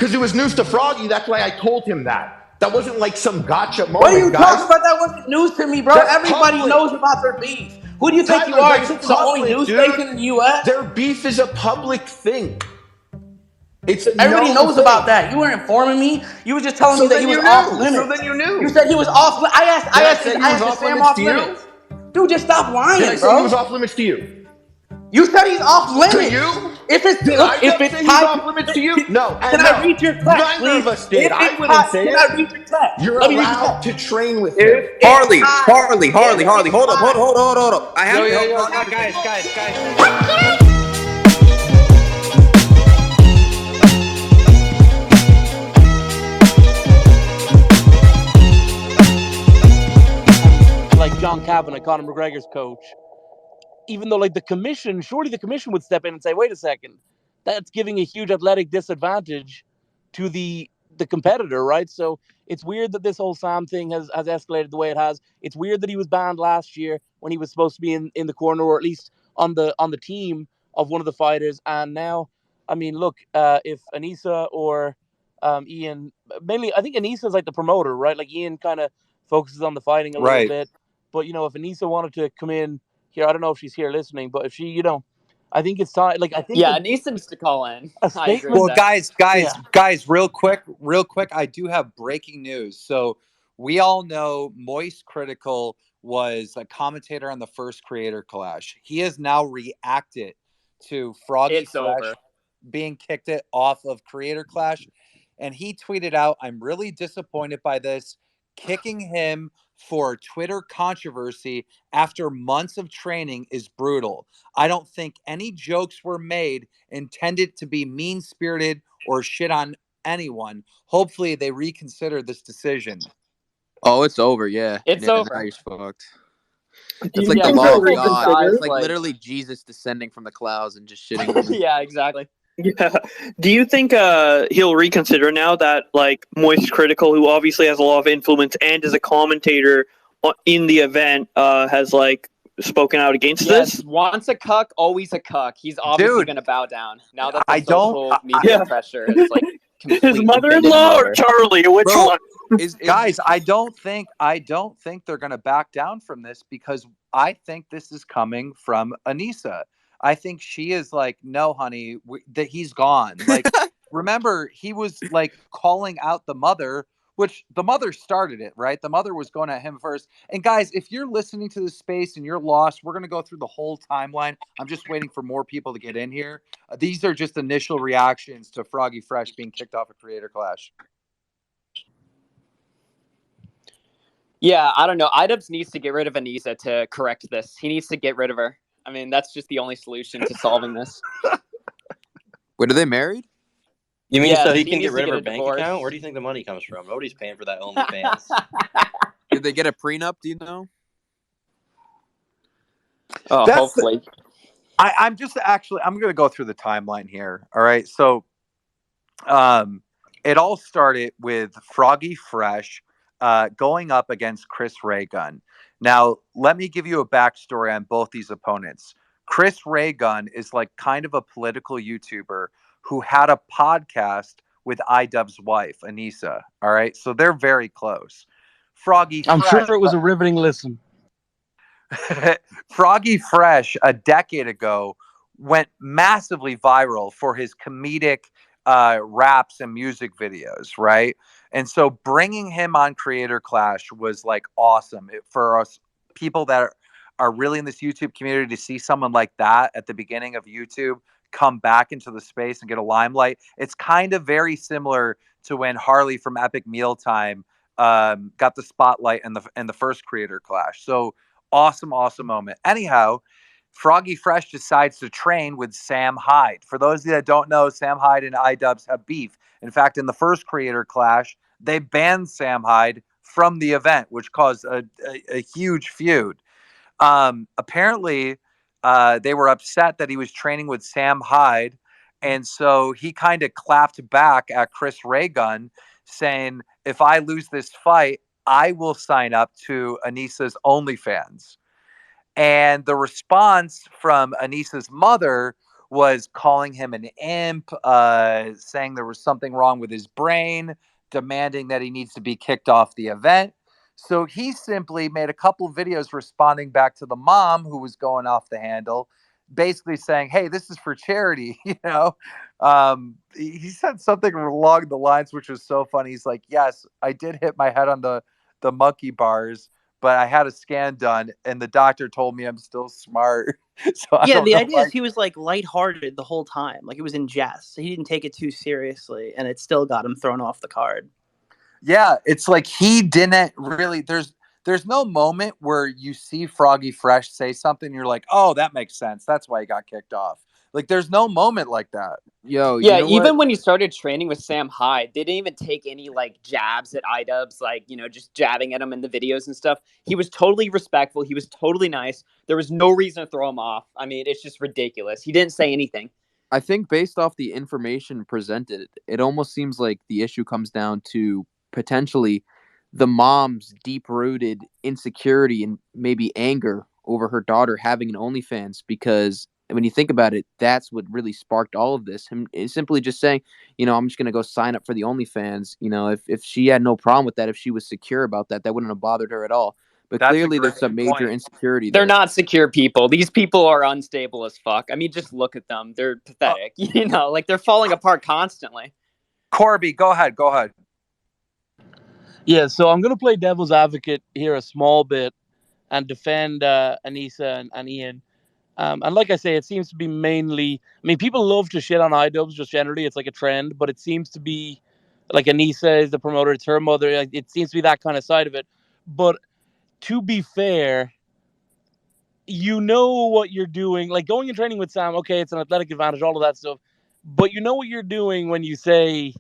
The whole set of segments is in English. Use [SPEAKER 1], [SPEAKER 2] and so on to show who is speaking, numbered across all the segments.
[SPEAKER 1] Because it was news to Froggy. That's why I told him that. That wasn't like some gotcha moment,
[SPEAKER 2] What are you
[SPEAKER 1] guys.
[SPEAKER 2] talking about? That wasn't news to me, bro.
[SPEAKER 1] That's
[SPEAKER 2] Everybody
[SPEAKER 1] public.
[SPEAKER 2] knows about their beef. Who do you think
[SPEAKER 1] Tyler,
[SPEAKER 2] you are?
[SPEAKER 1] that's
[SPEAKER 2] This is the only
[SPEAKER 1] public,
[SPEAKER 2] news
[SPEAKER 1] dude.
[SPEAKER 2] station in the U.S.?
[SPEAKER 1] Their beef is a public thing.
[SPEAKER 2] Everybody knows about that. You weren't informing me. You were just telling me that he was off limits.
[SPEAKER 1] So then you knew.
[SPEAKER 2] You said he was off. I asked, is Sam off limits? Dude, just stop lying,
[SPEAKER 1] Did I say
[SPEAKER 2] bro.
[SPEAKER 1] he was off limits to you?
[SPEAKER 2] You said he's off limits.
[SPEAKER 1] To you?
[SPEAKER 2] If it's
[SPEAKER 1] Did
[SPEAKER 2] look,
[SPEAKER 1] I
[SPEAKER 2] if it's
[SPEAKER 1] say he's off limits to you? No.
[SPEAKER 2] Can I read your text,
[SPEAKER 1] Neither
[SPEAKER 2] please?
[SPEAKER 1] of us did. I wouldn't say it.
[SPEAKER 2] Can I read your text?
[SPEAKER 1] You're
[SPEAKER 2] Let me read your
[SPEAKER 1] allowed
[SPEAKER 2] text.
[SPEAKER 1] to train with him.
[SPEAKER 3] Harley. Hold up. I have
[SPEAKER 4] Guys. Like John Kavanagh, Conor McGregor's coach, even though like surely the commission would step in and say, wait a second, that's giving a huge athletic disadvantage to the competitor, right? So it's weird that this whole Sam thing has escalated the way it has. It's weird that he was banned last year when he was supposed to be in the corner, or at least on the team of one of the fighters. And now, I mean, look, if Anissa or Ian, mainly, I think Anissa's like the promoter, right? Like Ian kind of focuses on the fighting a little bit. But, you know, if Anissa wanted to come in here, I don't know if she's here listening, but if she, you know, I think it's time. Like, I think
[SPEAKER 5] Anissa needs to call in.
[SPEAKER 3] Well, guys, real quick. I do have breaking news. So we all know Moist Critical was a commentator on the first Creator Clash. He has now reacted to Froggy Fresh being kicked off of Creator Clash. And he tweeted out, "I'm really disappointed by this. Kicking him for Twitter controversy after months of training is brutal. I don't think any jokes were made intended to be mean-spirited or shit on anyone. Hopefully they reconsider this decision."
[SPEAKER 6] Oh, it's over, yeah.
[SPEAKER 5] It's over.
[SPEAKER 6] Now you're fucked. It's like the law of God. It's like literally Jesus descending from the clouds and just shitting on him.
[SPEAKER 5] Yeah, exactly.
[SPEAKER 7] Yeah. Do you think he'll reconsider now that like Moist Critical, who obviously has a lot of influence and is a commentator in the event, has like spoken out against this?
[SPEAKER 5] Once a cuck, always a cuck. He's obviously going to bow down now that the social media pressure is like
[SPEAKER 7] his mother-in-law or Charlie? Which one?
[SPEAKER 3] Guys, I don't think they're going to back down from this, because I think this is coming from Anissa. I think she is like, no, honey, that he's gone. Like, remember, he was like calling out the mother, which the mother started it, right? The mother was going at him first. And guys, if you're listening to this space and you're lost, we're going to go through the whole timeline. I'm just waiting for more people to get in here. These are just initial reactions to Froggy Fresh being kicked off of Creator Clash.
[SPEAKER 5] Yeah, I don't know. iDubbbz needs to get rid of Anissa to correct this. He needs to get rid of her. I mean, that's just the only solution to solving this.
[SPEAKER 6] Wait, are they married?
[SPEAKER 8] You mean so he can get rid of her bank account? Where do you think the money comes from? Nobody's paying for that OnlyFans.
[SPEAKER 6] Did they get a prenup? Do you know?
[SPEAKER 5] Oh, hopefully.
[SPEAKER 3] I'm going to go through the timeline here. All right. So it all started with Froggy Fresh going up against Chris Raygun. Now, let me give you a backstory on both these opponents. Chris Raygun is like kind of a political YouTuber who had a podcast with iDubbbz's wife, Anissa. All right. So they're very close.
[SPEAKER 4] I'm sure it was a riveting listen.
[SPEAKER 3] Froggy Fresh a decade ago went massively viral for his comedic raps and music videos, right? And so bringing him on Creator Clash was like awesome for us people that are really in this YouTube community to see someone like that at the beginning of YouTube come back into the space and get a limelight. It's kind of very similar to when Harley from Epic Mealtime got the spotlight in the first Creator Clash. So awesome moment. Anyhow, Froggy Fresh decides to train with Sam Hyde. For those of you that don't know, Sam Hyde and iDubbbz have beef. In fact, in the first Creator Clash, they banned Sam Hyde from the event, which caused a huge feud. Apparently, they were upset that he was training with Sam Hyde, and so he kind of clapped back at Chris Raygun, saying, "If I lose this fight, I will sign up to Anissa's OnlyFans." And the response from Anissa's mother was calling him an imp, saying there was something wrong with his brain, demanding that he needs to be kicked off the event. So he simply made a couple videos responding back to the mom who was going off the handle, basically saying, hey, this is for charity. He said something along the lines, which was so funny. He's like, yes, I did hit my head on the monkey bars, but I had a scan done and the doctor told me I'm still smart. So
[SPEAKER 2] yeah, the idea is he was like lighthearted the whole time. Like it was in jest. So he didn't take it too seriously and it still got him thrown off the card.
[SPEAKER 3] Yeah, it's like he didn't really. There's no moment where you see Froggy Fresh say something, you're like, oh, that makes sense. That's why he got kicked off. Like, there's no moment like that.
[SPEAKER 5] Yeah, you know even when he started training with Sam Hyde, they didn't even take any like jabs at iDubbbz, like, just jabbing at him in the videos and stuff. He was totally respectful. He was totally nice. There was no reason to throw him off. I mean, it's just ridiculous. He didn't say anything.
[SPEAKER 6] I think based off the information presented, it almost seems like the issue comes down to potentially the mom's deep-rooted insecurity and maybe anger over her daughter having an OnlyFans, because when you think about it, that's what really sparked all of this. Him simply just saying, I'm just going to go sign up for the OnlyFans. If she had no problem with that, if she was secure about that, that wouldn't have bothered her at all. But clearly there's some major insecurity there.
[SPEAKER 5] They're not secure people. These people are unstable as fuck. I mean, just look at them. They're pathetic. Like they're falling apart constantly.
[SPEAKER 3] Corby, go ahead.
[SPEAKER 4] Yeah, so I'm going to play devil's advocate here a small bit and defend Anissa and Ian. And like I say, it seems to be mainly... I mean, people love to shit on iDubbbz just generally. It's like a trend, but it seems to be... Like Anissa is the promoter. It's her mother. It seems to be that kind of side of it. But to be fair, you know what you're doing. Like going and training with Sam, okay, it's an athletic advantage, all of that stuff. But you know what you're doing when you say...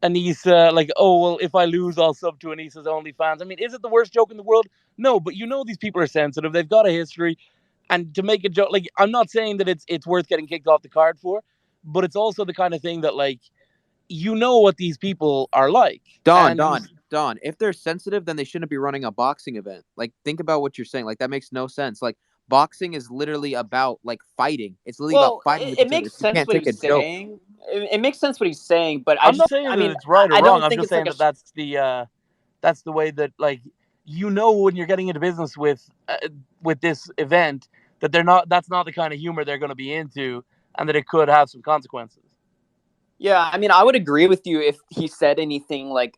[SPEAKER 4] Anissa, like, oh, well, if I lose, I'll sub to Anissa's OnlyFans. I mean, is it the worst joke in the world? No, but these people are sensitive. They've got a history. And to make a joke, like, I'm not saying that it's worth getting kicked off the card for, but it's also the kind of thing that, like, what these people are like.
[SPEAKER 6] Don, if they're sensitive, then they shouldn't be running a boxing event. Like, think about what you're saying. Like, that makes no sense. Like, boxing is literally about, like, fighting. It's literally about fighting.
[SPEAKER 5] It makes sense what he's saying. It makes sense what he's saying, but
[SPEAKER 4] I'm not saying that it's right or wrong. I'm just saying that that's the way that, like, when you're getting into business with this event that that's not the kind of humor they're going to be into, and that it could have some consequences.
[SPEAKER 5] Yeah, I mean, I would agree with you if he said anything like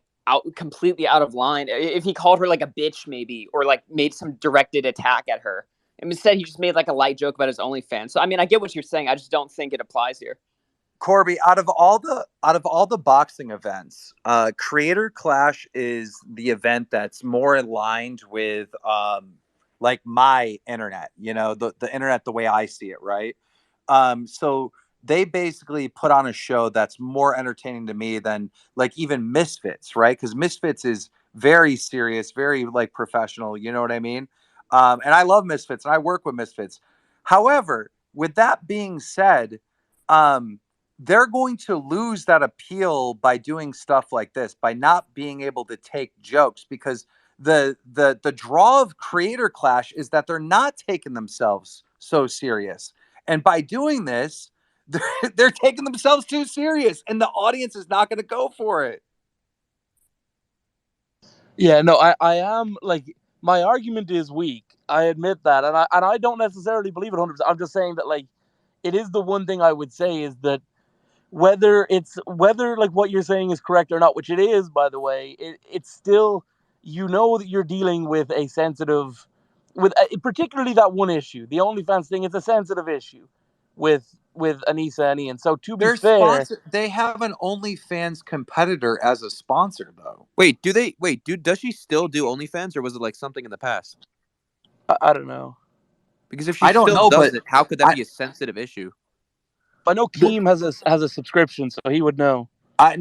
[SPEAKER 5] completely out of line. If he called her like a bitch, maybe, or like made some directed attack at her. And instead, he just made like a light joke about his OnlyFans. So I mean, I get what you're saying. I just don't think it applies here.
[SPEAKER 3] Corby, out of all the boxing events, Creator Clash is the event that's more aligned with like my internet, the internet the way I see it, right? So they basically put on a show that's more entertaining to me than like even Misfits, right? Because Misfits is very serious, very like professional, you know what I mean? And I love Misfits and I work with Misfits. However, with that being said, they're going to lose that appeal by doing stuff like this, by not being able to take jokes, because the draw of Creator Clash is that they're not taking themselves so serious. And by doing this, they're taking themselves too serious, and the audience is not going to go for it.
[SPEAKER 4] Yeah, no, I am, like, my argument is weak. I admit that, and I don't necessarily believe it 100%. I'm just saying that, like, it is the one thing I would say is that whether like what you're saying is correct or not, which it is, by the way, it's still, that you're dealing with a sensitive, particularly that one issue, the OnlyFans thing. It's a sensitive issue with Anissa and Ian. So to be fair,
[SPEAKER 3] they have an OnlyFans competitor as a sponsor, though.
[SPEAKER 6] Does she still do OnlyFans, or was it like something in the past?
[SPEAKER 4] I don't know.
[SPEAKER 6] Because if she still does it, how could that be a sensitive issue?
[SPEAKER 4] I know Keem has a subscription, so he would know.
[SPEAKER 3] I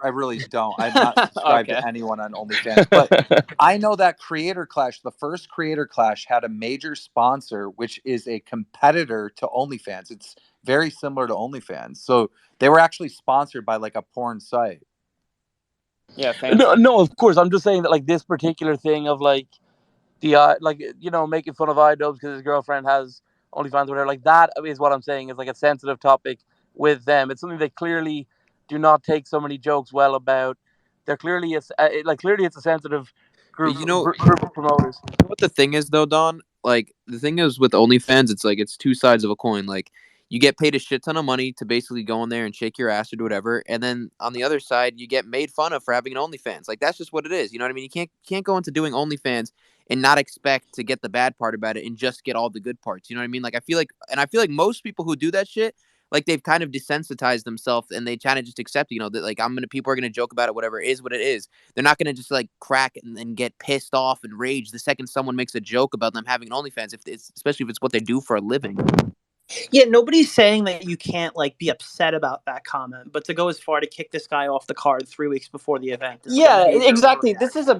[SPEAKER 3] really don't. I'm not subscribed to anyone on OnlyFans, but I know that Creator Clash, the first Creator Clash, had a major sponsor, which is a competitor to OnlyFans. It's very similar to OnlyFans, so they were actually sponsored by like a porn site.
[SPEAKER 5] Yeah,
[SPEAKER 4] no, of course. I'm just saying that like this particular thing of like the making fun of iDubbbz because his girlfriend has OnlyFans, whatever. Like that is what I'm saying is like a sensitive topic with them. It's something they clearly do not take so many jokes well about. They're clearly it's a sensitive group group of promoters.
[SPEAKER 6] You know what the thing is though, Don? Like the thing is with OnlyFans, it's like it's two sides of a coin. Like you get paid a shit ton of money to basically go in there and shake your ass or do whatever, and then on the other side, you get made fun of for having an OnlyFans. Like that's just what it is. You know what I mean? You can't go into doing OnlyFans and not expect to get the bad part about it and just get all the good parts. You know what I mean? Like I feel like most people who do that shit, like they've kind of desensitized themselves and they kind of just accept, you know, that like people are gonna joke about it, whatever it is what it is. They're not gonna just like crack and get pissed off and rage the second someone makes a joke about them having an OnlyFans, especially if it's what they do for a living.
[SPEAKER 2] Yeah, nobody's saying that you can't like be upset about that comment, but to go as far to kick this guy off the card 3 weeks before the event.
[SPEAKER 5] Yeah, exactly. This is a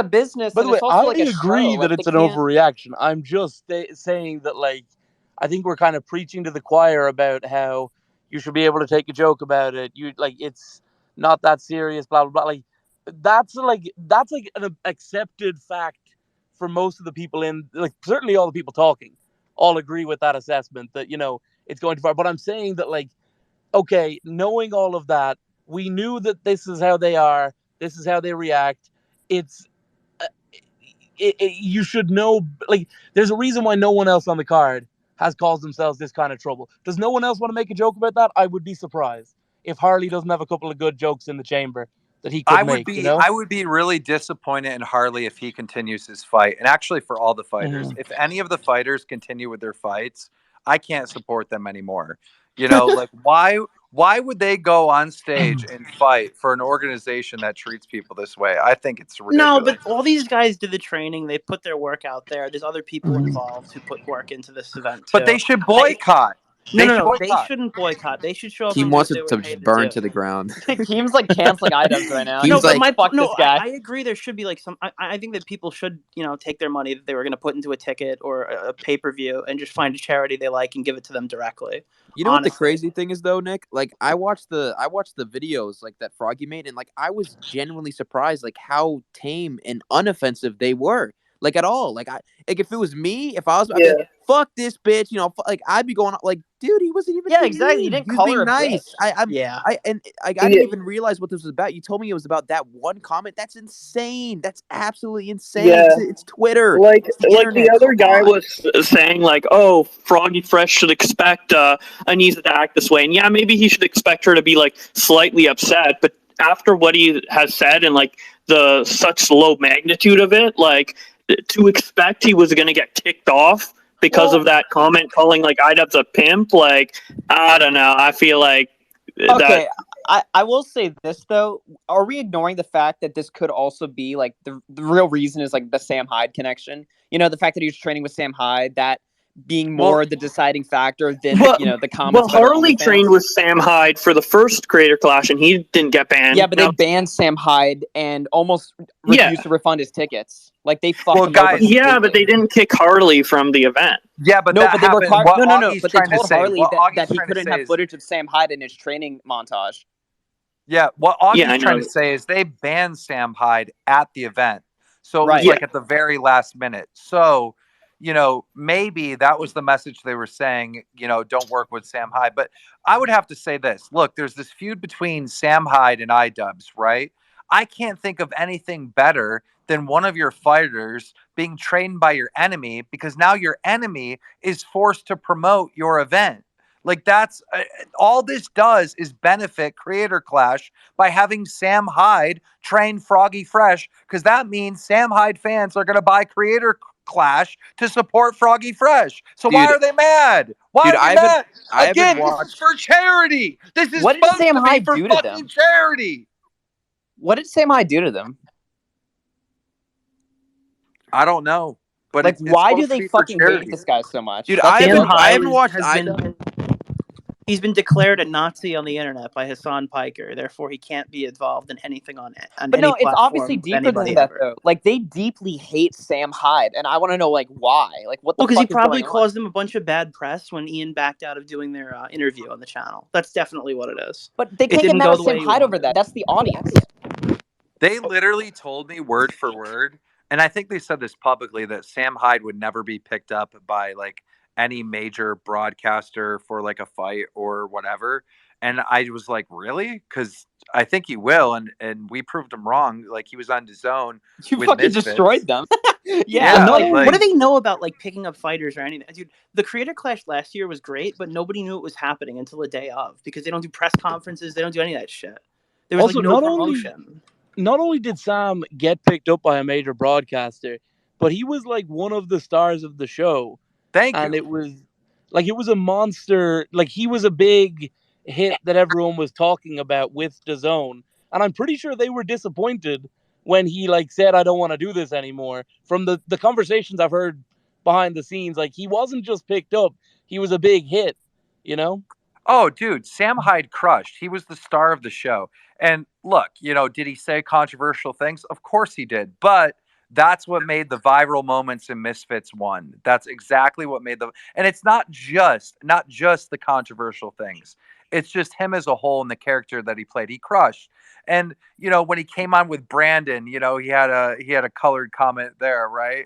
[SPEAKER 5] business.
[SPEAKER 4] By the way,
[SPEAKER 5] it's also
[SPEAKER 4] I
[SPEAKER 5] like a
[SPEAKER 4] agree
[SPEAKER 5] show.
[SPEAKER 4] that
[SPEAKER 5] Like,
[SPEAKER 4] it's an overreaction. I'm just saying that like I think we're kind of preaching to the choir about how you should be able to take a joke about it. You like it's not that serious. Blah blah blah. Like that's an accepted fact for most of the people in like certainly all the people talking. All agree with that assessment that, you know, it's going too far. But I'm saying that, like, okay, knowing all of that, we knew that this is how they are. This is how they react. You should know, like, there's a reason why no one else on the card has caused themselves this kind of trouble. Does no one else want to make a joke about that? I would be surprised if Harley doesn't have a couple of good jokes in the chamber that he could
[SPEAKER 3] I would be really disappointed in Harley if he continues his fight. And actually for all the fighters, if any of the fighters continue with their fights, I can't support them anymore. You know, like why would they go on stage and fight for an organization that treats people this way? I think it's ridiculous.
[SPEAKER 2] No, but all these guys did the training. They put their work out there. There's other people involved who put work into this event too.
[SPEAKER 3] But they should boycott.
[SPEAKER 2] No, they shouldn't boycott. They should show up.
[SPEAKER 6] Keem wants it to just burn to the ground.
[SPEAKER 5] Keem's like canceling items right now.
[SPEAKER 6] Keem's like,
[SPEAKER 5] fuck this guy.
[SPEAKER 2] I agree. There should be like some. I think that people should, you know, take their money that they were going to put into a ticket or a pay-per-view and just find a charity they like and give it to them directly.
[SPEAKER 6] You know what the crazy thing is though, Nick? Like I watched the videos like that Froggy made, and like I was genuinely surprised like how tame and unoffensive they were. Like at all. Like if it was me, if I was I'd be like, fuck this bitch, you know, like I'd be going like, dude, he wasn't even
[SPEAKER 5] exactly. You didn't call her nice.
[SPEAKER 6] I didn't even realize what this was about. You told me it was about that one comment. That's insane. That's absolutely insane.
[SPEAKER 7] Yeah.
[SPEAKER 6] It's Twitter.
[SPEAKER 7] Like
[SPEAKER 6] it's
[SPEAKER 7] the other guy was saying like, oh, Froggy Fresh should expect Anisa to act this way, and yeah, maybe he should expect her to be like slightly upset, but after what he has said and like the such low magnitude of it, like to expect he was going to get ticked off because of that comment calling like Idubbbz a pimp, like I don't know. I feel like
[SPEAKER 5] okay. I will say this though. Are we ignoring the fact that this could also be like the real reason is like the Sam Hyde connection? You know, the fact that he was training with Sam Hyde, that being more the deciding factor than the comments.
[SPEAKER 7] Well, Harley trained with Sam Hyde for the first Creator Clash, and he didn't get banned.
[SPEAKER 5] Yeah, but they banned Sam Hyde and almost refused to refund his tickets. Like they fucked him over.
[SPEAKER 7] Yeah, but they didn't kick Harley from the event.
[SPEAKER 3] Yeah, but
[SPEAKER 5] they required but they told Harley
[SPEAKER 3] that
[SPEAKER 5] that he couldn't have footage of Sam Hyde in his training montage.
[SPEAKER 3] Yeah, what Augie's trying to say is they banned Sam Hyde at the event, so it was like at the very last minute. So, you know, maybe that was the message they were saying, you know, don't work with Sam Hyde. But I would have to say this. Look, there's this feud between Sam Hyde and Idubbbz, right? I can't think of anything better than one of your fighters being trained by your enemy, because now your enemy is forced to promote your event. Like that's all this does is benefit Creator Clash by having Sam Hyde train Froggy Fresh, because that means Sam Hyde fans are going to buy Creator Clash to support Froggy Fresh. So why are they mad? Why are they mad? Again, this is for charity. This is
[SPEAKER 5] what did Sam Hyde
[SPEAKER 3] do to them? Charity.
[SPEAKER 5] What did Sam Hyde do to them?
[SPEAKER 3] I don't know. But
[SPEAKER 5] like, why do they fucking hate this guy so much?
[SPEAKER 6] Dude, I haven't watched
[SPEAKER 2] He's been declared a Nazi on the internet by Hassan Piker. Therefore, he can't be involved in anything on
[SPEAKER 5] But
[SPEAKER 2] any
[SPEAKER 5] no, it's obviously deeper than that, though. Like, they deeply hate Sam Hyde, and I want to know, like, why? Like, what the fuck is going on?
[SPEAKER 2] Because he probably caused them a bunch of bad press when Ian backed out of doing their interview on the channel. That's definitely what it is.
[SPEAKER 5] But they can't get mad at Sam Hyde over that. That's the audience.
[SPEAKER 3] They literally told me word for word, and I think they said this publicly, that Sam Hyde would never be picked up by, like, any major broadcaster for like a fight or whatever. And I was like, really? Because I think he will, and we proved him wrong. Like, he was on DAZN.
[SPEAKER 5] You
[SPEAKER 3] with
[SPEAKER 5] fucking
[SPEAKER 3] Misfits.
[SPEAKER 5] destroyed them.
[SPEAKER 3] Yeah,
[SPEAKER 2] what
[SPEAKER 3] like-
[SPEAKER 2] do they know about like picking up fighters or anything? Dude, the Creator Clash last year was great, but nobody knew it was happening until the day of because they don't do press conferences. They don't do any of that shit. There was
[SPEAKER 4] Also,
[SPEAKER 2] like no
[SPEAKER 4] not only-
[SPEAKER 2] promotion.
[SPEAKER 4] Not only did Sam get picked up by a major broadcaster, but he was like one of the stars of the show.
[SPEAKER 3] Thank
[SPEAKER 4] And
[SPEAKER 3] you.
[SPEAKER 4] it was a monster. Like, he was a big hit that everyone was talking about with DAZN. And I'm pretty sure they were disappointed when he like said, I don't want to do this anymore. From the conversations I've heard behind the scenes, like, he wasn't just picked up, he was a big hit, you know?
[SPEAKER 3] Oh, dude, Sam Hyde crushed. He was the star of the show. And look, did he say controversial things? Of course he did. But that's what made the viral moments in Misfits one. That's exactly what made them. And it's not just the controversial things. It's just him as a whole and the character that he played. He crushed. And when he came on with Brandon, he had a colored comment there, right?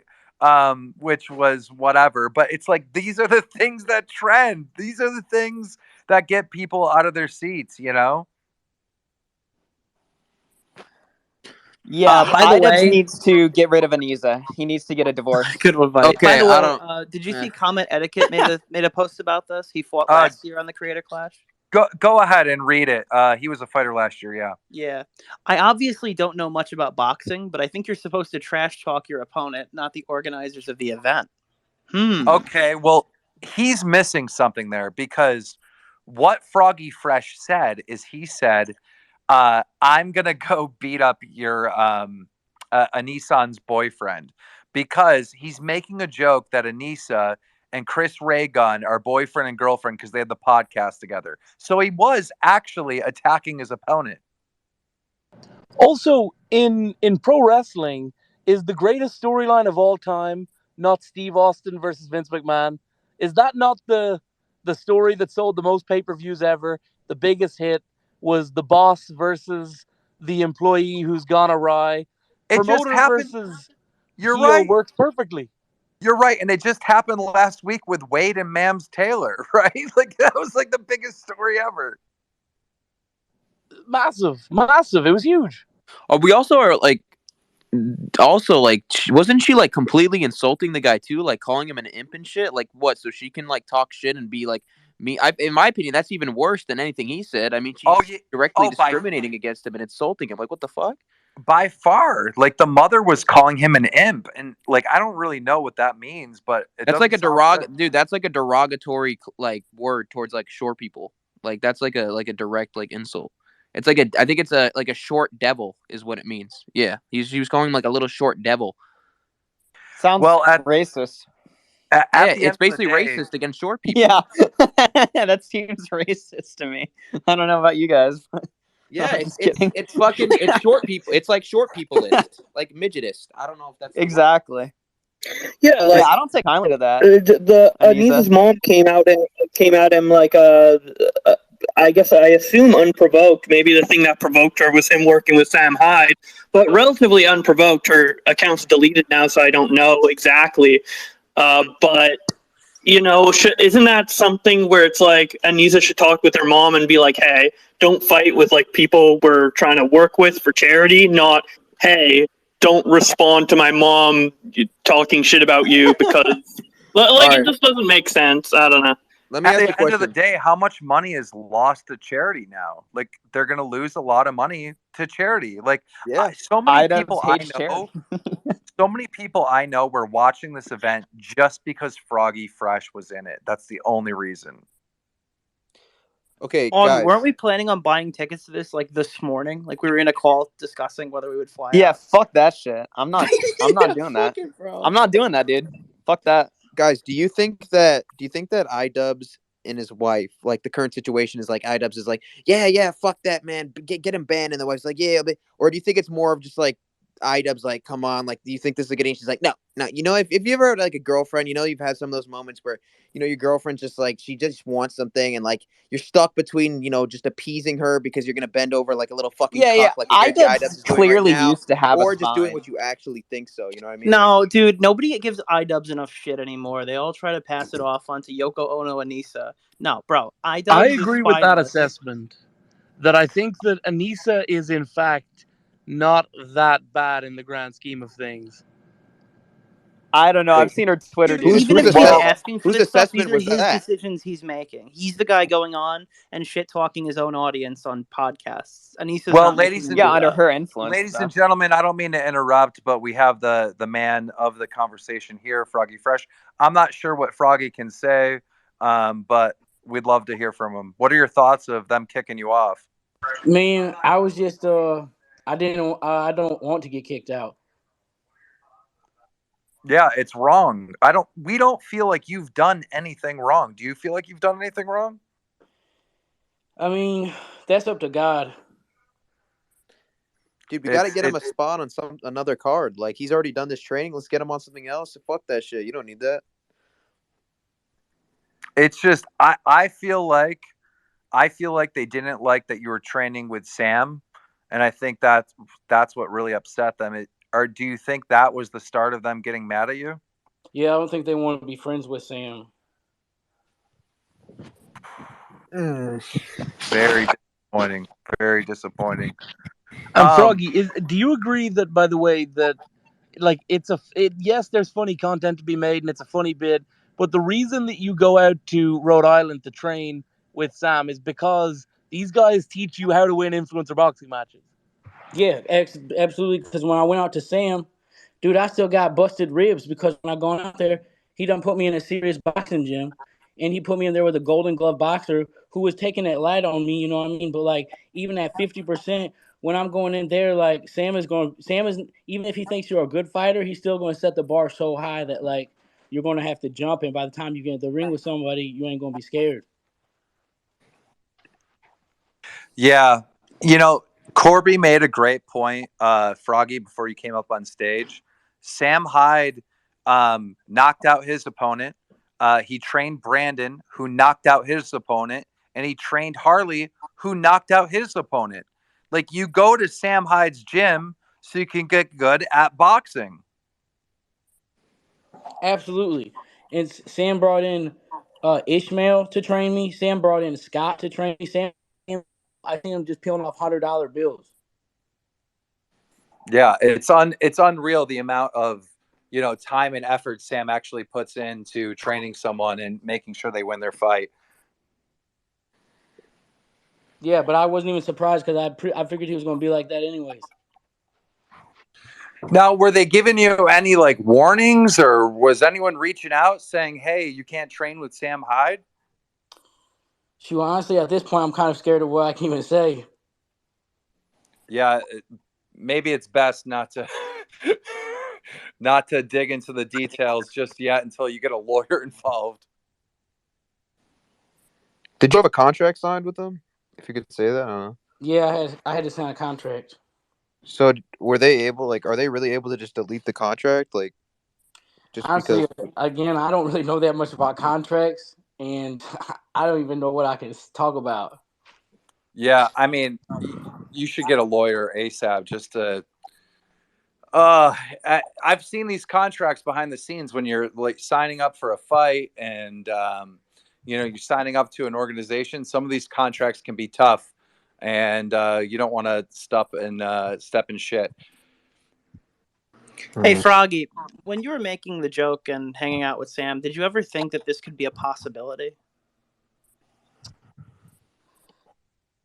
[SPEAKER 3] Which was whatever. But it's like, these are the things that trend. These are the things that get people out of their seats,
[SPEAKER 5] Yeah,
[SPEAKER 2] by the way,
[SPEAKER 5] needs to get rid of Anisa. He needs to get a divorce.
[SPEAKER 2] Good one, Vite.
[SPEAKER 6] Okay,
[SPEAKER 2] By the way,
[SPEAKER 6] I don't-
[SPEAKER 2] did you see Comment Etiquette made a post about this? He fought last year on the Creator Clash.
[SPEAKER 3] Go ahead and read it. He was a fighter last year, yeah.
[SPEAKER 2] Yeah. I obviously don't know much about boxing, but I think you're supposed to trash talk your opponent, not the organizers of the event.
[SPEAKER 3] Okay, well, he's missing something there because what Froggy Fresh said is he said, I'm going to go beat up your Anisan's boyfriend, because he's making a joke that Anisa and Chris Ray Gunn are boyfriend and girlfriend because they had the podcast together. So he was actually attacking his opponent.
[SPEAKER 4] Also, in pro wrestling, is the greatest storyline of all time not Steve Austin versus Vince McMahon? Is that not the story that sold the most pay-per-views ever? The biggest hit was the boss versus the employee who's gone awry.
[SPEAKER 3] It
[SPEAKER 4] Promoter
[SPEAKER 3] just happened.
[SPEAKER 4] versus
[SPEAKER 3] You're
[SPEAKER 4] heel
[SPEAKER 3] right.
[SPEAKER 4] works perfectly.
[SPEAKER 3] You're right. And it just happened last week with Wade and Mams Taylor, right? Like, that was like the biggest story ever.
[SPEAKER 4] Massive. It was huge.
[SPEAKER 6] We also are wasn't she like completely insulting the guy too, like calling him an imp and shit? Like, what? So she can like talk shit and be like me? In my opinion, that's even worse than anything he said. I mean, she's directly discriminating against him and insulting him. Like, what the fuck?
[SPEAKER 3] By far, like, the mother was calling him an imp, and like, I don't really know what that means, but
[SPEAKER 6] That's like a dude. That's like a derogatory like word towards like short people. Like, that's like a direct like insult. It's like I think it's a short devil is what it means. Yeah, he was calling him like a little short devil.
[SPEAKER 5] Sounds racist.
[SPEAKER 6] It's basically racist against short people.
[SPEAKER 5] Yeah, that seems racist to me. I don't know about you guys. But...
[SPEAKER 6] Yeah, it's fucking it's short people. It's like short peopleist, like midgetist. I don't know if that's
[SPEAKER 5] exactly.
[SPEAKER 7] Yeah, like,
[SPEAKER 5] I don't take kindly to that.
[SPEAKER 7] Anisa's mom came out at him like I guess I assume unprovoked. Maybe the thing that provoked her was him working with Sam Hyde, but relatively unprovoked. Her account's deleted now, so I don't know exactly. But isn't that something where it's like Anisa should talk with her mom and be like, "Hey, don't fight with like people we're trying to work with for charity." Not, "Hey, don't respond to my mom talking shit about you," because it just doesn't make sense. I don't know.
[SPEAKER 6] Let me ask you a
[SPEAKER 3] At the end of the
[SPEAKER 6] question.
[SPEAKER 3] day, how much money is lost to charity now? Like, they're going to lose a lot of money to charity. Like, so many people I know, so many people I know were watching this event just because Froggy Fresh was in it. That's the only reason.
[SPEAKER 6] Okay, guys.
[SPEAKER 2] Weren't we planning on buying tickets to this like this morning? Like, we were in a call discussing whether we would fly.
[SPEAKER 5] Yeah,
[SPEAKER 2] out.
[SPEAKER 5] fuck that shit. I'm not doing that. I'm not doing that, dude. Fuck that.
[SPEAKER 6] Guys, do you think that iDubbbz and his wife, like the current situation is like iDubbbz is like, yeah, fuck that, man, get him banned, and the wife's like, yeah, or do you think it's more of just like Idub's like, come on, like, do you think this is a good age? She's like, no. You know, if you ever had like a girlfriend, you know, you've had some of those moments where, you know, your girlfriend's just like, she just wants something, and like you're stuck between, you know, just appeasing her because you're gonna bend over like a little fucking cuck, like what Idub's is doing
[SPEAKER 5] clearly
[SPEAKER 6] right now,
[SPEAKER 5] used to have
[SPEAKER 6] or
[SPEAKER 5] us
[SPEAKER 6] just doing
[SPEAKER 5] fine.
[SPEAKER 6] what you actually think so. You know what I mean?
[SPEAKER 2] No, dude, nobody gives iDubbbz enough shit anymore. They all try to pass it off onto Yoko Ono and Anissa. No, bro, iDubbbz
[SPEAKER 4] I
[SPEAKER 2] is
[SPEAKER 4] agree with that
[SPEAKER 2] spineless.
[SPEAKER 4] assessment. That I think that Anissa is in fact not that bad in the grand scheme of things.
[SPEAKER 5] I don't know. I've seen her Twitter.
[SPEAKER 2] Even if he's asking for this stuff, these are his decisions he's making. He's the guy going on and shit talking his own audience on podcasts. Anissa's not
[SPEAKER 3] ladies and
[SPEAKER 5] under her influence.
[SPEAKER 3] Ladies and gentlemen, I don't mean to interrupt, but we have the man of the conversation here, Froggy Fresh. I'm not sure what Froggy can say, but we'd love to hear from him. What are your thoughts of them kicking you off?
[SPEAKER 9] Man, I was just I don't want to get kicked out.
[SPEAKER 3] Yeah, it's wrong. We don't feel like you've done anything wrong. Do you feel like you've done anything wrong?
[SPEAKER 9] I mean, that's up to God.
[SPEAKER 6] Dude, we got to get him a spot on another card. Like, he's already done this training. Let's get him on something else. Fuck that shit. You don't need that.
[SPEAKER 3] It's just I feel like they didn't like that you were training with Sam, and I think that's what really upset them. Or do you think that was the start of them getting mad at you?
[SPEAKER 9] Yeah, I don't think they want to be friends with Sam.
[SPEAKER 3] Very disappointing. Very disappointing.
[SPEAKER 4] Froggy, do you agree that, by the way, that like yes, there's funny content to be made and it's a funny bit, but the reason that you go out to Rhode Island to train with Sam is because these guys teach you how to win influencer boxing matches?
[SPEAKER 9] Yeah, absolutely. Because when I went out to Sam, dude, I still got busted ribs because when I gone out there, he done put me in a serious boxing gym, and he put me in there with a Golden Glove boxer who was taking that light on me. You know what I mean? But like even at 50%, when I'm going in there, like Sam is even if he thinks you're a good fighter, he's still going to set the bar so high that like you're going to have to jump, and by the time you get in the ring with somebody, you ain't going to be scared.
[SPEAKER 3] Yeah, you know, Corby made a great point, Froggy, before you came up on stage. Sam Hyde knocked out his opponent. He trained Brandon, who knocked out his opponent, and he trained Harley, who knocked out his opponent. Like, you go to Sam Hyde's gym so you can get good at boxing.
[SPEAKER 9] Absolutely. And Sam brought in Ishmael to train me. Sam brought in Scott to train me. I think I'm just peeling off $100 bills.
[SPEAKER 3] Yeah, it's unreal the amount of, you know, time and effort Sam actually puts into training someone and making sure they win their fight.
[SPEAKER 9] Yeah, but I wasn't even surprised because I figured he was going to be like that anyways.
[SPEAKER 3] Now, were they giving you any like warnings, or was anyone reaching out saying, "Hey, you can't train with Sam Hyde"?
[SPEAKER 9] Shoot, honestly, at this point, I'm kind of scared of what I can even say.
[SPEAKER 3] Yeah, maybe it's best not to dig into the details just yet until you get a lawyer involved.
[SPEAKER 6] Did you have a contract signed with them? If you could say that, I don't know.
[SPEAKER 9] Yeah, I had to sign a contract.
[SPEAKER 6] So were they able? Like, are they really able to just delete the contract? Like, just
[SPEAKER 9] honestly,
[SPEAKER 6] because?
[SPEAKER 9] Again, I don't really know that much about contracts, and I don't even know what I can talk about.
[SPEAKER 3] Yeah, I mean, you should get a lawyer ASAP just to. I've seen these contracts behind the scenes when you're like signing up for a fight and you know, you're signing up to an organization. Some of these contracts can be tough, and you don't want to step in shit.
[SPEAKER 2] Hey, Froggy, when you were making the joke and hanging out with Sam, did you ever think that this could be a possibility?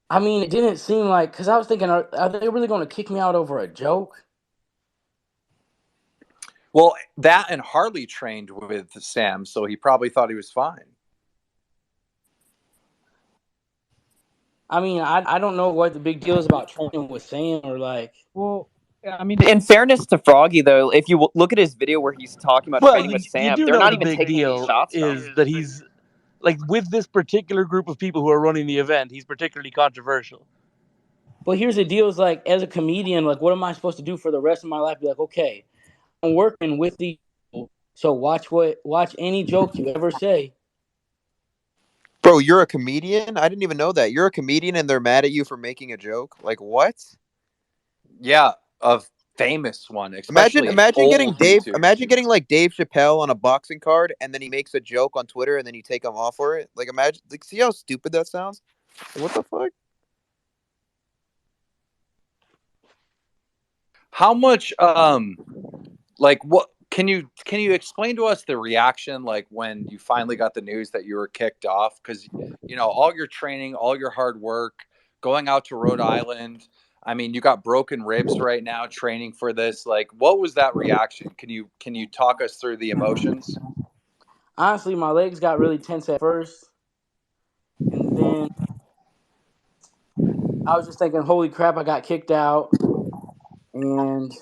[SPEAKER 9] I mean, it didn't seem like, because I was thinking, are they really going to kick me out over a joke?
[SPEAKER 3] Well, that and Harley trained with Sam, so he probably thought he was fine.
[SPEAKER 9] I mean, I don't know what the big deal is about training with Sam or like.
[SPEAKER 5] Well, I mean, in fairness to Froggy, though, if you look at his video where he's talking about training with Sam, they're not even taking any shots.
[SPEAKER 4] Is that he's like with this particular group of people who are running the event, he's particularly controversial.
[SPEAKER 9] But here's the deal: is like, as a comedian, like, what am I supposed to do for the rest of my life? Be like, okay, I'm working with these people, so watch any joke you ever say.
[SPEAKER 6] Bro, you're a comedian? I didn't even know that. You're a comedian and they're mad at you for making a joke? Like, what?
[SPEAKER 3] Yeah, a famous one, especially
[SPEAKER 6] Imagine getting
[SPEAKER 3] old YouTube.
[SPEAKER 6] imagine getting like Dave Chappelle on a boxing card and then he makes a joke on Twitter and then you take him off for it. Like, imagine, like, see how stupid that sounds? Like, what the fuck?
[SPEAKER 3] How much like what can you explain to us the reaction like when you finally got the news that you were kicked off? Because you know, all your training, all your hard work, going out to Rhode Island. I mean, you got broken ribs right now training for this. Like, what was that reaction? Can you talk us through the emotions?
[SPEAKER 9] Honestly, my legs got really tense at first, and then I was just thinking, holy crap, I got kicked out. And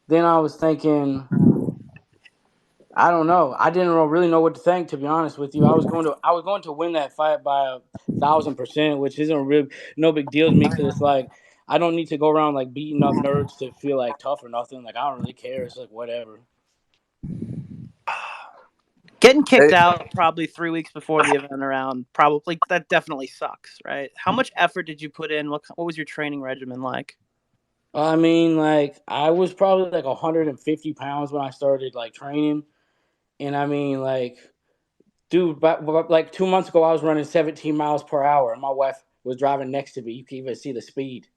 [SPEAKER 9] then I was thinking, I don't know. I didn't really know what to think, to be honest with you. I was going to win that fight by 1,000%, which isn't really no big deal to me, because it's like I don't need to go around like beating up nerds to feel like tough or nothing. Like, I don't really care. It's like whatever.
[SPEAKER 2] Getting kicked out probably 3 weeks before the event around, probably that definitely sucks, right? How much effort did you put in? What was your training regimen like?
[SPEAKER 9] I mean, like, I was probably like 150 pounds when I started like training, and I mean, like, dude, but like 2 months ago, I was running 17 miles per hour, and my wife was driving next to me. You can even see the speed.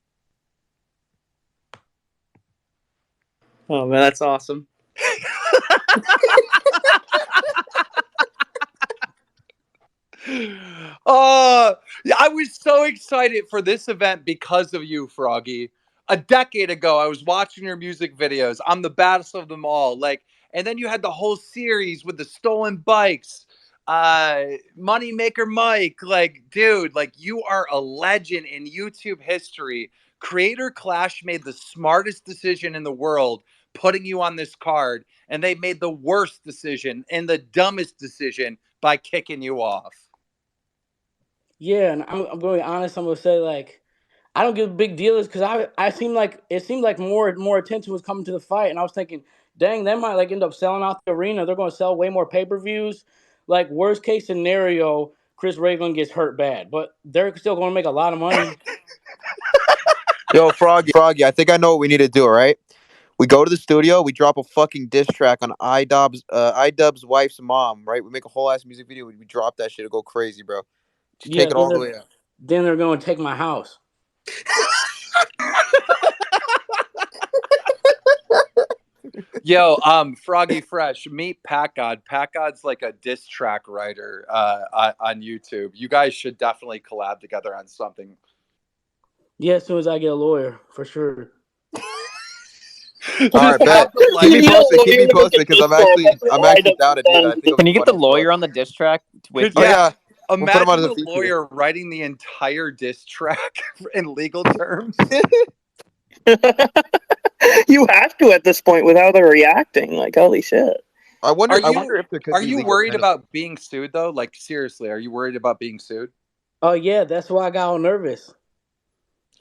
[SPEAKER 2] Oh man, that's awesome.
[SPEAKER 3] I was so excited for this event because of you, Froggy. A decade ago, I was watching your music videos. I'm the baddest of them all. Like, and then you had the whole series with the stolen bikes, Moneymaker Mike. Like, dude, like you are a legend in YouTube history. Creator Clash made the smartest decision in the world, putting you on this card, and they made the worst decision and the dumbest decision by kicking you off.
[SPEAKER 9] Yeah, and I'm going to be honest. I'm going to say, like, I don't give a big deal, is because it seemed like more attention was coming to the fight, and I was thinking, dang, they might like end up selling out the arena. They're going to sell way more pay-per-views. Like, worst case scenario, Chris Ragland gets hurt bad, but they're still going to make a lot of money.
[SPEAKER 6] Yo, Froggy, I think I know what we need to do, all right? We go to the studio, we drop a fucking diss track on iDubbbz's wife's mom, right? We make a whole ass music video, we drop that shit, it'll go crazy, bro. Just take it all the way out.
[SPEAKER 9] Then they're going to take my house.
[SPEAKER 3] Yo, Froggy Fresh, meet Pat God. Pat God's like a diss track writer on YouTube. You guys should definitely collab together on something.
[SPEAKER 9] Yeah, as soon as I get a lawyer, for sure.
[SPEAKER 6] All right, bet. Keep me posted, because I'm actually down to do that.
[SPEAKER 5] Can you get the lawyer on the diss track with you?
[SPEAKER 3] Yeah.
[SPEAKER 6] We'll put him on
[SPEAKER 3] Imagine
[SPEAKER 6] the
[SPEAKER 3] a lawyer writing the entire diss track in legal terms.
[SPEAKER 7] You have to at this point with how they're reacting. Like, holy shit.
[SPEAKER 6] I wonder if there could
[SPEAKER 3] Are
[SPEAKER 6] be
[SPEAKER 3] you
[SPEAKER 6] legal
[SPEAKER 3] worried
[SPEAKER 6] penalties.
[SPEAKER 3] about being sued though? Like, seriously, are you worried about being sued?
[SPEAKER 9] Oh yeah, that's why I got all nervous.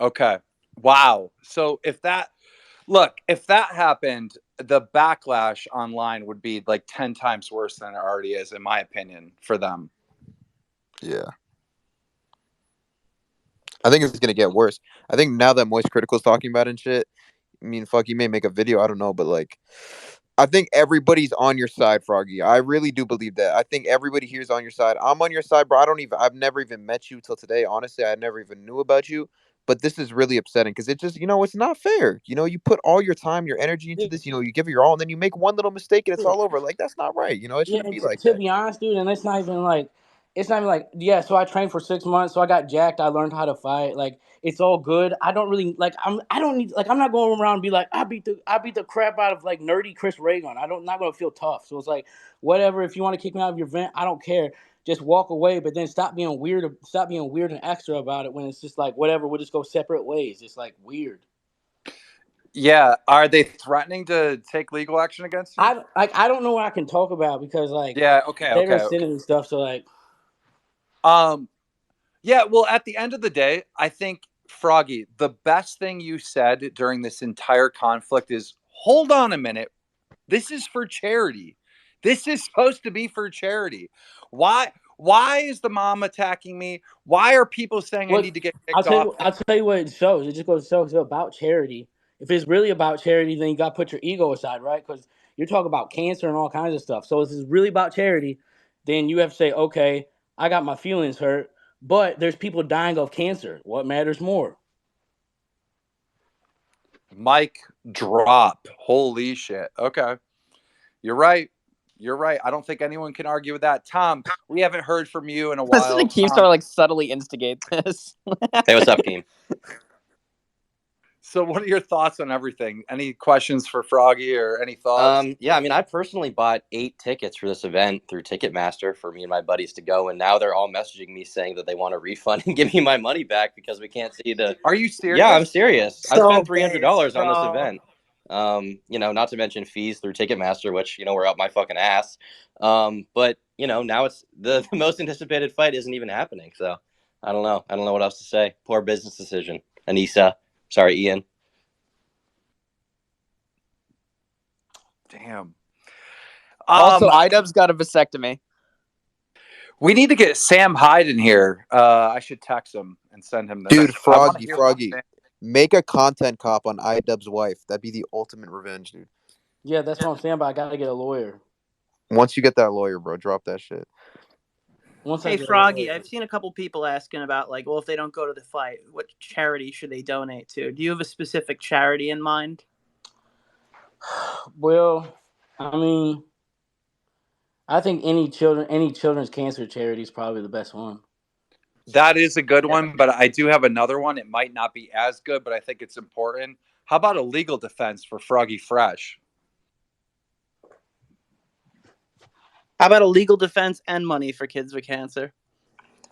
[SPEAKER 3] Okay. Wow. So if that happened, the backlash online would be like 10 times worse than it already is, in my opinion, for them.
[SPEAKER 6] Yeah. I think it's gonna get worse. I think now that Moist Critical's talking about it and shit, I mean, fuck, you may make a video, I don't know, but like, I think everybody's on your side, Froggy. I really do believe that. I think everybody here is on your side. I'm on your side, bro. I've never even met you till today. Honestly, I never even knew about you. But this is really upsetting because it just, it's not fair. You put all your time, your energy into this, you give it your all, and then you make one little mistake and it's all over. Like, that's not right. It shouldn't be like
[SPEAKER 9] to
[SPEAKER 6] that.
[SPEAKER 9] be honest, dude, and it's not even like, yeah, so I trained for 6 months, so I got jacked, I learned how to fight, like, it's all good. I don't really, like, I'm not going around and be like, I beat the crap out of, like, nerdy Chris Ragland. Not going to feel tough. So it's like, whatever, if you want to kick me out of your event, I don't care. Just walk away, but then stop being weird and extra about it when it's just like, whatever, we'll just go separate ways. It's like weird.
[SPEAKER 3] Yeah, are they threatening to take legal action against you?
[SPEAKER 9] I don't know what I can talk about because, like,
[SPEAKER 3] yeah, okay,
[SPEAKER 9] they're sending me stuff. So, like,
[SPEAKER 3] Yeah, well, at the end of the day, I think, Froggy, the best thing you said during this entire conflict is, hold on a minute. This is for charity. This is supposed to be for charity. Why is the mom attacking me? Why are people saying I need to get kicked off?
[SPEAKER 9] I'll tell you what it shows. It just goes to show it's about charity. If it's really about charity, then you got to put your ego aside, right? Because you're talking about cancer and all kinds of stuff. So if it's really about charity, then you have to say, okay, I got my feelings hurt, but there's people dying of cancer. What matters more?
[SPEAKER 3] Mic drop. Holy shit. Okay. You're right. You're right. I don't think anyone can argue with that. Tom, we haven't heard from you in a while.
[SPEAKER 5] Listen to Keemstar like subtly instigate this.
[SPEAKER 8] Hey, what's up, Keem?
[SPEAKER 3] So what are your thoughts on everything? Any questions for Froggy or any thoughts?
[SPEAKER 8] Yeah, I mean, I personally bought 8 tickets for this event through Ticketmaster for me and my buddies to go, and now they're all messaging me saying that they want a refund and give me my money back because we can't see the...
[SPEAKER 3] Are you serious?
[SPEAKER 8] Yeah, I'm serious. I spent $300 on this
[SPEAKER 2] bro.
[SPEAKER 8] event. You know, not to mention fees through Ticketmaster, which, you know, were up my fucking ass. But, you know, now it's the most anticipated fight isn't even happening. So I don't know. I don't know what else to say. Poor business decision. Anissa. Sorry, Ian.
[SPEAKER 3] Damn.
[SPEAKER 5] Also, IDubbbz got a vasectomy.
[SPEAKER 3] We need to get Sam Hyde in here. I should text him and send him this.
[SPEAKER 10] Dude, Froggy. Make a content cop on IDubbbz's wife. That'd be the ultimate revenge, dude.
[SPEAKER 9] Yeah, that's what I'm saying, but I got to get a lawyer.
[SPEAKER 10] Once you get that lawyer, bro, drop that shit.
[SPEAKER 2] Hey, Froggy, I've seen a couple people asking about, like, well, if they don't go to the fight, what charity should they donate to? Do you have a specific charity in mind?
[SPEAKER 9] Well, I mean, I think any children's cancer charity is probably the best one.
[SPEAKER 3] That is a good one, but I do have another one. It might not be as good, but I think it's important. How about a legal defense for Froggy Fresh?
[SPEAKER 2] How about a legal defense and money for kids with cancer?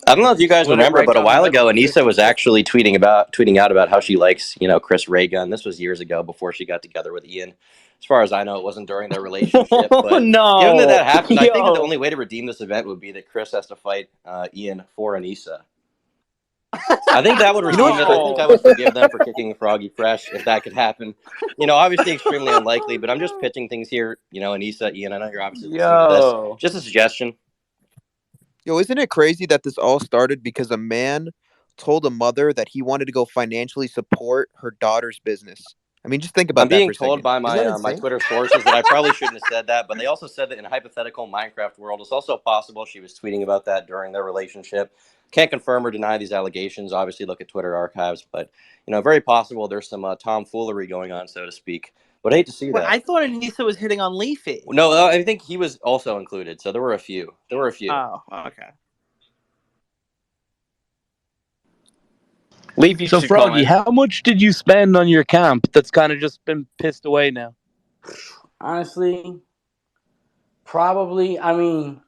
[SPEAKER 8] I don't know if you guys remember, but a while ago, Anissa was actually tweeting out about how she likes, you know, Chris Ray Gun. This was years ago before she got together with Ian. As far as I know, it wasn't during their relationship. But
[SPEAKER 5] no.
[SPEAKER 8] Given that happened, I think that the only way to redeem this event would be that Chris has to fight Ian for Anissa. I think that would redeem it. I think I would forgive them for kicking Froggy Fresh if that could happen. You know, obviously extremely unlikely, but I'm just pitching things here. You know, Anissa, Ian, I know you're obviously listening to this. Just a suggestion.
[SPEAKER 10] Yo, isn't it crazy that this all started because a man told a mother that he wanted to go financially support her daughter's business? I mean, just think about that. I'm being
[SPEAKER 8] told by my Twitter sources that I probably shouldn't have said that, but they also said that in a hypothetical Minecraft world, it's also possible she was tweeting about that during their relationship. Can't confirm or deny these allegations. Obviously, look at Twitter archives, but you know, very possible there's some tomfoolery going on, so to speak. But I hate to see that.
[SPEAKER 2] I thought Anissa was hitting on Leafy.
[SPEAKER 8] No, I think he was also included. So there were a few.
[SPEAKER 2] Oh, okay.
[SPEAKER 5] Leafy.
[SPEAKER 4] So Froggy, how much did you spend on your camp that's kind of just been pissed away now?
[SPEAKER 9] Honestly, probably. I mean,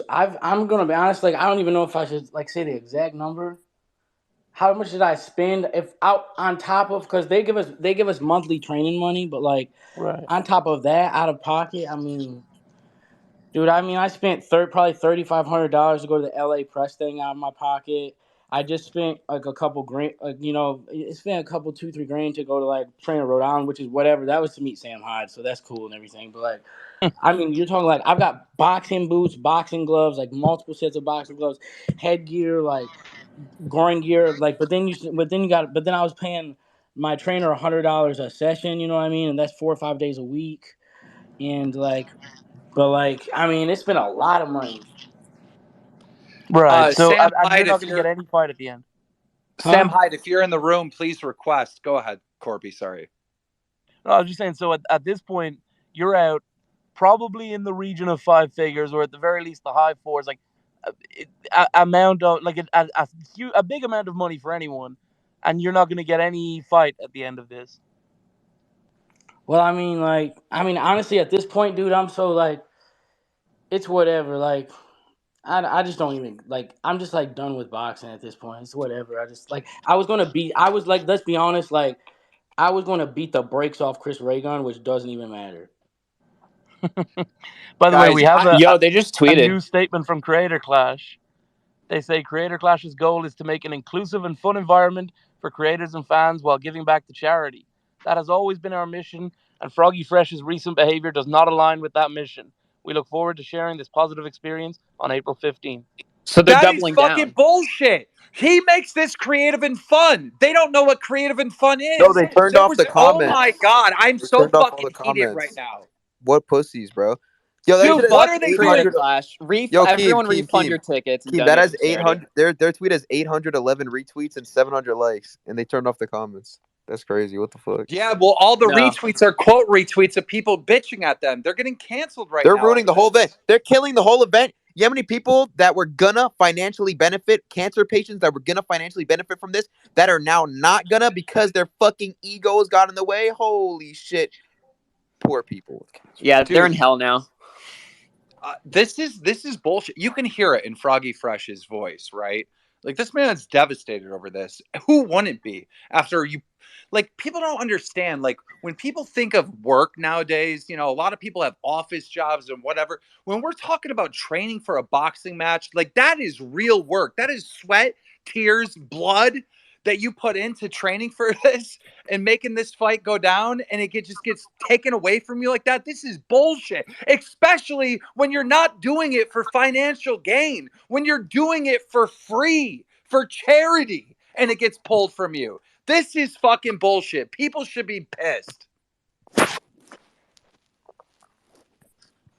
[SPEAKER 9] I'm gonna be honest. Like, I don't even know if I should like say the exact number. How much did I spend? If out on top of, because they give us monthly training money, but like on top of that, out of pocket, I mean, dude, I spent probably $3,500 to go to the LA press thing out of my pocket. I just spent like a couple grand, it spent a couple $2-3 grand to go to like train in Rhode Island, which is whatever. That was to meet Sam Hyde, so that's cool and everything. But like, I mean, you're talking like I've got boxing boots, boxing gloves, like multiple sets of boxing gloves, headgear, like groin gear, like. But then I was paying my trainer $100 a session. You know what I mean? And that's 4 or 5 days a week, and like, but like, I mean, it's been a lot of money.
[SPEAKER 4] Right. So
[SPEAKER 3] Sam
[SPEAKER 4] you're
[SPEAKER 3] Hyde,
[SPEAKER 4] not going to get any fight at the end.
[SPEAKER 3] Sam Hyde, if you're in the room, please request. Go ahead, Corby. Sorry.
[SPEAKER 4] No, I was just saying. So at this point, you're out probably in the region of 5 figures, or at the very least the high fours, like amount of like a big amount of money for anyone, and you're not going to get any fight at the end of this.
[SPEAKER 9] Well, I mean, honestly, at this point, dude, I'm so like, it's whatever. Like, I just don't even like. I'm just like done with boxing at this point. It's whatever. I just like. Let's be honest. Like, I was gonna beat the brakes off Chris Ray Gun, which doesn't even matter.
[SPEAKER 4] By the way, we have
[SPEAKER 5] they just tweeted
[SPEAKER 4] a new statement from Creator Clash. They say Creator Clash's goal is to make an inclusive and fun environment for creators and fans while giving back to charity. That has always been our mission, and Froggy Fresh's recent behavior does not align with that mission. We look forward to sharing this positive experience on April 15th.
[SPEAKER 5] So they're
[SPEAKER 3] That is
[SPEAKER 5] doubling
[SPEAKER 3] fucking
[SPEAKER 5] down.
[SPEAKER 3] bullshit. He makes this creative and fun. They don't know what creative and fun is.
[SPEAKER 10] No, they turned off the
[SPEAKER 3] Oh my
[SPEAKER 10] comments.
[SPEAKER 3] god, I'm
[SPEAKER 10] They
[SPEAKER 3] so
[SPEAKER 10] turned off all
[SPEAKER 3] fucking
[SPEAKER 10] the
[SPEAKER 3] heated
[SPEAKER 10] comments.
[SPEAKER 3] right now.
[SPEAKER 10] What pussies, bro? Yo, that
[SPEAKER 3] Dude,
[SPEAKER 10] shit
[SPEAKER 3] what
[SPEAKER 10] has
[SPEAKER 3] are they
[SPEAKER 5] Creator
[SPEAKER 10] 800.
[SPEAKER 5] Clash.
[SPEAKER 10] Yo,
[SPEAKER 5] Everyone
[SPEAKER 10] Keem,
[SPEAKER 5] refund your tickets and
[SPEAKER 10] Keem, that
[SPEAKER 5] donate
[SPEAKER 10] has
[SPEAKER 5] to charity.
[SPEAKER 10] 800. Their tweet has 811 retweets and 700 likes, and they turned off the comments. That's crazy. What the fuck?
[SPEAKER 3] Yeah, well, all the
[SPEAKER 5] No.
[SPEAKER 3] retweets are quote retweets of people bitching at them. They're getting canceled right
[SPEAKER 10] They're
[SPEAKER 3] now.
[SPEAKER 10] ruining the whole event. They're killing the whole event. You know how many people that were gonna financially benefit, cancer patients that were gonna financially benefit from this, that are now not gonna because their fucking egos got in the way? Holy shit. Poor people.
[SPEAKER 5] Yeah,
[SPEAKER 3] Dude.
[SPEAKER 5] they're in hell now.
[SPEAKER 3] This is bullshit. You can hear it in Froggy Fresh's voice, right? Like, this man's devastated over this. Who wouldn't be after you? Like, people don't understand. Like, when people think of work nowadays, you know, a lot of people have office jobs and whatever. When we're talking about training for a boxing match, like, that is real work. That is sweat, tears, blood that you put into training for this and making this fight go down, and it just gets taken away from you like that. This is bullshit, especially when you're not doing it for financial gain, when you're doing it for free, for charity, and it gets pulled from you. This is fucking bullshit. People should be pissed.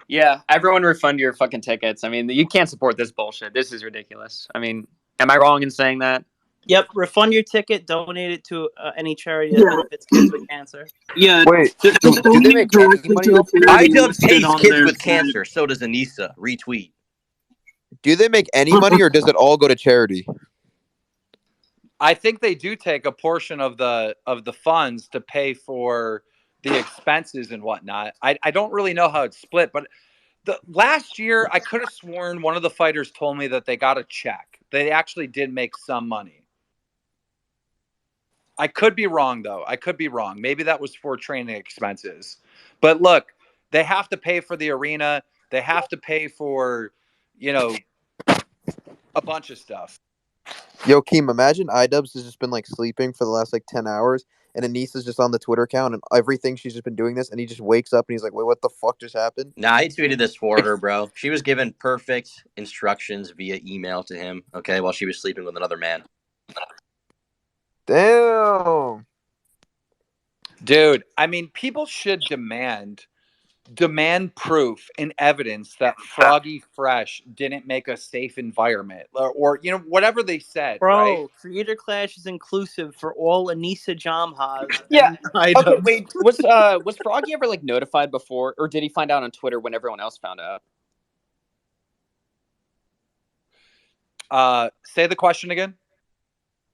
[SPEAKER 5] Yeah, everyone refund your fucking tickets. I mean, you can't support this bullshit. This is ridiculous. I mean, am I wrong in saying that?
[SPEAKER 2] Yep, refund your ticket, donate it to any charity that benefits kids with cancer.
[SPEAKER 7] Yeah.
[SPEAKER 10] Wait,
[SPEAKER 7] the
[SPEAKER 10] do they make any money off this?
[SPEAKER 8] iDubbbz hates
[SPEAKER 7] on
[SPEAKER 8] kids
[SPEAKER 7] there
[SPEAKER 8] with
[SPEAKER 7] said-
[SPEAKER 8] cancer. So does Anissa. Retweet.
[SPEAKER 10] Do they make any money, or does it all go to charity?
[SPEAKER 3] I think they do take a portion of the funds to pay for the expenses and whatnot. I don't really know how it's split, but the last year I could have sworn one of the fighters told me that they got a check. They actually did make some money. I could be wrong, though. I could be wrong. Maybe that was for training expenses. But look, they have to pay for the arena. They have to pay for, you know, a bunch of stuff.
[SPEAKER 10] Yo, Keem, imagine iDubbbz has just been like sleeping for the last like 10 hours, and Anissa's just on the Twitter account, and everything she's just been doing this, and he just wakes up and he's like, wait, what the fuck just happened?
[SPEAKER 8] Nah, he tweeted this for her, bro. She was given perfect instructions via email to him, okay, while she was sleeping with another man.
[SPEAKER 10] Damn.
[SPEAKER 3] Dude, I mean, people should demand proof and evidence that Froggy Fresh didn't make a safe environment, or you know, whatever they said.
[SPEAKER 2] Bro,
[SPEAKER 3] right?
[SPEAKER 2] Creator Clash is inclusive for all Anissa Jamhas.
[SPEAKER 5] Yeah.
[SPEAKER 2] And
[SPEAKER 5] Okay,
[SPEAKER 2] iDubbbz.
[SPEAKER 5] wait. Was Froggy ever like notified before, or did he find out on Twitter when everyone else found out?
[SPEAKER 3] Say the question again.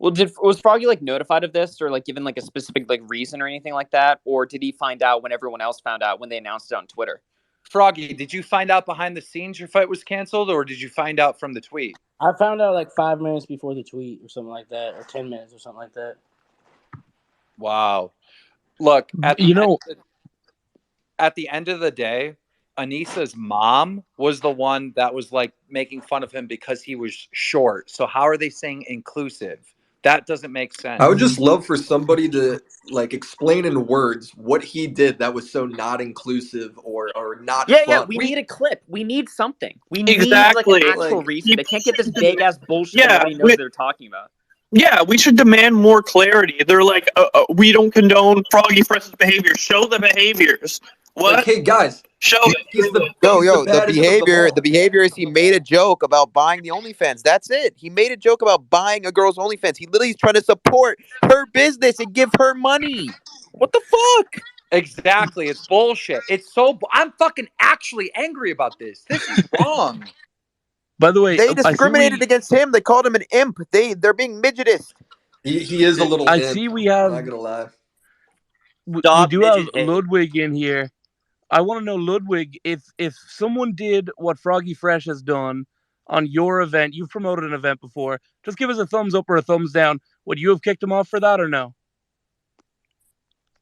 [SPEAKER 5] Well, was Froggy like notified of this, or like given like a specific like reason or anything like that, or did he find out when everyone else found out when they announced it on Twitter?
[SPEAKER 3] Froggy, did you find out behind the scenes your fight was canceled, or did you find out from the tweet?
[SPEAKER 9] I found out like 5 minutes before the tweet or something like that, or 10 minutes or something like that.
[SPEAKER 3] Wow. Look, at
[SPEAKER 4] You know-
[SPEAKER 3] the end of the day, Anissa's mom was the one that was like making fun of him because he was short. So how are they saying inclusive? That doesn't make sense.
[SPEAKER 11] I would just love for somebody to like explain in words what he did that was so not inclusive or not
[SPEAKER 5] Yeah,
[SPEAKER 11] fun.
[SPEAKER 5] yeah. We need a clip. We need something. We need
[SPEAKER 7] Exactly.
[SPEAKER 5] like an actual
[SPEAKER 11] Like,
[SPEAKER 5] reason. They can't get this big ass bullshit
[SPEAKER 7] Yeah,
[SPEAKER 5] that nobody knows what they're talking about.
[SPEAKER 7] Yeah, we should demand more clarity. They're like, we don't condone Froggy Fresh's behavior. Show the behaviors. What?
[SPEAKER 11] like, hey guys,
[SPEAKER 7] Show it.
[SPEAKER 11] he's the
[SPEAKER 10] Yo,
[SPEAKER 11] he's
[SPEAKER 10] the
[SPEAKER 11] baddest of them
[SPEAKER 10] behavior,
[SPEAKER 11] all.
[SPEAKER 10] the behavior is he made a joke about buying the OnlyFans. That's it. He made a joke about buying a girl's OnlyFans. He literally is trying to support her business and give her money. What the fuck?
[SPEAKER 3] Exactly. It's bullshit. I'm fucking actually angry about this. This is wrong.
[SPEAKER 4] By the way,
[SPEAKER 10] They
[SPEAKER 4] I see
[SPEAKER 10] discriminated against him. They called him an imp. They're being midgetist.
[SPEAKER 11] He is a little.
[SPEAKER 4] I
[SPEAKER 11] imp,
[SPEAKER 4] see we
[SPEAKER 11] I'm
[SPEAKER 4] have
[SPEAKER 11] not gonna lie.
[SPEAKER 4] we
[SPEAKER 2] Stop
[SPEAKER 4] do have
[SPEAKER 2] midget hate.
[SPEAKER 4] Ludwig in here. I want to know, Ludwig, if someone did what Froggy Fresh has done on your event, you've promoted an event before, just give us a thumbs up or a thumbs down. Would you have kicked him off for that or no?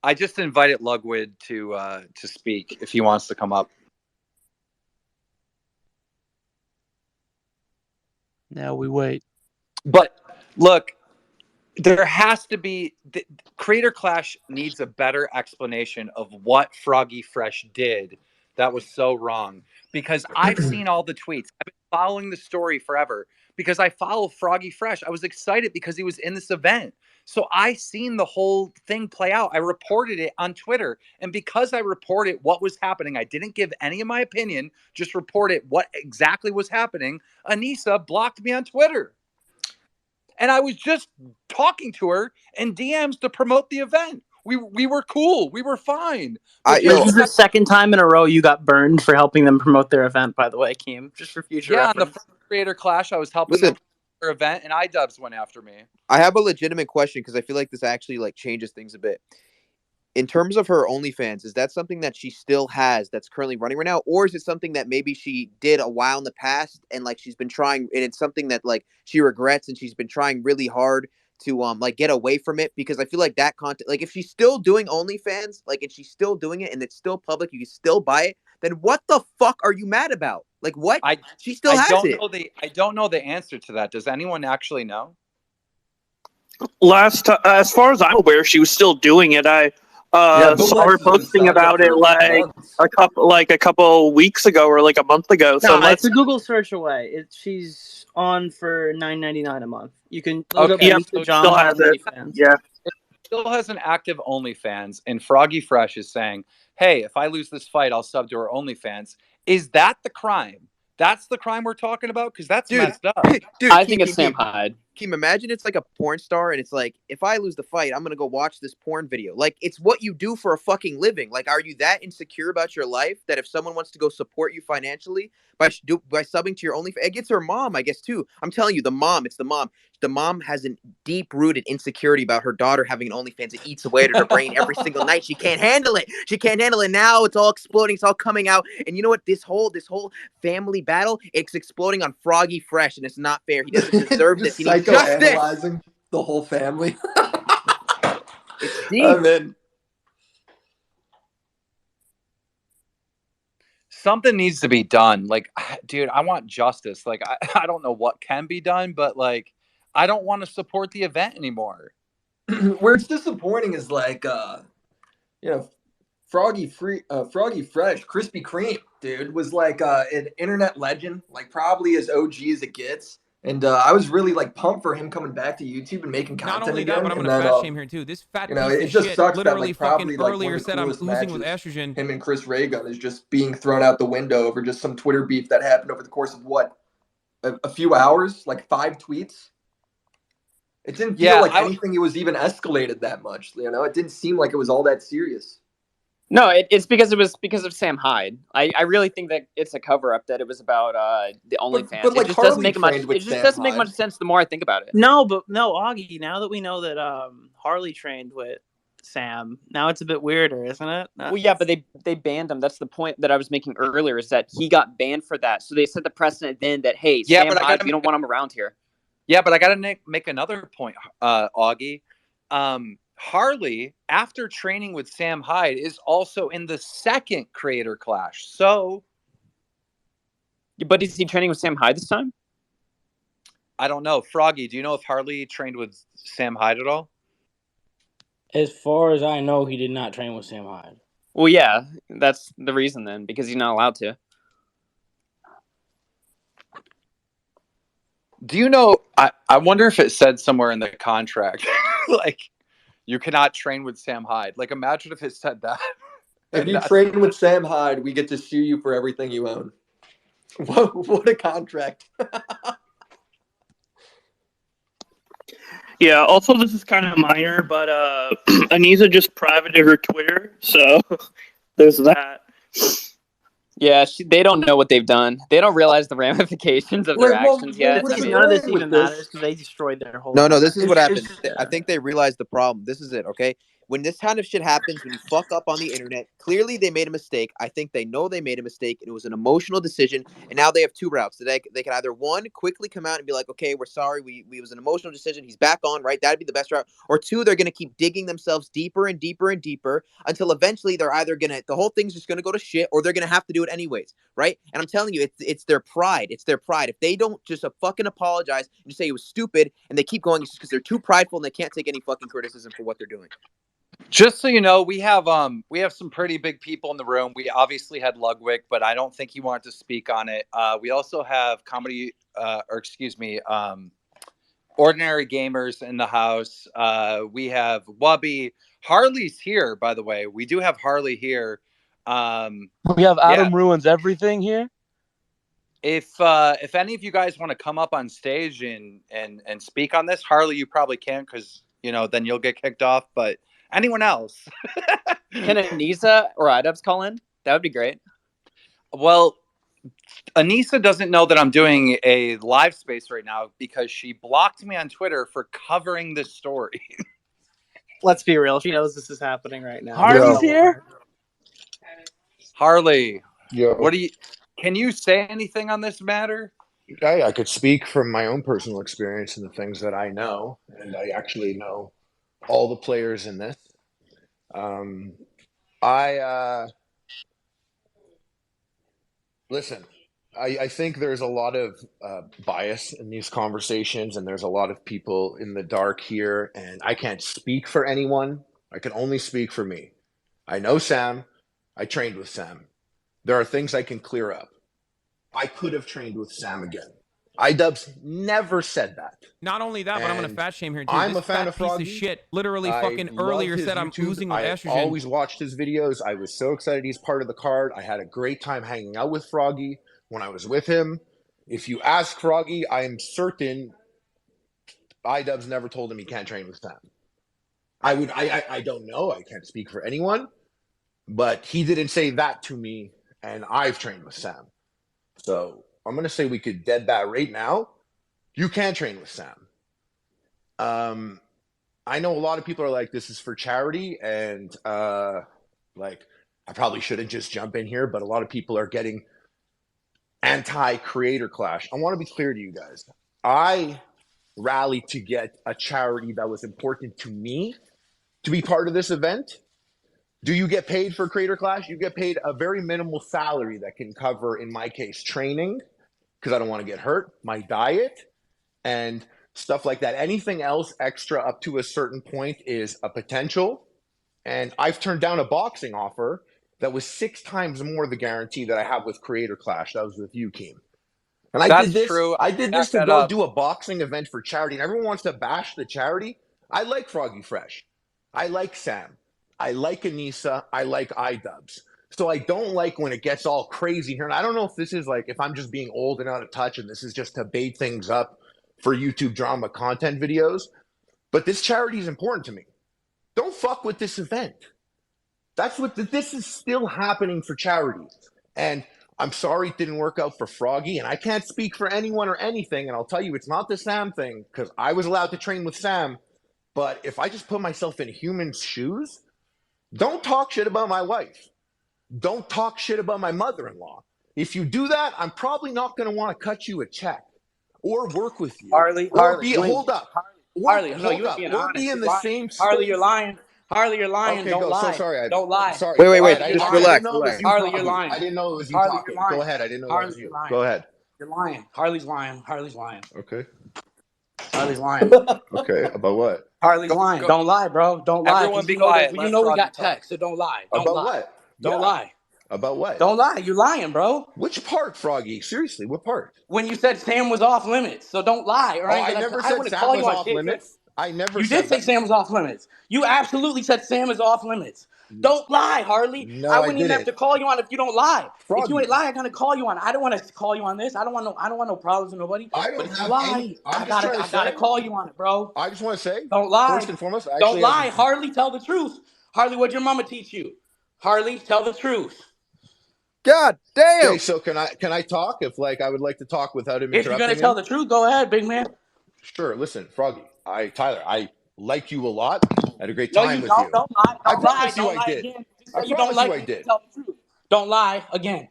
[SPEAKER 3] I just invited Ludwig to speak if he wants to come up.
[SPEAKER 4] Now we wait.
[SPEAKER 3] But look, there has to be Creator Clash needs a better explanation of what Froggy Fresh did that was so wrong. Because I've seen all the tweets. I've been following the story forever because I follow Froggy Fresh. I was excited because he was in this event. So I seen the whole thing play out. I reported it on Twitter. And because I reported what was happening, I didn't give any of my opinion, just reported what exactly was happening. Anissa blocked me on Twitter. And I was just talking to her in DMs to promote the event. We were cool. We were fine.
[SPEAKER 2] This is the second time in a row you got burned for helping them promote their event, by the way, Keem. Just for future reference.
[SPEAKER 3] On the first Creator Clash, I was helping them promote their event, and iDubbbz went after me.
[SPEAKER 10] I have a legitimate question because I feel like this actually like changes things a bit. In terms of her OnlyFans, is that something that she still has that's currently running right now? Or is it something that maybe she did a while in the past and like she's been trying and it's something that like she regrets and she's been trying really hard to like get away from it? Because I feel like that content, like if she's still doing OnlyFans, like and she's still doing it and it's still public, you can still buy it, then what the fuck are you mad about? Like what? She still has it.
[SPEAKER 3] I don't know the answer to that. Does anyone actually know?
[SPEAKER 7] As far as I'm aware, she was still doing it. I saw her posting about it like a couple weeks ago or like a month ago. So
[SPEAKER 2] it's a Google search away. She's on for $9.99 a month. You can look up
[SPEAKER 3] so
[SPEAKER 2] John
[SPEAKER 3] still has it.
[SPEAKER 7] Yeah.
[SPEAKER 3] It still has an active OnlyFans, and Froggy Fresh is saying, "Hey, if I lose this fight, I'll sub to her OnlyFans." Is that the crime? That's the crime we're talking about? Because that's messed up.
[SPEAKER 10] Dude,
[SPEAKER 5] I think it's Sam Hyde.
[SPEAKER 10] Keem, imagine it's like a porn star and it's like, if I lose the fight, I'm going to go watch this porn video. Like, it's what you do for a fucking living. Like, are you that insecure about your life that if someone wants to go support you financially by subbing to your OnlyFans, it gets her mom, I guess, too. I'm telling you, it's the mom. The mom has a deep-rooted insecurity about her daughter having an OnlyFans. It eats away at her brain every single night. She can't handle it. She can't handle it. Now it's all exploding. It's all coming out. And you know what? This whole family battle, it's exploding on Froggy Fresh, and it's not fair. He doesn't deserve this. He needs justice.
[SPEAKER 11] Psychoanalyzing the whole family.
[SPEAKER 10] It's deep.
[SPEAKER 11] I'm in.
[SPEAKER 3] Something needs to be done. Like, dude, I want justice. Like, I don't know what can be done, but like, I don't want to support the event anymore.
[SPEAKER 11] Where it's disappointing is like, Froggy Fresh, Krispy Kreme, dude, was like an internet legend, like probably as OG as it gets. And I was really like pumped for him coming back to YouTube and making content.
[SPEAKER 12] Not only
[SPEAKER 11] again.
[SPEAKER 12] that, but I'm going to fat shame here too. This fat piece
[SPEAKER 11] it
[SPEAKER 12] of
[SPEAKER 11] just
[SPEAKER 12] shit
[SPEAKER 11] sucks
[SPEAKER 12] literally
[SPEAKER 11] that, like,
[SPEAKER 12] fucking
[SPEAKER 11] probably,
[SPEAKER 12] earlier said I'm losing with estrogen.
[SPEAKER 11] Him and Chris Reagan is just being thrown out the window over just some Twitter beef that happened over the course of what, a few hours, like 5 tweets. It didn't feel like anything. It was even escalated that much. It didn't seem like it was all that serious.
[SPEAKER 5] No, it's because of Sam Hyde. I really think that it's a cover up, that it was about the OnlyFans.
[SPEAKER 11] But like,
[SPEAKER 5] it just doesn't make much. It just doesn't make much sense the more I think about it.
[SPEAKER 2] No, Augie. Now that we know that Harley trained with Sam, now it's a bit weirder, isn't it?
[SPEAKER 5] Well, yeah, but they banned him. That's the point that I was making earlier. Is that he got banned for that? So they set the precedent then that Sam Hyde, we don't want him around here.
[SPEAKER 3] Yeah, but I got to make another point, Augie. Harley, after training with Sam Hyde, is also in the second Creator Clash. So,
[SPEAKER 5] but is he training with Sam Hyde this time?
[SPEAKER 3] I don't know. Froggy, do you know if Harley trained with Sam Hyde at all?
[SPEAKER 9] As far as I know, he did not train with Sam Hyde.
[SPEAKER 5] Well, yeah, that's the reason then, because he's not allowed to.
[SPEAKER 3] Do you know, I wonder if it said somewhere in the contract, like, you cannot train with Sam Hyde. Like, imagine if it said that.
[SPEAKER 11] If you train with Sam Hyde, we get to sue you for everything you own. What a contract.
[SPEAKER 7] Yeah, also this is kind of minor, but Anissa just privated her Twitter, so there's that.
[SPEAKER 5] Yeah, they don't know what they've done. They don't realize the ramifications of their actions yet.
[SPEAKER 2] None of this even matters because they destroyed their whole.
[SPEAKER 10] No, this is what happened. I think they realized the problem. This is it, okay? when this kind of shit happens, when you fuck up on the internet, clearly they made a mistake. I think they know they made a mistake, and it was an emotional decision. And now they have two routes. They can either, one, quickly come out and be like, okay, we're sorry, we was an emotional decision. He's back on, right? That'd be the best route. Or two, they're going to keep digging themselves deeper and deeper and deeper until eventually they're either going to, the whole thing's just going to go to shit, or they're going to have to do it anyways, right? And I'm telling you, it's their pride. It's their pride. If they don't just fucking apologize and just say it was stupid, and they keep going, it's just because they're too prideful and they can't take any fucking criticism for what they're doing.
[SPEAKER 3] Just so you know, we have some pretty big people in the room. We obviously had Ludwig, but I don't think he wanted to speak on it. We also have Ordinary Gamers in the house. We have Wubby. Harley's here, by the way. We do have Harley here.
[SPEAKER 4] We have Adam Ruins Everything here.
[SPEAKER 3] If any of you guys want to come up on stage and speak on this, Harley, you probably can't, because then you'll get kicked off. But anyone else?
[SPEAKER 5] Can Anissa or Idubs call in? That would be great.
[SPEAKER 3] Well, Anissa doesn't know that I'm doing a live space right now because she blocked me on Twitter for covering this story.
[SPEAKER 2] Let's be real. She knows this is happening right now.
[SPEAKER 4] Harley's here.
[SPEAKER 3] Harley,
[SPEAKER 1] Yo.
[SPEAKER 3] Can you say anything on this matter?
[SPEAKER 1] I could speak from my own personal experience and the things that I know, and I actually know all the players in this. Listen, I think there's a lot of bias in these conversations, and there's a lot of people in the dark here, and I can't speak for anyone. I can only speak for me. I know Sam. I trained with Sam. There are things I can clear up. I could have trained with Sam again. iDubbbz never said that.
[SPEAKER 12] Not only that, but I'm going to fat shame here too.
[SPEAKER 1] I'm
[SPEAKER 12] this
[SPEAKER 1] a fan of Froggy.
[SPEAKER 12] Piece of shit literally
[SPEAKER 1] I
[SPEAKER 12] fucking
[SPEAKER 1] love
[SPEAKER 12] earlier
[SPEAKER 1] his
[SPEAKER 12] said I'm
[SPEAKER 1] YouTube.
[SPEAKER 12] oozing with
[SPEAKER 1] I
[SPEAKER 12] estrogen.
[SPEAKER 1] always watched his videos. I was so excited he's part of the card. I had a great time hanging out with Froggy when I was with him. If you ask Froggy, I am certain iDubbbz never told him he can't train with Sam. I don't know. I can't speak for anyone, but he didn't say that to me, and I've trained with Sam. So I'm going to say we could dead that right now. You can train with Sam. I know a lot of people are like, this is for charity, and I probably shouldn't just jump in here, but a lot of people are getting anti-creator clash. I want to be clear to you guys. I rallied to get a charity that was important to me to be part of this event. Do you get paid for Creator Clash? You get paid a very minimal salary that can cover, in my case, training, because I don't want to get hurt, my diet, and stuff like that. Anything else extra up to a certain point is a potential. And I've turned down a boxing offer that was 6 times more the guarantee that I have with Creator Clash. That was with you, Keem. And I did this.
[SPEAKER 3] True.
[SPEAKER 1] I did this to go do a boxing event for charity. And everyone wants to bash the charity. I like Froggy Fresh. I like Sam. I like Anissa. I like iDubbbz. So I don't like when it gets all crazy here. And I don't know if this is if I'm just being old and out of touch and this is just to bait things up for YouTube drama content videos. But this charity is important to me. Don't fuck with this event. This is still happening for charity. And I'm sorry it didn't work out for Froggy. And I can't speak for anyone or anything. And I'll tell you, it's not the Sam thing, because I was allowed to train with Sam. But if I just put myself in humans' shoes, don't talk shit about my wife. Don't talk shit about my mother-in-law. If you do that, I'm probably not going to want to cut you a check or work with you.
[SPEAKER 9] Harley,
[SPEAKER 1] hold up.
[SPEAKER 9] Harley, no, you're being honest.
[SPEAKER 1] Be in the same space.
[SPEAKER 9] Harley, you're lying. Harley, you're lying.
[SPEAKER 1] Okay,
[SPEAKER 9] don't
[SPEAKER 1] go.
[SPEAKER 9] lie.
[SPEAKER 1] So sorry.
[SPEAKER 9] Don't lie.
[SPEAKER 1] Sorry.
[SPEAKER 10] Wait. Just relax.
[SPEAKER 9] Harley, you're lying.
[SPEAKER 1] I didn't know it was you
[SPEAKER 9] Harley,
[SPEAKER 1] talking.
[SPEAKER 9] you're lying.
[SPEAKER 1] Go ahead. I didn't know
[SPEAKER 9] Harley,
[SPEAKER 1] it was you.
[SPEAKER 9] you're lying.
[SPEAKER 1] Go ahead.
[SPEAKER 9] You're lying. Harley's lying. Harley's lying.
[SPEAKER 1] Okay.
[SPEAKER 9] Harley's lying.
[SPEAKER 1] Okay. About what?
[SPEAKER 9] Harley's lying.
[SPEAKER 3] Go.
[SPEAKER 9] Don't lie, bro. Don't lie.
[SPEAKER 3] Everyone be quiet.
[SPEAKER 9] You know we got text, so don't lie. Don't
[SPEAKER 1] about
[SPEAKER 9] lie.
[SPEAKER 1] what?
[SPEAKER 9] Don't lie.
[SPEAKER 1] About what?
[SPEAKER 9] Don't lie. You're lying, bro.
[SPEAKER 1] Which part, Froggy? Seriously, what part?
[SPEAKER 9] When you said Sam was off limits, so don't lie. Or
[SPEAKER 1] I never said Sam was off limits. I never
[SPEAKER 9] You
[SPEAKER 1] said
[SPEAKER 9] did say
[SPEAKER 1] that.
[SPEAKER 9] Sam was off limits. You absolutely said Sam is off limits. Don't lie, Harley.
[SPEAKER 1] No,
[SPEAKER 9] I wouldn't even
[SPEAKER 1] didn't.
[SPEAKER 9] have to call you on if you don't lie.
[SPEAKER 1] Froggy.
[SPEAKER 9] If you ain't lie, I'm gonna call you on. I don't want to call you on this. I don't want no problems with nobody.
[SPEAKER 1] I don't
[SPEAKER 9] but if you
[SPEAKER 1] have
[SPEAKER 9] lie,
[SPEAKER 1] any- I'm
[SPEAKER 9] I
[SPEAKER 1] just trying to
[SPEAKER 9] gotta
[SPEAKER 1] say-
[SPEAKER 9] call you on it, bro.
[SPEAKER 1] I just want to say,
[SPEAKER 9] Don't lie.
[SPEAKER 1] first and foremost, I
[SPEAKER 9] Don't
[SPEAKER 1] actually
[SPEAKER 9] lie,
[SPEAKER 1] have-
[SPEAKER 9] Harley. Tell the truth. Harley, what'd your mama teach you? Harley, tell the truth.
[SPEAKER 10] God damn.
[SPEAKER 1] Okay, so can I talk? If I would like to talk without him
[SPEAKER 9] If you're
[SPEAKER 1] interrupting
[SPEAKER 9] gonna tell
[SPEAKER 1] him?
[SPEAKER 9] the truth, go ahead, big man.
[SPEAKER 1] Sure. Listen, Froggy. Tyler, I like you a lot. I had a great
[SPEAKER 9] No,
[SPEAKER 1] time
[SPEAKER 9] you
[SPEAKER 1] with
[SPEAKER 9] don't.
[SPEAKER 1] you.
[SPEAKER 9] Don't lie.
[SPEAKER 1] I
[SPEAKER 9] Don't lie.
[SPEAKER 1] promise you
[SPEAKER 9] Don't
[SPEAKER 1] I
[SPEAKER 9] lie
[SPEAKER 1] did.
[SPEAKER 9] again. Just
[SPEAKER 1] I
[SPEAKER 9] say you don't
[SPEAKER 1] promise you
[SPEAKER 9] like
[SPEAKER 1] I
[SPEAKER 9] me.
[SPEAKER 1] did.
[SPEAKER 9] Tell the truth. Don't lie again.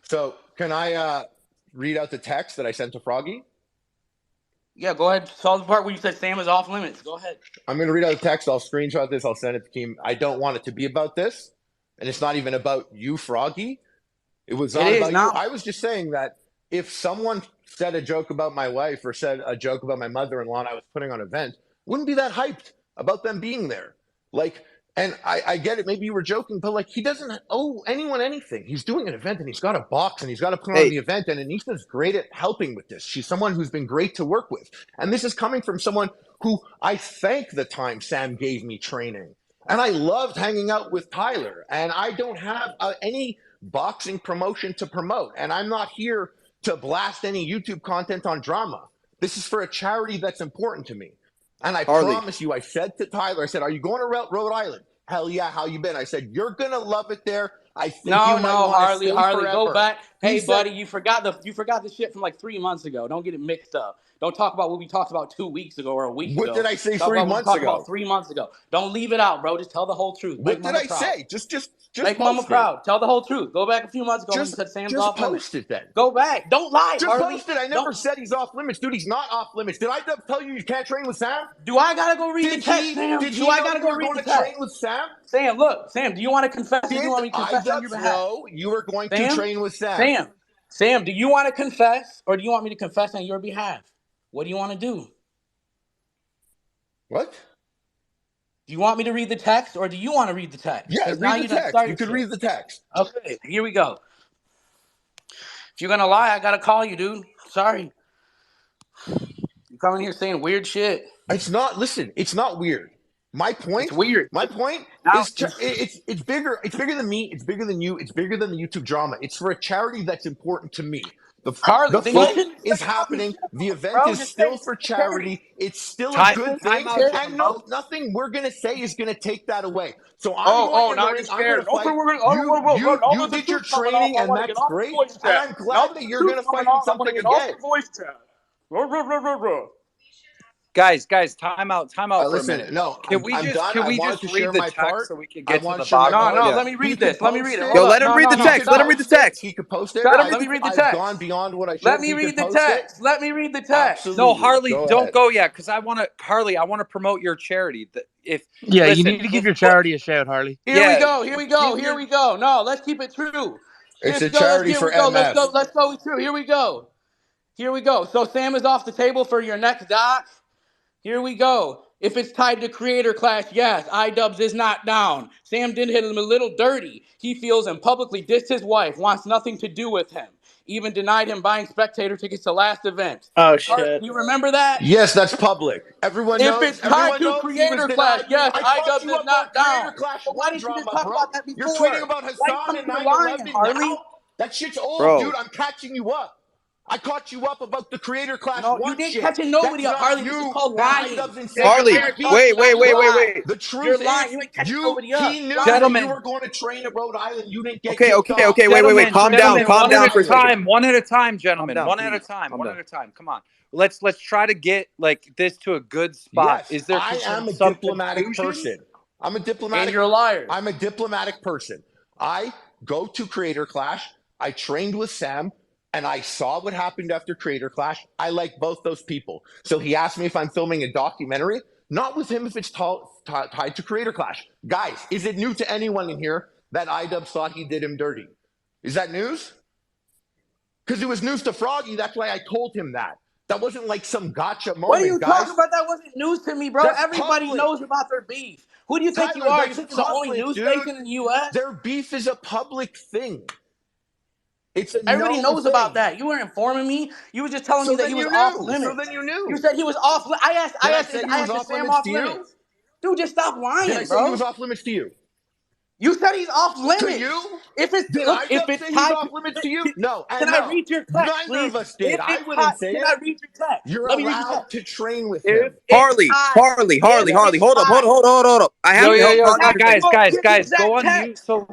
[SPEAKER 1] So can I read out the text that I sent to Froggy?
[SPEAKER 9] Yeah, go ahead. Tell the part where you said Sam is off limits. Go ahead.
[SPEAKER 1] I'm going to read out the text. I'll screenshot this. I'll send it to Keem. I don't want it to be about this. And it's not even about you, Froggy. It was not about you. I was just saying that if someone said a joke about my wife or said a joke about my mother-in-law and I was putting on an event, wouldn't be that hyped about them being there. Like, and I get it. Maybe you were joking, but like, he doesn't owe anyone anything. He's doing an event and he's got a box and he's got to put on the event. And Anissa's great at helping with this. She's someone who's been great to work with. And this is coming from someone who I thank the time Sam gave me training. And I loved hanging out with Tyler. And I don't have any boxing promotion to promote. And I'm not here to blast any YouTube content on drama. This is for a charity that's important to me. And I promise you, I said to Tyler, I said, are you going to Rhode Island? Hell yeah, how you been? I said, you're going to love it there. I think you might want to stay
[SPEAKER 9] Harley,
[SPEAKER 1] forever.
[SPEAKER 9] go back. Hey, buddy, you forgot the shit from like 3 months ago. Don't get it mixed up. Don't talk about what we talked about 2 weeks ago or a week ago.
[SPEAKER 1] What did I say
[SPEAKER 9] Talk
[SPEAKER 1] 3
[SPEAKER 9] about what we
[SPEAKER 1] months
[SPEAKER 9] talked
[SPEAKER 1] ago?
[SPEAKER 9] about 3 months ago. Don't leave it out, bro. Just tell the whole truth.
[SPEAKER 1] What did I say? Just
[SPEAKER 9] make Mama proud. Tell the whole truth. Go back a few months ago when you said Sam's off limits.
[SPEAKER 1] Just post it then.
[SPEAKER 9] Go back. Don't lie,
[SPEAKER 1] Just
[SPEAKER 9] Harley.
[SPEAKER 1] post it. I never said he's off limits. Dude, he's not off limits. Did I tell you you can't train with Sam?
[SPEAKER 9] Do I got to go read the text, Sam?
[SPEAKER 1] Do I got to go read the text? Train with Sam?
[SPEAKER 9] Sam, look. Sam, do you want to confess? Do you want me to confess on your behalf?
[SPEAKER 1] No, you were going to train with Sam.
[SPEAKER 9] Sam, do you want to confess or do you want me to confess on your behalf? What do you want to do?
[SPEAKER 1] What?
[SPEAKER 9] Do you want me to read the text or do you want to read the text?
[SPEAKER 1] Yeah, read the text. You could read the text.
[SPEAKER 9] Okay, here we go. If you're going to lie, I got to call you, dude. Sorry. You coming here saying weird shit.
[SPEAKER 1] It's not, listen, it's not weird. My point,
[SPEAKER 9] it's weird.
[SPEAKER 1] My point is it's bigger. It's bigger than me. It's bigger than you. It's bigger than the YouTube drama. It's for a charity that's important to me. The fight is happening. The event is still for charity. It's still a good thing. And nothing we're going to say is going to take that away. So I'm
[SPEAKER 9] now you're scared.
[SPEAKER 1] You did your training and that's great. And I'm glad that you're going to fight in something again.
[SPEAKER 3] Guys, time out for
[SPEAKER 1] listen,
[SPEAKER 3] a minute.
[SPEAKER 1] No,
[SPEAKER 3] can we just read the text so we can get to the
[SPEAKER 9] bottom? No, let me read this. Let me read it.
[SPEAKER 10] Yo, let him read the text. Let him read the text.
[SPEAKER 1] He could post it.
[SPEAKER 9] Let me read the text.
[SPEAKER 1] I've gone beyond what I should.
[SPEAKER 9] Let me read the text. Let me read the text.
[SPEAKER 3] No, Harley, don't go yet, because I want to promote your charity.
[SPEAKER 4] You need to give your charity a shout, Harley.
[SPEAKER 9] Here we go. No, let's keep it true.
[SPEAKER 1] It's a charity for MS.
[SPEAKER 9] Let's go through. Here we go. So Sam is off the table for your next doc. Here we go. If it's tied to Creator Clash, yes, iDubbbz is not down. Sam did hit him a little dirty. He feels and publicly dissed his wife, wants nothing to do with him. Even denied him buying spectator tickets to last event.
[SPEAKER 2] Oh, shit.
[SPEAKER 9] You remember that?
[SPEAKER 1] Yes, that's public. Everyone knows.
[SPEAKER 9] If it's tied to Creator Clash, yes, iDubbbz is not down.
[SPEAKER 1] Why didn't you just talk about that before? You're tweeting about Hassan and 9/11 now? That shit's old, dude. I'm catching you up. I caught you up about the Creator Clash.
[SPEAKER 9] No, you didn't catch nobody up, Harley. This is called lying.
[SPEAKER 10] Harley, wait.
[SPEAKER 1] The truth
[SPEAKER 9] You're lying. You ain't catching nobody up.
[SPEAKER 1] He knew that you were going to train at Rhode Island. You didn't get
[SPEAKER 10] Okay. Wait. Calm down for a second.
[SPEAKER 3] One at a time, gentlemen. One at a time. Come on. Let's try to get like this to a good spot.
[SPEAKER 1] Yes,
[SPEAKER 3] is there?
[SPEAKER 1] I am a diplomatic person. I'm a diplomatic.
[SPEAKER 9] And you're a liar.
[SPEAKER 1] I'm a diplomatic person. I go to Creator Clash. I trained with Sam. And I saw what happened after Creator Clash. I like both those people. So he asked me if I'm filming a documentary. Not with him if it's tied to Creator Clash. Guys, is it new to anyone in here that iDubbbz thought he did him dirty? Is that news? Because it was news to Froggy. That's why I told him that. That wasn't like some gotcha moment,
[SPEAKER 9] What are you
[SPEAKER 1] guys.
[SPEAKER 9] talking about? That wasn't news to me, bro.
[SPEAKER 1] That's
[SPEAKER 9] Everybody
[SPEAKER 1] public.
[SPEAKER 9] knows about their beef. Who do you think
[SPEAKER 1] Tyler,
[SPEAKER 9] you are?
[SPEAKER 1] that's
[SPEAKER 9] You think you're the only
[SPEAKER 1] public,
[SPEAKER 9] news
[SPEAKER 1] dude.
[SPEAKER 9] station in the U.S.?
[SPEAKER 1] Their beef is a public thing.
[SPEAKER 9] Everybody knows about that. You weren't informing me. You were just telling me that he was off limits.
[SPEAKER 1] So then you knew.
[SPEAKER 9] You said he was off. I asked Sam off limits. Dude, just stop lying,
[SPEAKER 1] Did I say
[SPEAKER 9] bro.
[SPEAKER 1] he was off limits to you?
[SPEAKER 9] You said he's off limits.
[SPEAKER 1] To you?
[SPEAKER 9] If it's
[SPEAKER 1] Did I say he's off limits to you? No.
[SPEAKER 9] Can I read your text,
[SPEAKER 1] Neither of us did. I wouldn't say it.
[SPEAKER 9] Can I read your text?
[SPEAKER 1] You're
[SPEAKER 9] Let me read your
[SPEAKER 1] allowed
[SPEAKER 9] text.
[SPEAKER 1] to train with him.
[SPEAKER 10] Harley. Hold up. I have
[SPEAKER 3] guys, go on mute. So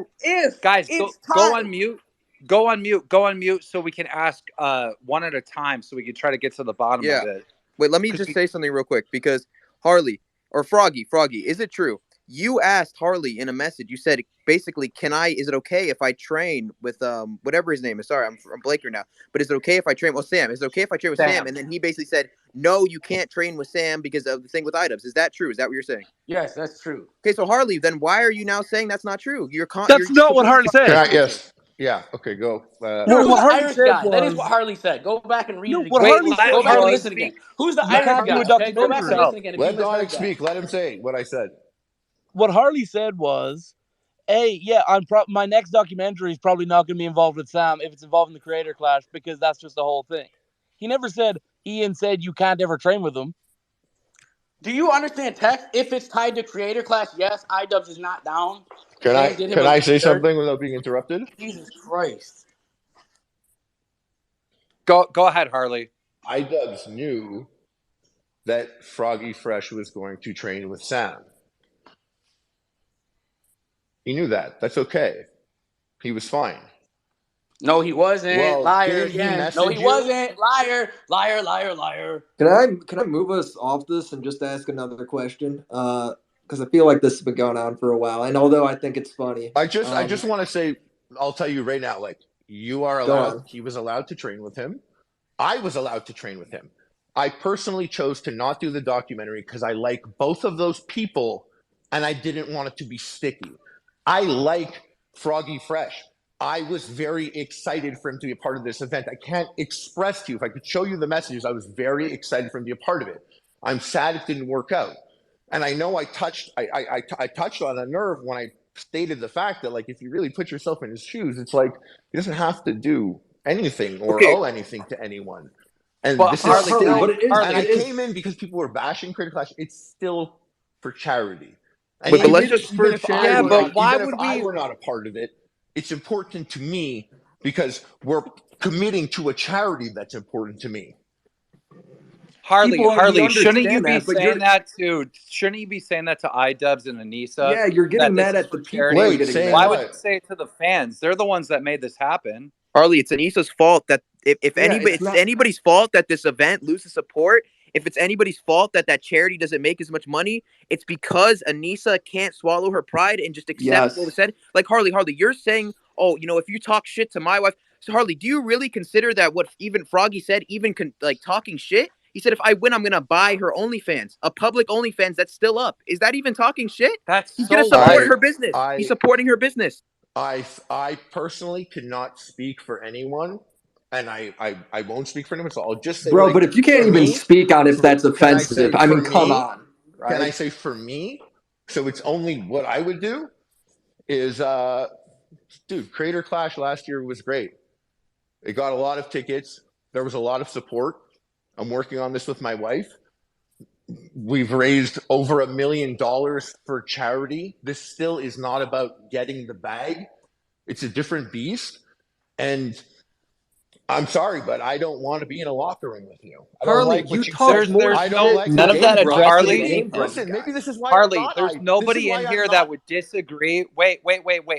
[SPEAKER 3] guys, go on mute. Go on mute so we can ask one at a time so we can try to get to the bottom of it.
[SPEAKER 10] Wait, let me just say something real quick because Harley, or Froggy, is it true? You asked Harley in a message. You said basically, is it okay if I train with whatever his name is? Sorry, I'm blanking now. But is it okay if I train with Sam? Is it okay if I train with Sam? And then he basically said, no, you can't train with Sam because of the thing with iDubbbz. Is that true? Is that what you're saying?
[SPEAKER 9] Yes, that's true.
[SPEAKER 10] Okay, so Harley, then why are you now saying that's not true?
[SPEAKER 4] That's not what Harley said.
[SPEAKER 1] Yes. Yeah. Okay. Go.
[SPEAKER 9] No,
[SPEAKER 4] what
[SPEAKER 9] the
[SPEAKER 4] Harley
[SPEAKER 9] Irish
[SPEAKER 4] said
[SPEAKER 9] guy. That is
[SPEAKER 4] was-
[SPEAKER 9] what Harley said. Go back and read it again.
[SPEAKER 4] what Harley said
[SPEAKER 9] Go back and
[SPEAKER 4] was-
[SPEAKER 9] listen again. Who's the
[SPEAKER 4] You
[SPEAKER 9] Irish
[SPEAKER 4] can't
[SPEAKER 9] guy?
[SPEAKER 4] do a
[SPEAKER 9] Okay, go back and
[SPEAKER 4] documentary.
[SPEAKER 9] listen again. If
[SPEAKER 1] Let
[SPEAKER 9] you misheard
[SPEAKER 1] Donagh
[SPEAKER 9] that.
[SPEAKER 1] speak. Let him say what I said.
[SPEAKER 4] What Harley said was, hey, yeah, my next documentary is probably not going to be involved with Sam if it's involving the creator clash, because that's just the whole thing. He never said, Ian said you can't ever train with him.
[SPEAKER 9] Do you understand text? If it's tied to creator clash, yes, iDubbbz is not down.
[SPEAKER 1] Can I say something without being interrupted?
[SPEAKER 9] Jesus Christ.
[SPEAKER 3] Go ahead, Harley.
[SPEAKER 1] iDubbbz knew that Froggy Fresh was going to train with Sam. He knew that. That's okay. He was fine.
[SPEAKER 9] No, he wasn't.
[SPEAKER 1] Well,
[SPEAKER 9] Liar
[SPEAKER 1] did he
[SPEAKER 9] again.
[SPEAKER 1] message
[SPEAKER 9] No, he
[SPEAKER 1] you?
[SPEAKER 9] wasn't. Liar. Liar, liar, liar.
[SPEAKER 11] Can I move us off this and just ask another question? Because I feel like this has been going on for a while, and although I think it's funny,
[SPEAKER 1] I just want to say, I'll tell you right now, like, you are allowed. He was allowed to train with him. I was allowed to train with him. I personally chose to not do the documentary because I like both of those people, and I didn't want it to be sticky. I like Froggy Fresh. I was very excited for him to be a part of this event. I can't express to you. If I could show you the messages, I was very excited for him to be a part of it. I'm sad it didn't work out. And I know I touched on a nerve when I stated the fact that, like, if you really put yourself in his shoes, it's like he doesn't have to do anything or owe anything to anyone. And this is still, and I came in because people were bashing Creator Clash. It's still for charity. And
[SPEAKER 10] But let's just
[SPEAKER 1] even if I
[SPEAKER 3] we
[SPEAKER 1] were not a part of it, it's important to me because we're committing to a charity that's important to me.
[SPEAKER 3] Harley, shouldn't you be
[SPEAKER 11] that, but
[SPEAKER 3] saying that to? Shouldn't you be saying that to iDubbbz and Anissa?
[SPEAKER 11] Yeah, you're getting mad at the people.
[SPEAKER 3] Why would you say it to the fans? They're the ones that made this happen.
[SPEAKER 10] Harley, it's Anissa's fault that if it's anybody's fault that this event loses support, if it's anybody's fault that charity doesn't make as much money, it's because Anissa can't swallow her pride and just accept what was said. Like Harley, you're saying, oh, if you talk shit to my wife. So Harley, do you really consider that what even Froggy said, like talking shit? He said, if I win, I'm going to buy her OnlyFans, a public OnlyFans that's still up. Is that even talking shit? He's going to support her business. He's supporting her business.
[SPEAKER 1] I personally cannot speak for anyone, and I won't speak for anyone, so I'll just say,
[SPEAKER 11] bro, but if you can't even speak on if that's offensive, I mean, come on. Right?
[SPEAKER 1] Can I say for me, so it's only what I would do is, dude, Creator Clash last year was great. It got a lot of tickets. There was a lot of support. I'm working on this with my wife. We've raised over $1 million for charity. This still is not about getting the bag. It's a different beast. And I'm sorry, but I don't want to be in a locker room with you. I don't like what you said. I don't like
[SPEAKER 5] none of that addresses
[SPEAKER 1] Listen, maybe this is why
[SPEAKER 3] Harley, there's nobody in here that would disagree. Wait.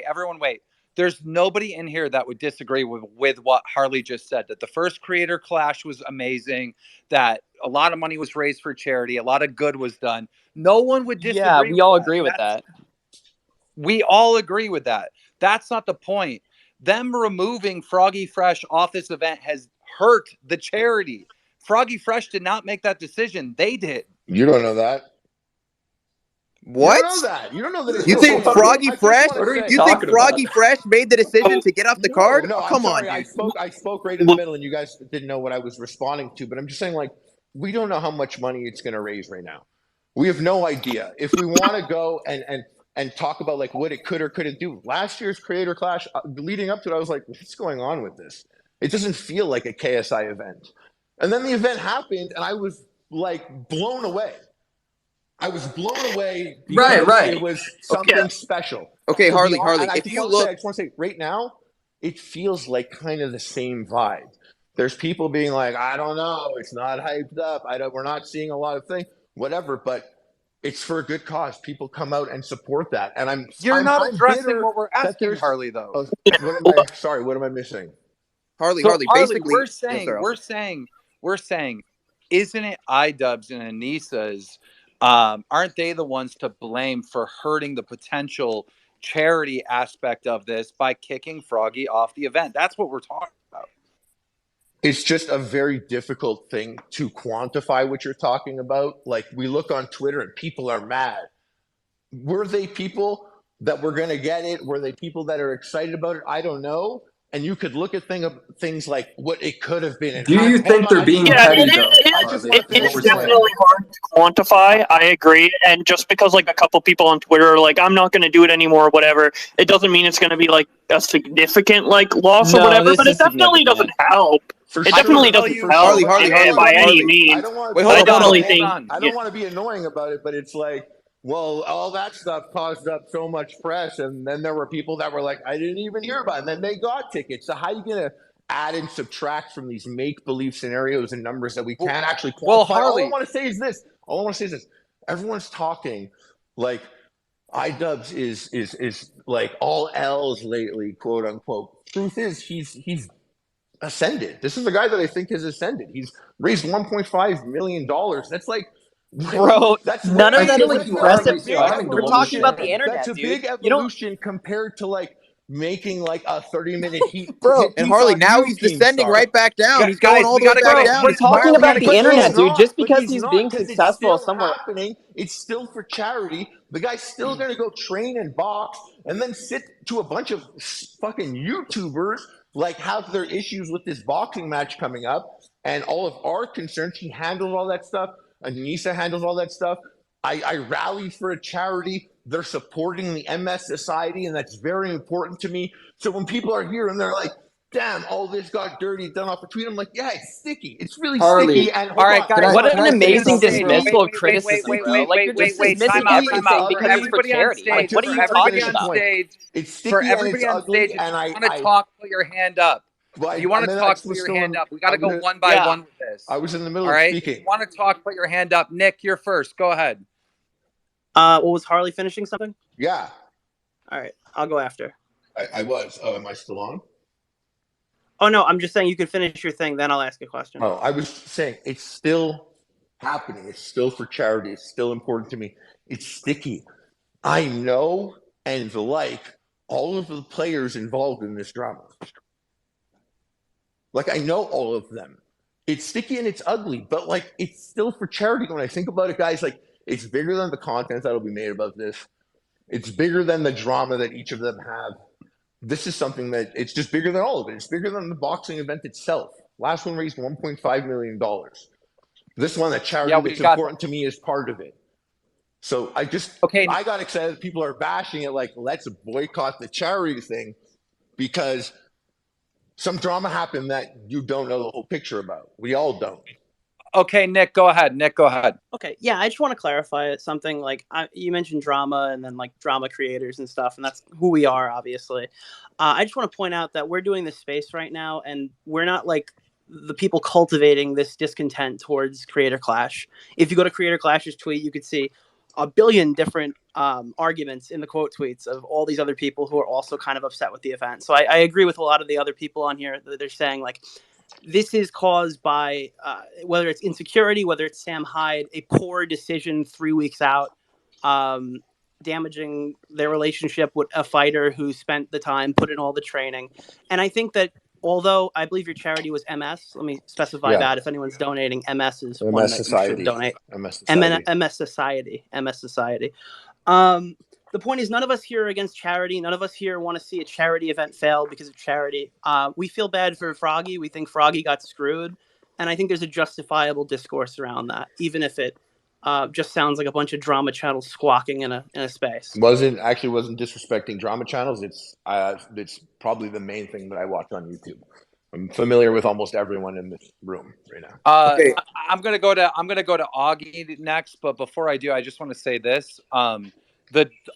[SPEAKER 3] Everyone wait. There's nobody in here that would disagree with what Harley just said, that the first Creator Clash was amazing, that a lot of money was raised for charity, a lot of good was done. No one would disagree.
[SPEAKER 5] Yeah, we all agree with that.
[SPEAKER 3] We all agree with that. That's not the point. Them removing Froggy Fresh off this event has hurt the charity. Froggy Fresh did not make that decision. They did.
[SPEAKER 1] You don't know that.
[SPEAKER 10] What?
[SPEAKER 1] You don't know that. You don't know that.
[SPEAKER 10] You think Froggy Fresh? You think Froggy Fresh made the decision to get off the card?
[SPEAKER 1] No,
[SPEAKER 10] come
[SPEAKER 1] I'm sorry.
[SPEAKER 10] on.
[SPEAKER 1] I spoke right in the middle, and you guys didn't know what I was responding to. But I'm just saying, like, we don't know how much money it's going to raise right now. We have no idea. If we want to go and talk about like what it could or couldn't do, last year's Creator Clash, leading up to it, I was like, what's going on with this? It doesn't feel like a KSI event. And then the event happened, and I was like blown away. I was blown away because it was something special.
[SPEAKER 10] Okay, Harley,
[SPEAKER 1] I
[SPEAKER 10] if
[SPEAKER 1] just
[SPEAKER 10] you
[SPEAKER 1] want to say right now, it feels like kind of the same vibe. There's people being like, I don't know, it's not hyped up. We're not seeing a lot of things, whatever, but it's for a good cause. People come out and support that. And I'm
[SPEAKER 3] addressing what we're asking, Harley, though.
[SPEAKER 1] Sorry, what am I missing?
[SPEAKER 10] Harley, basically
[SPEAKER 3] we're saying, isn't it iDubbbz and Anissa's aren't they the ones to blame for hurting the potential charity aspect of this by kicking Froggy off the event? That's what we're talking about.
[SPEAKER 1] It's just a very difficult thing to quantify what you're talking about. Like, we look on Twitter and people are mad. Were they people that were going to get it? Were they people that are excited about it? I don't know. And you could look at things like what it could have been. And
[SPEAKER 11] Do you think they're being petty, though?
[SPEAKER 7] It's definitely hard to quantify. I agree. And just because like a couple people on Twitter are like, I'm not going to do it anymore, or whatever, it doesn't mean it's going to be like a significant like loss or whatever. But it definitely doesn't help. It definitely doesn't help
[SPEAKER 10] Harley,
[SPEAKER 7] by any means.
[SPEAKER 1] I don't want to be annoying about it, but it's like, well, all that stuff caused up so much press, and then there were people that were like, I didn't even hear about it, and then they got tickets. So how are you going to add and subtract from these make-believe scenarios and numbers that we can't actually quantify?
[SPEAKER 3] Well, Harley,
[SPEAKER 1] all I want to say is this. Everyone's talking like iDubbbz is like all L's lately, quote unquote. Truth is, he's ascended. This is a guy that I think has ascended. He's raised $1.5 million. That's like,
[SPEAKER 5] bro, none of that is impressive to us. We're talking about the internet,
[SPEAKER 1] That's a
[SPEAKER 5] dude.
[SPEAKER 1] big evolution compared to like making like a 30-minute heat.
[SPEAKER 10] Bro, and Harley, now he's descending right back down. He's going all the way back down.
[SPEAKER 5] We're talking about the internet, dude. Just because he's being successful somewhere.
[SPEAKER 1] It's still for charity. The guy's still going to go train and box and then sit to a bunch of fucking YouTubers like have their issues with this boxing match coming up and all of our concerns. He handles all that stuff. Anissa handles all that stuff. I rally for a charity. They're supporting the MS Society, and that's very important to me. So when people are here and they're like, damn, all this got dirty, done off a tweet, I'm like, yeah, it's sticky. It's really sticky. And
[SPEAKER 5] all right, guys, what an amazing dismissal of criticism, bro. Like, you're just dismissing everything because it's for charity. Like, what are you talking about?
[SPEAKER 1] It's sticky
[SPEAKER 3] for
[SPEAKER 1] and
[SPEAKER 3] everybody
[SPEAKER 1] it's
[SPEAKER 3] on
[SPEAKER 1] ugly,
[SPEAKER 3] stage.
[SPEAKER 1] and
[SPEAKER 3] If you want to talk, put your hand up. If you want to talk, put your hand up. We got to go one by one with this.
[SPEAKER 1] I was in the middle
[SPEAKER 3] of
[SPEAKER 1] speaking.
[SPEAKER 3] If you want to talk, put your hand up. Nick, you're first. Go ahead.
[SPEAKER 2] Was Harley finishing something?
[SPEAKER 1] Yeah.
[SPEAKER 2] All right, I'll go after.
[SPEAKER 1] I was. Oh, am I still on?
[SPEAKER 2] Oh, no, I'm just saying you could finish your thing, then I'll ask a question.
[SPEAKER 1] Oh, I was saying it's still happening. It's still for charity. It's still important to me. It's sticky. I know and like all of the players involved in this drama. Like, I know all of them. It's sticky and it's ugly, but like, it's still for charity. When I think about it, guys, like, it's bigger than the content that'll be made about this. It's bigger than the drama that each of them have. This is something that it's just bigger than all of it. It's bigger than the boxing event itself. Last one raised $1.5 million. This one, that charity that's important to me, is part of it. So I got excited that people are bashing it like, let's boycott the charity thing because some drama happened that you don't know the whole picture about. We all don't.
[SPEAKER 3] Okay, Nick, go ahead.
[SPEAKER 2] Okay, yeah, I just want to clarify something. Like, you mentioned drama and then like drama creators and stuff, and that's who we are, obviously. I just want to point out that we're doing this space right now, and we're not like the people cultivating this discontent towards Creator Clash. If you go to Creator Clash's tweet, you could see a billion different arguments in the quote tweets of all these other people who are also kind of upset with the event. So I agree with a lot of the other people on here that they're saying like, this is caused by whether it's insecurity, whether it's Sam Hyde, a poor decision 3 weeks out, damaging their relationship with a fighter who spent the time, put in all the training. And I think that although I believe your charity was MS, let me specify that if anyone's donating, MS is one that you should donate. MS Society. The point is, none of us here are against charity. None of us here want to see a charity event fail because of charity. We feel bad for Froggy. We think Froggy got screwed. And I think there's a justifiable discourse around that, even if it just sounds like a bunch of drama channels squawking in a space.
[SPEAKER 1] Wasn't disrespecting drama channels. It's probably the main thing that I watch on YouTube. I'm familiar with almost everyone in this room right now.
[SPEAKER 3] Okay. I'm gonna go to Augie next, but before I do, I just want to say this.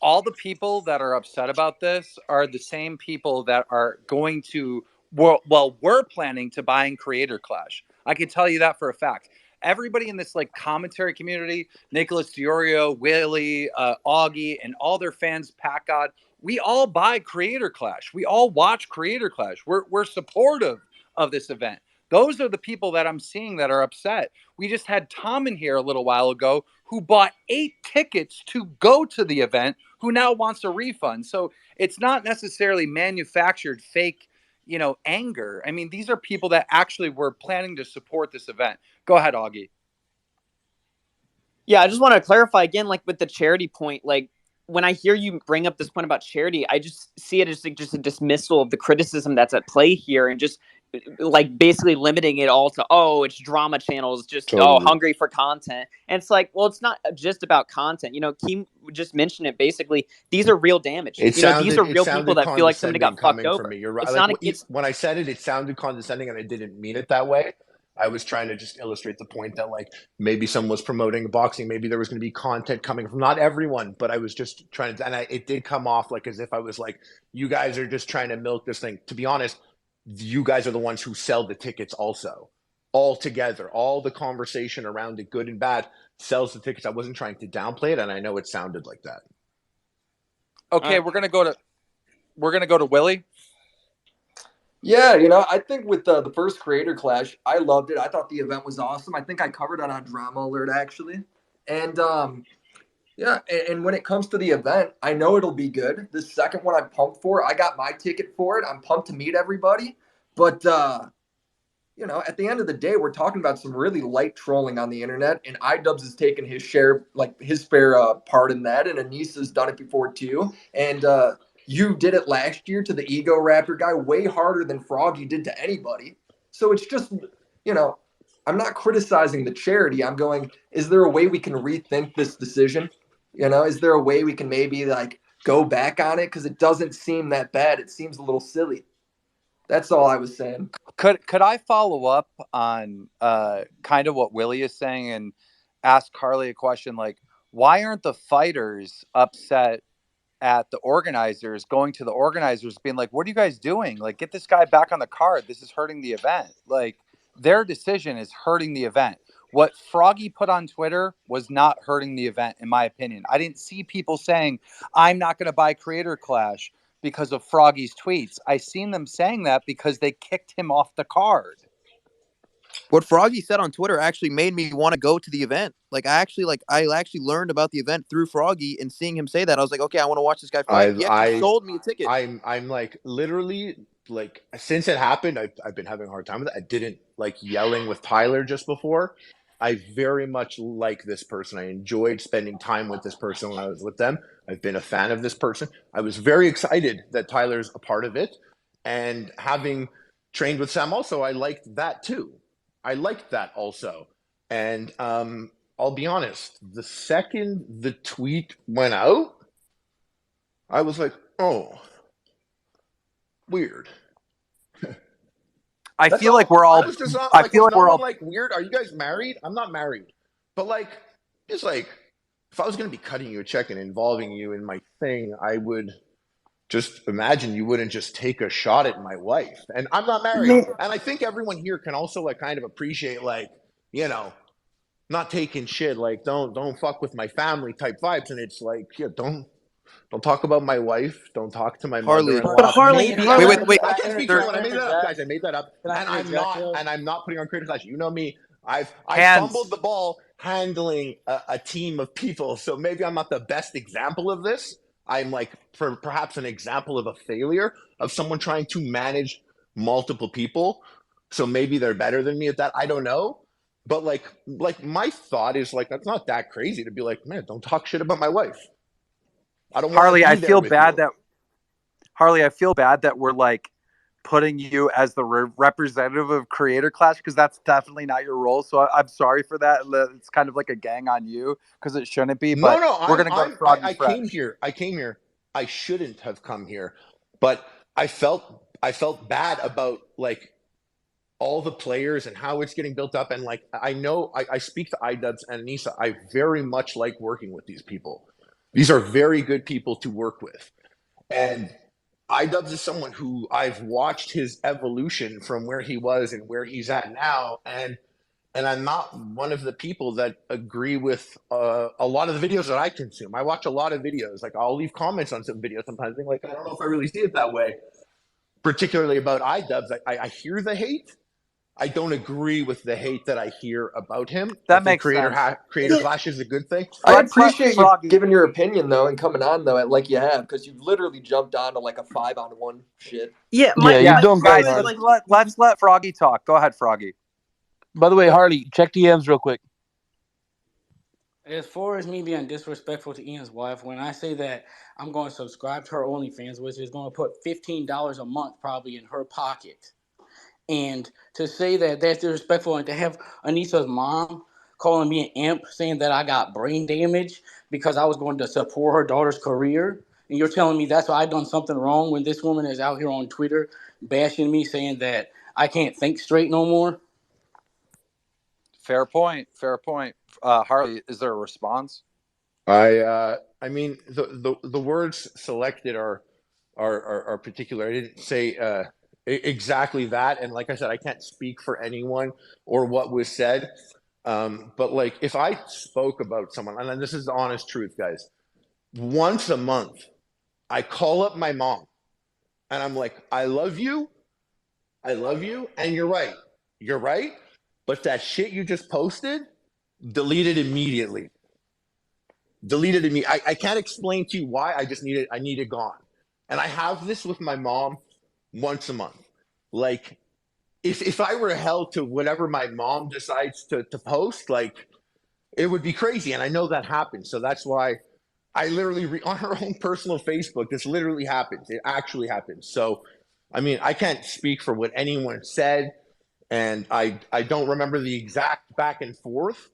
[SPEAKER 3] All the people that are upset about this are the same people that are going to, we're planning to buy in Creator Clash. I can tell you that for a fact. Everybody in this like commentary community, Nicholas DeOrio, Willie, Augie, and all their fans, Pat God, we all buy Creator Clash. We all watch Creator Clash. We're supportive of this event. Those are the people that I'm seeing that are upset. We just had Tom in here a little while ago who bought 8 tickets to go to the event, who now wants a refund. So it's not necessarily manufactured fake, anger. I mean, these are people that actually were planning to support this event. Go ahead, Augie.
[SPEAKER 5] Yeah, I just want to clarify again, like with the charity point, like when I hear you bring up this point about charity, I just see it as like just a dismissal of the criticism that's at play here, and just like basically limiting it all to, oh, it's drama channels, just
[SPEAKER 1] Totally.
[SPEAKER 5] hungry for content. And it's like, well, it's not just about content. Keem just mentioned it. Basically, these are real damage. These are real people that feel like somebody got fucked over.
[SPEAKER 1] From me. You're right.
[SPEAKER 5] It's
[SPEAKER 1] Like,
[SPEAKER 5] not.
[SPEAKER 1] when I said it, it sounded condescending, and I didn't mean it that way. I was trying to just illustrate the point that, like, maybe someone was promoting boxing, maybe there was going to be content coming from not everyone, but I was just trying to, and it did come off like as if I was like, you guys are just trying to milk this thing. To be honest, you guys are the ones who sell the tickets also. All together, all the conversation around it, good and bad, sells the tickets. I wasn't trying to downplay it, and I know it sounded like that.
[SPEAKER 3] Okay, we're gonna go to Willie.
[SPEAKER 11] Yeah, I think with the first Creator Clash, I loved it. I thought the event was awesome. I think I covered it on Drama Alert, actually. And yeah, and when it comes to the event, I know it'll be good. The second one I'm pumped for. I got my ticket for it. I'm pumped to meet everybody. But at the end of the day, we're talking about some really light trolling on the internet, and iDubbbz has taken his share, like his fair part in that, and Anissa's done it before too. And you did it last year to the ego rapper guy way harder than Froggy did to anybody. So it's just, I'm not criticizing the charity. I'm going, is there a way we can rethink this decision? Is there a way we can maybe like go back on it? Because it doesn't seem that bad. It seems a little silly. That's all I was saying.
[SPEAKER 3] Could I follow up on kind of what Willie is saying and ask Harley a question like, why aren't the fighters upset at the organizers, going to the organizers being like, what are you guys doing? Like, get this guy back on the card. This is hurting the event. Like, their decision is hurting the event. What Froggy put on Twitter was not hurting the event, in my opinion. I didn't see people saying, I'm not going to buy Creator Clash because of Froggy's tweets. I seen them saying that because they kicked him off the card.
[SPEAKER 10] What Froggy said on Twitter actually made me want to go to the event. Like I actually learned about the event through Froggy, and seeing him say that, I was like, okay, I want to watch this guy fight. He actually sold me a ticket.
[SPEAKER 1] I'm like literally like since it happened, I've been having a hard time with it. I didn't like yelling with Tyler just before. I very much like this person. I enjoyed spending time with this person when I was with them. I've been a fan of this person. I was very excited that Tyler's a part of it, and having trained with Sam also, I liked that too. I liked that also. And I'll be honest, the second the tweet went out, I was like, oh, weird.
[SPEAKER 3] I feel like we're all.
[SPEAKER 1] I was just not,
[SPEAKER 3] I feel like we're all
[SPEAKER 1] like weird. Are you guys married? I'm not married, but like, just like, if I was gonna be cutting you a check and involving you in my thing, I would just imagine you wouldn't just take a shot at my wife. And I'm not married, and I think everyone here can also like kind of appreciate like, not taking shit. Like, don't fuck with my family type vibes. And it's like, yeah, don't talk about my wife. Don't talk to my
[SPEAKER 10] Harley.
[SPEAKER 1] mother-in-law.
[SPEAKER 2] But Harley,
[SPEAKER 10] wait.
[SPEAKER 1] I can't speak for anyone. I made that up, guys. I made that up,
[SPEAKER 9] Can I
[SPEAKER 1] and
[SPEAKER 9] interject,
[SPEAKER 1] I'm not putting on Creator Clash. You know me. I
[SPEAKER 3] Hands.
[SPEAKER 1] fumbled the ball handling a team of people, so maybe I'm not the best example of this. I'm like perhaps an example of a failure of someone trying to manage multiple people. So maybe they're better than me at that. I don't know. But like my thought is like, that's not that crazy to be like, man, don't talk shit about my wife. I don't want
[SPEAKER 3] Harley, I feel bad that we're like putting you as the representative of Creator Clash, because that's definitely not your role. So I'm sorry for that. It's kind of like a gang on you because it shouldn't be. But we're gonna go to Froggy
[SPEAKER 1] I
[SPEAKER 3] Fresh.
[SPEAKER 1] came here. I shouldn't have come here, but I felt bad about like all the players and how it's getting built up. And like, I know I speak to iDubbbz and Anissa. I very much like working with these people. These are very good people to work with. And iDubbbz is someone who I've watched his evolution from where he was and where he's at now. And I'm not one of the people that agree with a lot of the videos that I consume. I watch a lot of videos. Like, I'll leave comments on some videos sometimes being like, I don't know if I really see it that way, particularly about iDubbbz. I hear the hate, I don't agree with the hate that I hear about him.
[SPEAKER 3] That
[SPEAKER 1] I think
[SPEAKER 3] makes
[SPEAKER 1] creator
[SPEAKER 3] sense.
[SPEAKER 1] clash is a good thing.
[SPEAKER 11] I
[SPEAKER 3] Let's let
[SPEAKER 11] appreciate you
[SPEAKER 3] Froggy.
[SPEAKER 11] giving your opinion though and coming on though, like you have, because you've literally jumped on to like a 5-on-1 shit.
[SPEAKER 2] Yeah,
[SPEAKER 4] you've done great,
[SPEAKER 3] guys.
[SPEAKER 4] Harley.
[SPEAKER 3] Let's let Froggy talk. Go ahead, Froggy.
[SPEAKER 4] By the way, Harley, check DMs real quick.
[SPEAKER 9] As far as me being disrespectful to Ian's wife, when I say that I'm going to subscribe to her OnlyFans, which is going to put $15 a month probably in her pocket, and to say that that's disrespectful, and to have Anissa's mom calling me an imp, saying that I got brain damage because I was going to support her daughter's career, and you're telling me that's why I done something wrong when this woman is out here on Twitter bashing me, saying that I can't think straight no more.
[SPEAKER 3] Fair point. Fair point. Harley, is there a response?
[SPEAKER 1] I mean the words selected are particular. I didn't say exactly that, and like I said, I can't speak for anyone or what was said. But like if I spoke about someone, and this is the honest truth, guys, once a month I call up my mom and I'm like, I love you, and you're right, but that shit you just posted, delete it immediately. Deleted me. I can't explain to you why. I need it gone. And I have this with my mom once a month. Like if I were held to whatever my mom decides to post, like it would be crazy. And I know that happens. So that's why I literally on her own personal Facebook, this literally happens. It actually happens. So I mean, I can't speak for what anyone said, and I don't remember the exact back and forth.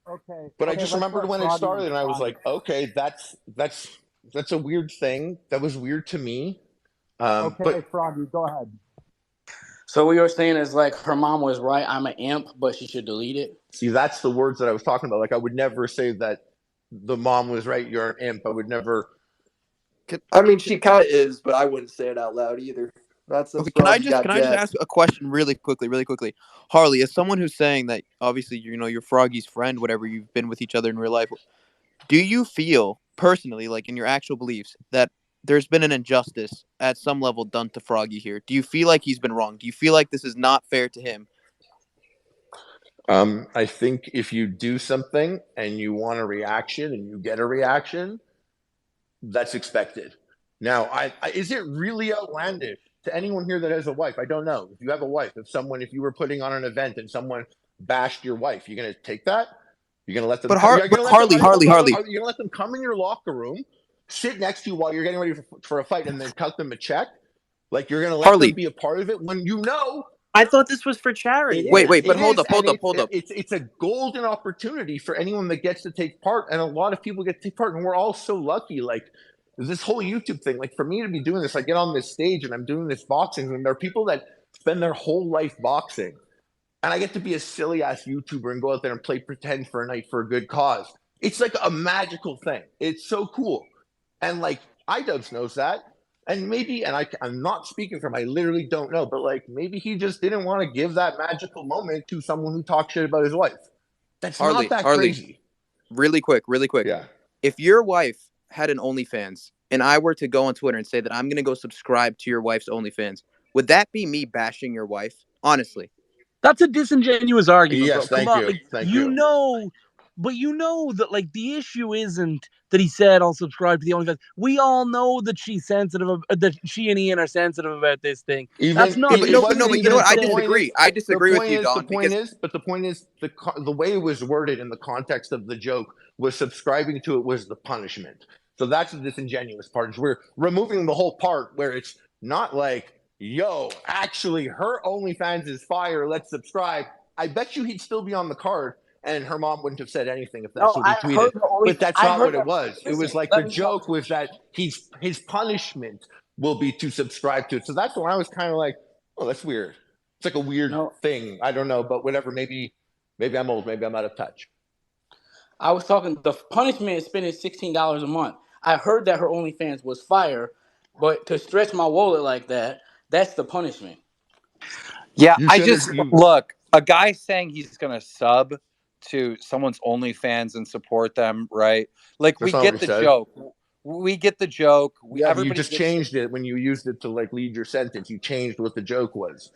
[SPEAKER 3] Okay.
[SPEAKER 1] But I just remembered when it started, and I was like, okay, that's a weird thing. That was weird to me. But
[SPEAKER 3] Froggy, go ahead.
[SPEAKER 9] So what you're saying is like her mom was right, I'm an imp, but she should delete it?
[SPEAKER 1] see, that's the words that I was talking about. Like I would never say that the mom was right, you're an imp. I would never.
[SPEAKER 11] I mean, she kind of is, but I wouldn't say it out loud either. That's
[SPEAKER 10] Okay,
[SPEAKER 11] can
[SPEAKER 10] can I
[SPEAKER 11] just
[SPEAKER 10] just ask a question really quickly? Harley, as someone who's saying that obviously you're Froggy's friend, whatever, you've been with each other in real life, do you feel personally, like in your actual beliefs, that there's been an injustice at some level done to Froggy here? Do you feel like he's been wrong? Do you feel like this is not fair to him?
[SPEAKER 1] I think if you do something and you want a reaction and you get a reaction, that's expected. Now, is it really outlandish to anyone here that has a wife? I don't know. If you have a wife, if you were putting on an event and someone bashed your wife, you're gonna take that? You're gonna let them?
[SPEAKER 10] But
[SPEAKER 1] Harley,
[SPEAKER 10] Harley,
[SPEAKER 1] are you gonna let them come in your locker room, sit next to you while you're getting ready for a fight, and then cut them a check? Like you're gonna let them be a part of it when you know?
[SPEAKER 2] I thought this was for charity.
[SPEAKER 10] Wait, but hold up.
[SPEAKER 1] It's a golden opportunity for anyone that gets to take part, and a lot of people get to take part, and we're all so lucky. Like this whole YouTube thing, like for me to be doing this, I get on this stage and I'm doing this boxing, and there are people that spend their whole life boxing, and I get to be a silly ass YouTuber and go out there and play pretend for a night for a good cause. It's like a magical thing. It's so cool, and like iDubbbz knows that. And maybe, and I'm not speaking for him, I literally don't know, but like maybe he just didn't want to give that magical moment to someone who talks shit about his wife. That's not that crazy.
[SPEAKER 10] Really quick.
[SPEAKER 1] Yeah.
[SPEAKER 10] If your wife had an OnlyFans and I were to go on Twitter and say that I'm going to go subscribe to your wife's OnlyFans, would that be me bashing your wife? Honestly.
[SPEAKER 4] That's a disingenuous argument.
[SPEAKER 1] Yes,
[SPEAKER 4] bro. Come
[SPEAKER 1] thank
[SPEAKER 4] on.
[SPEAKER 1] you.
[SPEAKER 4] Like,
[SPEAKER 1] thank you.
[SPEAKER 4] But you know that like the issue isn't that he said I'll subscribe to the OnlyFans. We all know that she's sensitive, that she and Ian are sensitive about this thing. That's not.
[SPEAKER 10] But you know what? I disagree. I disagree with you, Don.
[SPEAKER 1] The point is, the way it was worded in the context of the joke was subscribing to it was the punishment. So that's the disingenuous part. Is we're removing the whole part where it's not like, yo, actually, her OnlyFans is fire. Let's subscribe. I bet you he'd still be on the card. And her mom wouldn't have said anything if that's what he tweeted. But that's not what it was. It was like the joke was that his punishment will be to subscribe to it. So that's when I was kind of like, oh, that's weird. It's like a weird thing. I don't know, but whatever. Maybe I'm old. Maybe I'm out of touch.
[SPEAKER 9] I was talking, the punishment is spending $16 a month. I heard that her OnlyFans was fire, but to stretch my wallet like that, that's the punishment.
[SPEAKER 3] Yeah, look, a guy saying he's going to sub to someone's OnlyFans and support them, right? Like we get the joke. We get the joke.
[SPEAKER 1] Yeah, you just changed it when you used it to like lead your sentence. You changed what the joke was.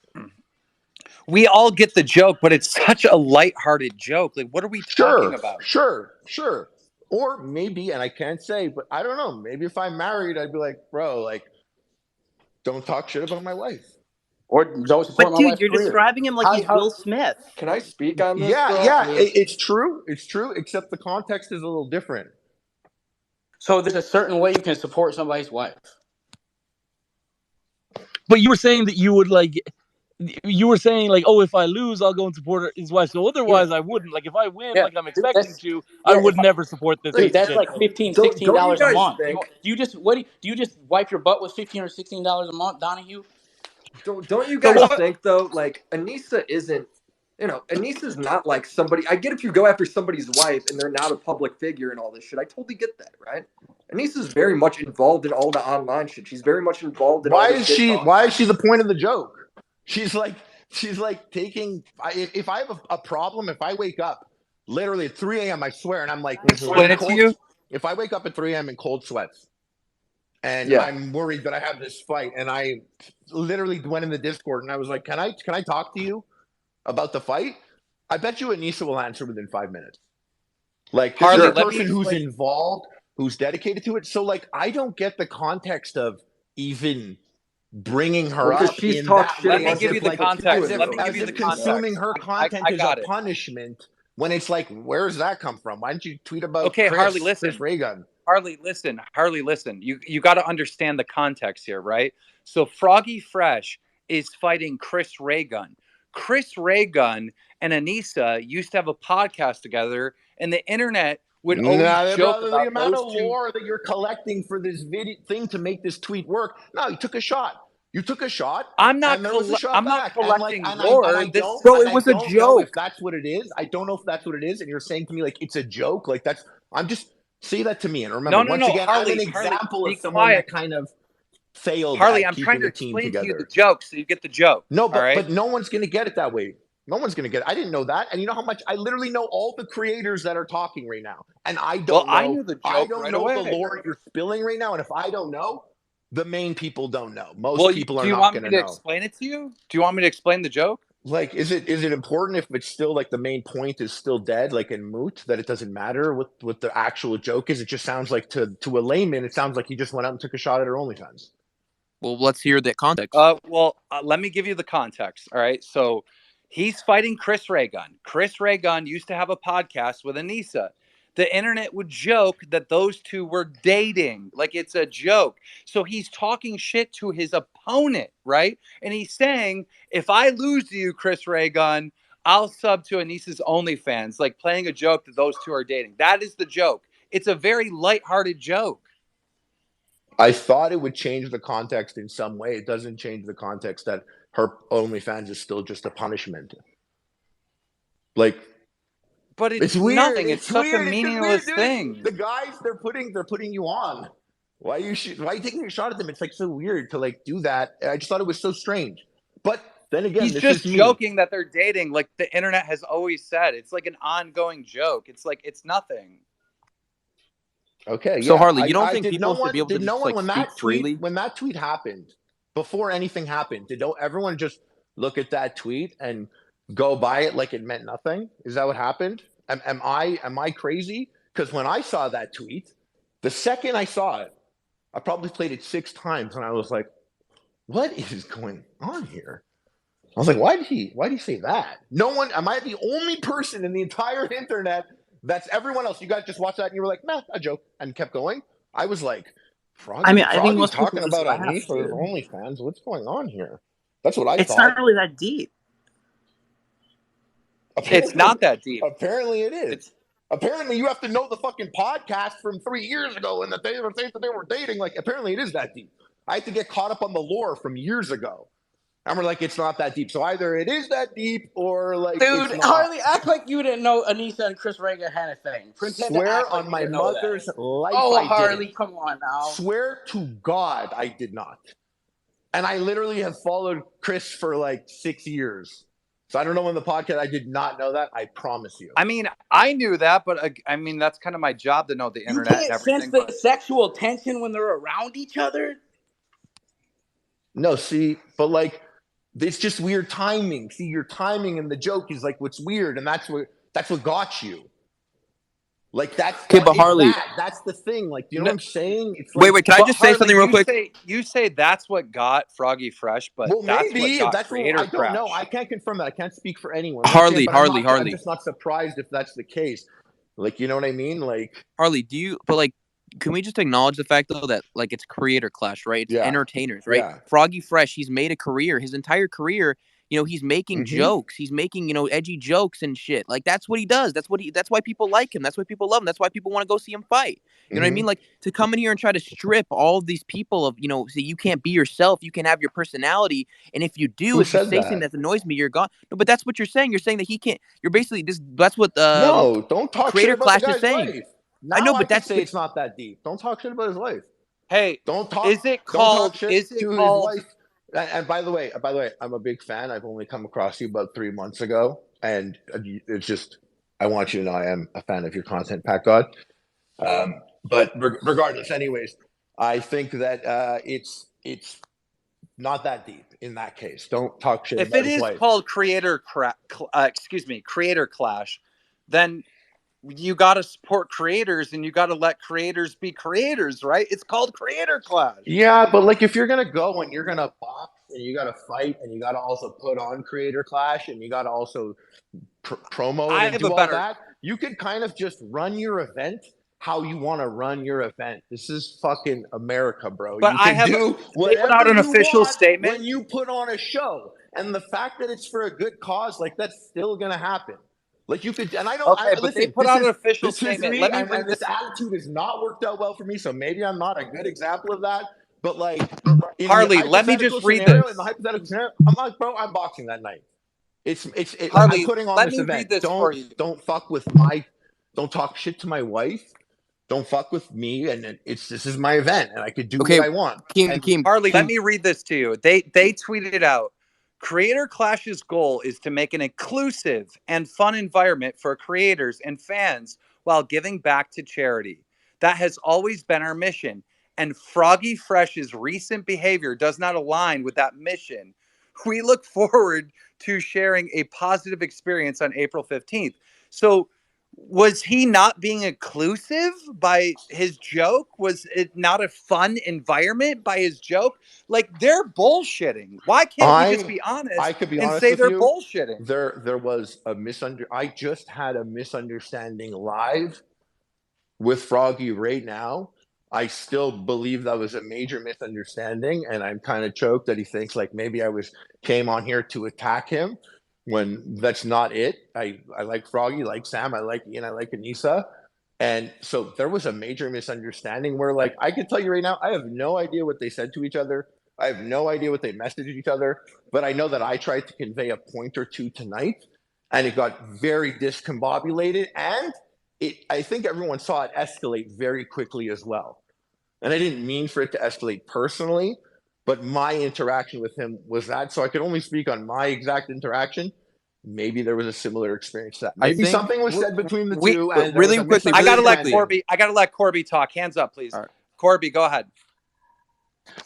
[SPEAKER 3] We all get the joke, but it's such a lighthearted joke. Like, what are we talking about?
[SPEAKER 1] Sure. Or maybe, and I can't say, but I don't know. Maybe if I'm married, I'd be like, bro, like, don't talk shit about my wife.
[SPEAKER 9] Or don't support my wife's
[SPEAKER 2] you're
[SPEAKER 9] career.
[SPEAKER 2] describing him like he's Will Smith.
[SPEAKER 11] Can I speak on this?
[SPEAKER 1] Yeah,
[SPEAKER 11] though?
[SPEAKER 1] yeah,
[SPEAKER 11] I mean,
[SPEAKER 1] it's true. It's true, except the context is a little different.
[SPEAKER 9] So there's a certain way you can support somebody's wife.
[SPEAKER 4] But you were saying that you would like. You were saying like, oh, if I lose, I'll go and support his wife. So otherwise, I wouldn't. Like, if I win, like I'm expecting to, I would never support this.
[SPEAKER 9] Dude, that's like $15, $16 a month.
[SPEAKER 11] Think,
[SPEAKER 9] do you just wipe your butt with $15 or $16 a month, Donahue?
[SPEAKER 11] Don't you guys think though? Like Anissa isn't. Anissa's not like somebody. I get if you go after somebody's wife and they're not a public figure and all this shit. I totally get that, right? Anissa's very much involved in all the online shit. She's very much involved in.
[SPEAKER 1] Why is she the point of the joke? She's like taking. If I have a problem, if I wake up literally at 3 a.m., I swear, and I'm like,
[SPEAKER 3] explain it to you.
[SPEAKER 1] If I wake up at 3 a.m. in cold sweats, and I'm worried that I have this fight, and I literally went in the Discord and I was like, can I talk to you about the fight? I bet you Anissa will answer within 5 minutes. Like, Harley, a person who's involved, who's dedicated to it. So, like, I don't get the context of even bringing her up.
[SPEAKER 11] She's talked shit.
[SPEAKER 3] Let me give you the context.
[SPEAKER 1] Let me give you the consuming her content is a punishment. When it's like, where does that come from? Why didn't you tweet about
[SPEAKER 3] Harley, listen.
[SPEAKER 1] Chris Ray Gun?
[SPEAKER 3] Harley, listen. You got to understand the context here, right? So Froggy Fresh is fighting Chris Ray Gun. Chris Ray Gun and Anissa used to have a podcast together, and the internet would always joke about
[SPEAKER 1] the amount of
[SPEAKER 3] those two.
[SPEAKER 1] lore that you're collecting for this video thing to make this tweet work. No, you took a shot.
[SPEAKER 3] I'm not collecting lore.
[SPEAKER 1] Bro, it was a joke. If that's what it is, I don't know if that's what it is. And you're saying to me like it's a joke. Like I'm just say that to me. And remember, once again,
[SPEAKER 3] Harley,
[SPEAKER 1] I'm an example of someone that kind of failed.
[SPEAKER 3] Harley, I'm trying to explain to you the joke so you get the joke.
[SPEAKER 1] No, but no one's gonna get it that way. No one's gonna get it. I didn't know that. And you know how much I literally know all the creators that are talking right now. And I don't know.
[SPEAKER 3] I knew the joke
[SPEAKER 1] I don't
[SPEAKER 3] right
[SPEAKER 1] know
[SPEAKER 3] away.
[SPEAKER 1] the lore you're spilling right now. And if I don't know, the main people don't know. Most people are not going to know.
[SPEAKER 3] Do you want me to explain it to you? Do you want me to explain the joke?
[SPEAKER 1] Like, is it important if it's still like the main point is still dead, like in moot, that it doesn't matter what the actual joke is? It just sounds like to a layman, it sounds like he just went out and took a shot at her OnlyFans.
[SPEAKER 6] Well, let's hear the context.
[SPEAKER 3] Let me give you the context. All right. So he's fighting Chris Ray Gun. Chris Ray Gun used to have a podcast with Anissa. The internet would joke that those two were dating, like it's a joke. So he's talking shit to his opponent, right? And he's saying, if I lose to you, Chris Ray Gun, I'll sub to Anissa's OnlyFans, like playing a joke that those two are dating. That is the joke. It's a very lighthearted joke.
[SPEAKER 1] I thought it would change the context in some way. It doesn't change the context that her OnlyFans is still just a punishment. Like,
[SPEAKER 3] but it's weird. Nothing. It's such a meaningless thing.
[SPEAKER 1] The guys, they're putting you on. Why are you taking a shot at them? It's like so weird to like do that. I just thought it was so strange. But then again,
[SPEAKER 3] he's just joking that they're dating, like the internet has always said. It's like an ongoing joke. It's like it's nothing.
[SPEAKER 1] Okay.
[SPEAKER 6] So Harley, you don't think people should be able to just like speak freely?
[SPEAKER 1] When that tweet happened, before anything happened, did everyone just look at that tweet and go by it like it meant nothing? Is that what happened? Am I crazy? Because when I saw that tweet, the second I saw it, I probably played it 6 times, and I was like, "What is going on here?" I was like, "Why did he say that?" No one. Am I the only person in the entire internet? That's everyone else. You guys just watched that and you were like, "Nah, a joke," and kept going. I was like, "Froggy,
[SPEAKER 2] I think most
[SPEAKER 1] talking
[SPEAKER 2] people
[SPEAKER 1] about Anissa or OnlyFans. What's going on here?" That's what I thought.
[SPEAKER 2] It's not really that deep.
[SPEAKER 1] Apparently,
[SPEAKER 3] it's not that deep.
[SPEAKER 1] Apparently it is. Apparently you have to know the fucking podcast from 3 years ago and that they were saying that they were dating. Like, apparently it is that deep. I had to get caught up on the lore from years ago. And we're like, it's not that deep. So either it is that deep or like,
[SPEAKER 9] dude, it's not. Harley, act like you didn't know Anissa and Chris Ray Gun had a thing.
[SPEAKER 1] Swear on my mother's life,
[SPEAKER 9] oh,
[SPEAKER 1] I
[SPEAKER 9] Harley,
[SPEAKER 1] didn't.
[SPEAKER 9] Come on now.
[SPEAKER 1] Swear to God, I did not. And I literally have followed Chris for like 6 years. So I don't know when the podcast, I did not know that. I promise you.
[SPEAKER 3] I mean, I knew that, but I mean, that's kind of my job to know the internet and everything.
[SPEAKER 9] You can't sense the sexual tension when they're around each other?
[SPEAKER 1] No, see, but like, It's just weird timing. See, your timing and the joke is like what's weird, and that's what got you. Like that's
[SPEAKER 6] okay, but Harley,
[SPEAKER 1] that's the thing. Like, you know what I'm saying? It's
[SPEAKER 6] wait, can I just say
[SPEAKER 3] Harley,
[SPEAKER 6] something real quick?
[SPEAKER 3] You say that's what got Froggy Fresh, but
[SPEAKER 1] well,
[SPEAKER 3] that's
[SPEAKER 1] maybe
[SPEAKER 3] what got
[SPEAKER 1] that's
[SPEAKER 3] Creator
[SPEAKER 1] what, I don't know.
[SPEAKER 3] Crash.
[SPEAKER 1] I can't confirm that. I can't speak for anyone.
[SPEAKER 6] Harley,
[SPEAKER 1] I'm just not surprised if that's the case. Like, you know what I mean? Like,
[SPEAKER 6] Harley, can we just acknowledge the fact though that like it's Creator Clash, right? It's entertainers, right?
[SPEAKER 1] Yeah.
[SPEAKER 6] Froggy Fresh, he's made a career, his entire career. You know, he's making jokes. He's making, edgy jokes and shit. Like that's what he does. That's why people like him. That's why people love him. That's why people want to go see him fight. You know what I mean? Like to come in here and try to strip all of these people of, say you can't be yourself. You can have your personality. And if you do, if you say something that annoys me, you're gone. No, but that's what you're saying. You're saying that he can't. You're basically that's what
[SPEAKER 1] no, don't talk
[SPEAKER 6] Creator
[SPEAKER 1] shit about
[SPEAKER 6] Clash
[SPEAKER 1] the guy's
[SPEAKER 6] is saying.
[SPEAKER 1] life. Now
[SPEAKER 6] I know, but that's
[SPEAKER 1] say it's not that deep. Don't talk shit about his life.
[SPEAKER 3] Hey,
[SPEAKER 1] don't talk.
[SPEAKER 3] Is it called? Is it called?
[SPEAKER 1] His wife. And by the way, I'm a big fan. I've only come across you about 3 months ago, and it's just I want you to know I am a fan of your content, Pat God. But regardless, anyways, I think that it's not that deep in that case. Don't talk shit.
[SPEAKER 3] If
[SPEAKER 1] about
[SPEAKER 3] it
[SPEAKER 1] his
[SPEAKER 3] is
[SPEAKER 1] life.
[SPEAKER 3] called Creator Clash, then you got to support creators and you got to let creators be creators, right? It's called Creator Clash.
[SPEAKER 1] Yeah, but like if you're gonna go and you're gonna box and you gotta fight and you gotta also put on Creator Clash and you gotta also promo it and do all that, you could kind of just run your event how you want to run your event. This is fucking America, bro.
[SPEAKER 3] But
[SPEAKER 1] you can do whatever
[SPEAKER 3] out an
[SPEAKER 1] you
[SPEAKER 3] official
[SPEAKER 1] want
[SPEAKER 3] statement
[SPEAKER 1] when you put on a show, and the fact that it's for a good cause, like that's still gonna happen. Like you could, and I don't.
[SPEAKER 3] Okay, but they put out an official statement. Let me
[SPEAKER 1] and this attitude has not worked out well for me, so maybe I'm not a good example of that. But like,
[SPEAKER 3] Harley, let me just read this.
[SPEAKER 1] In the hypothetical scenario, I'm like, bro, I'm boxing that night.
[SPEAKER 3] Harley,
[SPEAKER 1] I'm putting on
[SPEAKER 3] let
[SPEAKER 1] this
[SPEAKER 3] me
[SPEAKER 1] event.
[SPEAKER 3] read this for you.
[SPEAKER 1] Don't talk shit to my wife. Don't fuck with me, and this is my event, and I could do what I want.
[SPEAKER 3] Harley, let me read this to you. They tweeted out, Creator Clash's goal is to make an inclusive and fun environment for creators and fans while giving back to charity. That has always been our mission, and Froggy Fresh's recent behavior does not align with that mission. We look forward to sharing a positive experience on April 15th. So, was he not being inclusive by his joke? Was it not a fun environment by his joke? Like, they're bullshitting. Why can't we just be honest and say they're bullshitting?
[SPEAKER 1] There was a I just had a misunderstanding live with Froggy right now. I still believe that was a major misunderstanding, and I'm kind of choked that he thinks like maybe I came on here to attack him. When that's not it. I like Froggy, like Sam, I like Ian, I like Anissa. And so there was a major misunderstanding where like I can tell you right now, I have no idea what they said to each other. I have no idea what they messaged each other, but I know that I tried to convey a point or two tonight and it got very discombobulated, and I think everyone saw it escalate very quickly as well. And I didn't mean for it to escalate personally, but my interaction with him was that. So I could only speak on my exact interaction. Maybe there was a similar experience. That maybe something was said between the two. And
[SPEAKER 6] really quickly,
[SPEAKER 3] I gotta let Corby talk. Hands up, please. Right. Corby, go ahead.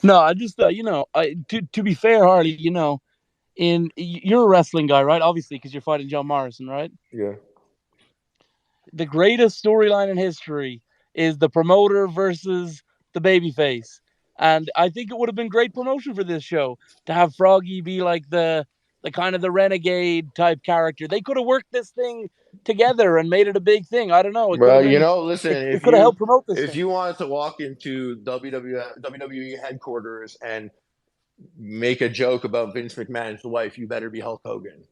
[SPEAKER 4] No, I just to be fair, Harley, you're a wrestling guy, right? Obviously, because you're fighting John Morrison, right?
[SPEAKER 1] Yeah.
[SPEAKER 4] The greatest storyline in history is the promoter versus the babyface. And I think it would have been great promotion for this show to have Froggy be like the kind of the renegade type character. They could have worked this thing together and made it a big thing. I don't know.
[SPEAKER 1] Well, listen,
[SPEAKER 4] it could have helped promote this.
[SPEAKER 1] If you wanted to walk into WWE headquarters and make a joke about Vince McMahon's wife, you better be Hulk Hogan.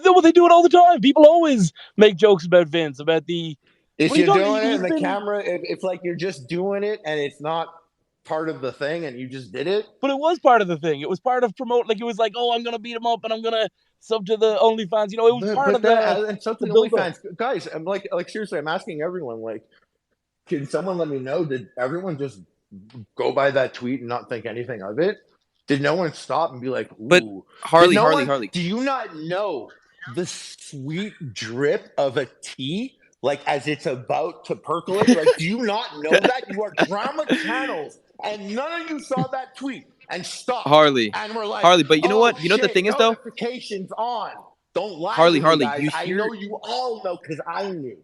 [SPEAKER 4] Well, they do it all the time. People always make jokes about Vince, about the.
[SPEAKER 1] If you're doing it in the camera, if like you're just doing it and it's not part of the thing and you just did it.
[SPEAKER 4] But it was part of the thing. It was part of promote. Like it was like, oh, I'm gonna beat him up and I'm gonna sub to the OnlyFans. It was part of that.
[SPEAKER 1] And sub to the OnlyFans, guys. I'm like seriously, I'm asking everyone. Like, can someone let me know? Did everyone just go by that tweet and not think anything of it? Did no one stop and be like, ooh?
[SPEAKER 6] But Harley.
[SPEAKER 1] Do you not know the sweet drip of a tea? Like as it's about to percolate, like do you not know that? You are drama channels, and none of you saw that tweet. and stuff.
[SPEAKER 6] Harley.
[SPEAKER 1] And we're like,
[SPEAKER 6] Harley, but you know
[SPEAKER 1] oh,
[SPEAKER 6] what? You know what the
[SPEAKER 1] shit,
[SPEAKER 6] thing is, though?
[SPEAKER 1] notifications on. Don't lie
[SPEAKER 6] Harley,
[SPEAKER 1] to me,
[SPEAKER 6] Harley,
[SPEAKER 1] guys.
[SPEAKER 6] you
[SPEAKER 1] I
[SPEAKER 6] hear-
[SPEAKER 1] know you all know because I knew.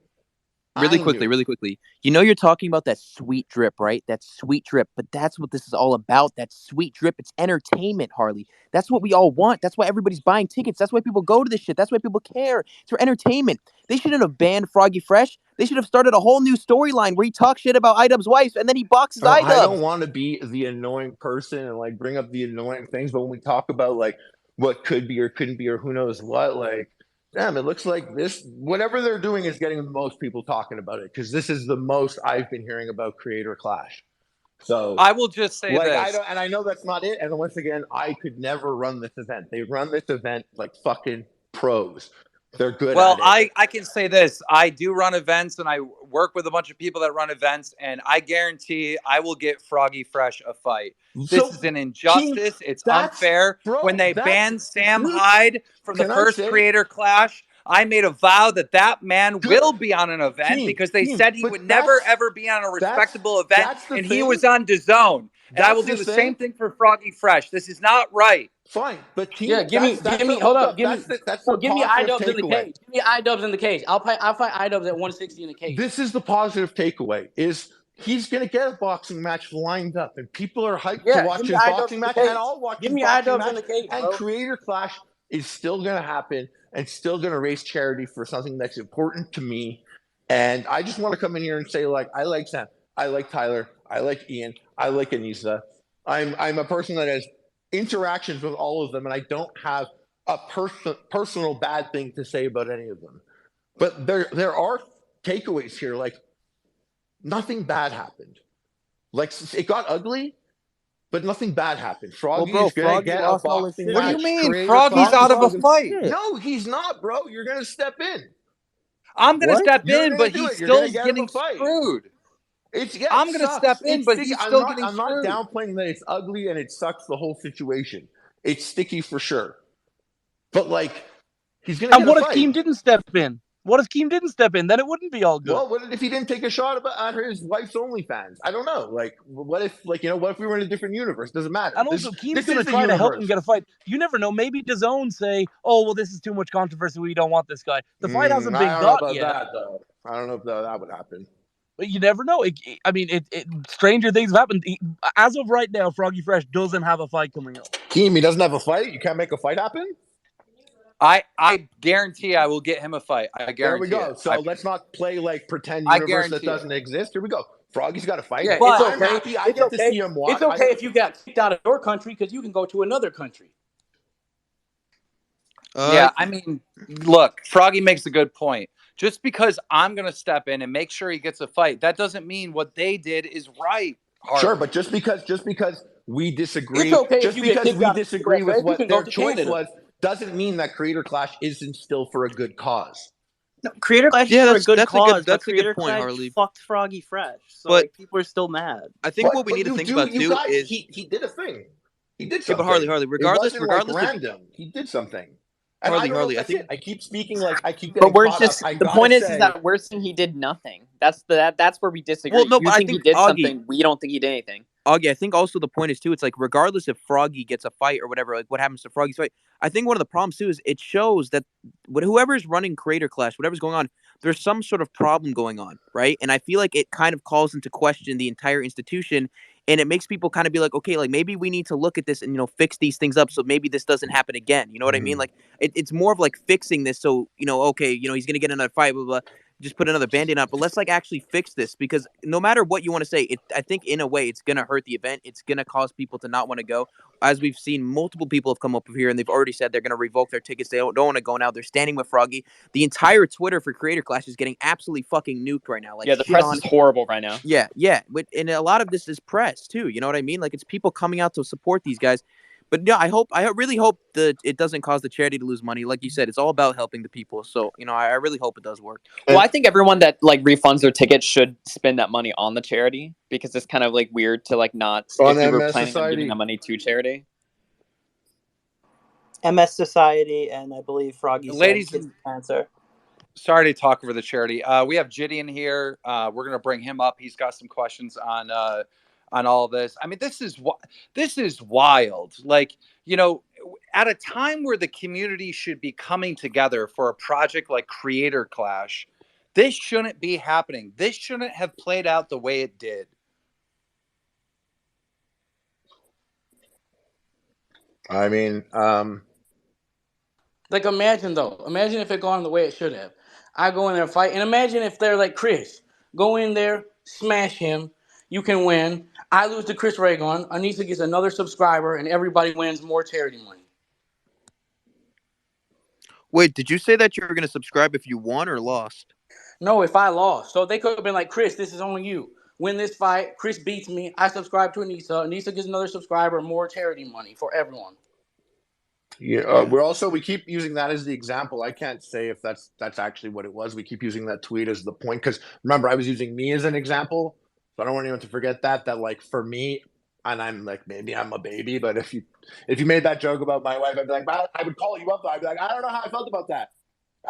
[SPEAKER 6] Really quickly. You know you're talking about that sweet drip, right? That sweet drip. But that's what this is all about. That sweet drip. It's entertainment, Harley. That's what we all want. That's why everybody's buying tickets. That's why people go to this shit. That's why people care. It's for entertainment. They shouldn't have banned Froggy Fresh. They should have started a whole new storyline where he talks shit about iDubbbz's wife and then he boxes iDubbbz.
[SPEAKER 1] I don't want to be the annoying person and like bring up the annoying things, but when we talk about like what could be or couldn't be or who knows what, like, damn, it looks like this, whatever they're doing is getting the most people talking about it because this is the most I've been hearing about Creator Clash. So
[SPEAKER 3] I will just say
[SPEAKER 1] like,
[SPEAKER 3] this.
[SPEAKER 1] I know that's not it. And once again, I could never run this event. They run this event like fucking pros. They're good
[SPEAKER 3] Well,
[SPEAKER 1] at it.
[SPEAKER 3] I can say this. I do run events and I work with a bunch of people that run events, and I guarantee I will get Froggy Fresh a fight. This is an injustice. It's unfair. When they banned Sam Hyde from the first Creator Clash, I made a vow that that man will be on an event because they said he would never, ever be on a respectable event, and he was on DAZN. And I will do the same thing for Froggy Fresh. This is not right.
[SPEAKER 1] Fine, but
[SPEAKER 9] Yeah, give me iDubbbz in the cage. Give me iDubbbz in the cage. I'll fight iDubbbz at 160 in the cage.
[SPEAKER 1] This is the positive takeaway: is he's gonna get a boxing match lined up, and people are hyped to watch his boxing match, and I'll watch his boxing match.
[SPEAKER 9] In the cage,
[SPEAKER 1] and Creator Clash is still gonna happen, and still gonna raise charity for something that's important to me. And I just want to come in here and say, like, I like Sam, I like Tyler, I like Ian, I like Anissa. I'm a person that has interactions with all of them, and I don't have a personal bad thing to say about any of them. But there are takeaways here. Like, nothing bad happened. Like, it got ugly, but nothing bad happened. Froggy's gonna get a boxing match.
[SPEAKER 3] What do you mean? Froggy's out of a fight.
[SPEAKER 1] No, he's not, bro. You're gonna step in.
[SPEAKER 3] I'm gonna step in, but he's still getting screwed. I'm going to step in, but he's still getting screwed.
[SPEAKER 1] I'm not downplaying that it's ugly and it sucks the whole situation. It's sticky for sure. But, like, he's going to get a fight.
[SPEAKER 4] And what if Keem didn't step in? What if Keem didn't step in? Then it wouldn't be all good.
[SPEAKER 1] Well, what if he didn't take a shot at his wife's OnlyFans? I don't know. Like, what if, like, what if we were in a different universe? Doesn't matter.
[SPEAKER 4] And also, Keem's going to try to help him get a fight. You never know. Maybe DAZN say, oh, well, this is too much controversy. We don't want this guy. The fight hasn't been got yet.
[SPEAKER 1] I don't know if that would happen.
[SPEAKER 4] But you never know. Stranger things have happened. As of right now, Froggy Fresh doesn't have a fight coming up.
[SPEAKER 1] Keem, he doesn't have a fight? You can't make a fight happen?
[SPEAKER 3] I guarantee I will get him a fight. I guarantee.
[SPEAKER 1] There we go. So let's not play like pretend universe that doesn't exist. Here we go. Froggy's got a fight.
[SPEAKER 9] Yeah,
[SPEAKER 1] but
[SPEAKER 9] it's okay.
[SPEAKER 1] Happy I get to see him watch.
[SPEAKER 9] It's okay if you got kicked out of your country because you can go to another country.
[SPEAKER 3] Yeah, I mean, look, Froggy makes a good point. Just because I'm going to step in and make sure he gets a fight, that doesn't mean what they did is right. Harley.
[SPEAKER 1] Sure, but just because we disagree,
[SPEAKER 9] it's okay
[SPEAKER 1] just because we disagree with what their choice was, doesn't mean that Creator Clash isn't still for a good cause.
[SPEAKER 2] No, Creator Clash is for a good cause.
[SPEAKER 6] That's a
[SPEAKER 2] Creator
[SPEAKER 6] good point,
[SPEAKER 2] Clash
[SPEAKER 6] Harley.
[SPEAKER 2] Fucked Froggy Fresh, so
[SPEAKER 6] But
[SPEAKER 2] like, people are still mad.
[SPEAKER 6] I think what we need to think about too is
[SPEAKER 1] he did a thing. He did
[SPEAKER 6] yeah,
[SPEAKER 1] something.
[SPEAKER 6] but Harley, regardless,
[SPEAKER 1] like random, he did something. And
[SPEAKER 6] Harley, I think
[SPEAKER 1] I keep speaking like I keep getting
[SPEAKER 5] But we're
[SPEAKER 1] caught
[SPEAKER 5] just
[SPEAKER 1] up.
[SPEAKER 5] the point is that we're saying he did nothing. That's where we disagree.
[SPEAKER 6] Well, no,
[SPEAKER 5] you
[SPEAKER 6] but
[SPEAKER 5] think he did something. We don't think he did anything.
[SPEAKER 6] Augie, I think also the point is too. It's like regardless if Froggy gets a fight or whatever, like what happens to Froggy's fight. I think one of the problems too is it shows that whoever's running Creator Clash, whatever's going on, there's some sort of problem going on, right? And I feel like it kind of calls into question the entire institution. And it makes people kind of be like, okay, like maybe we need to look at this and, fix these things up so maybe this doesn't happen again. You know what I mean? Like it's more of like fixing this. So, okay, he's going to get another fight, blah, blah, blah. Just put another Band-Aid on. But let's like actually fix this because no matter what you want to say, I think in a way it's going to hurt the event. It's going to cause people to not want to go. As we've seen, multiple people have come up here and they've already said they're going to revoke their tickets. They don't want to go now. They're standing with Froggy. The entire Twitter for Creator Clash is getting absolutely fucking nuked right now. Like,
[SPEAKER 5] yeah, the press is horrible right now.
[SPEAKER 6] Yeah. And a lot of this is press too. You know what I mean? Like it's people coming out to support these guys. But yeah, I really hope that it doesn't cause the charity to lose money. Like you said, it's all about helping the people. So, I really hope it does work.
[SPEAKER 5] Well, I think everyone that like refunds their tickets should spend that money on the charity because it's kind of like weird to like not if you were planning on giving the money to charity.
[SPEAKER 2] MS Society and I believe Froggy.
[SPEAKER 3] Ladies
[SPEAKER 2] and cancer.
[SPEAKER 3] Sorry to talk over the charity. We have Jidion here. We're going to bring him up. He's got some questions on on all this. I mean, this is wild. Like, you know, at a time where the community should be coming together for a project like Creator Clash, this shouldn't be happening. This shouldn't have played out the way it did.
[SPEAKER 1] I mean,
[SPEAKER 9] like imagine if it gone the way it should have. I go in there and fight, and imagine if they're like Chris, go in there, smash him, you can win. I lose to Chris Raygon, Anissa gets another subscriber, and everybody wins more charity money.
[SPEAKER 10] Wait, did you say that you were going to subscribe if you won or lost?
[SPEAKER 9] No, if I lost. So they could have been like, Chris, this is only you. Win this fight, Chris beats me, I subscribe to Anissa, Anissa gets another subscriber, more charity money for everyone.
[SPEAKER 1] Yeah, we keep using that as the example. I can't say if that's actually what it was. We keep using that tweet as the point because remember, I was using me as an example, so I don't want anyone to forget that like for me, and I'm like maybe I'm a baby, but if you made that joke about my wife, I'd be like, I would call you up. I'd be like, I don't know how I felt about that.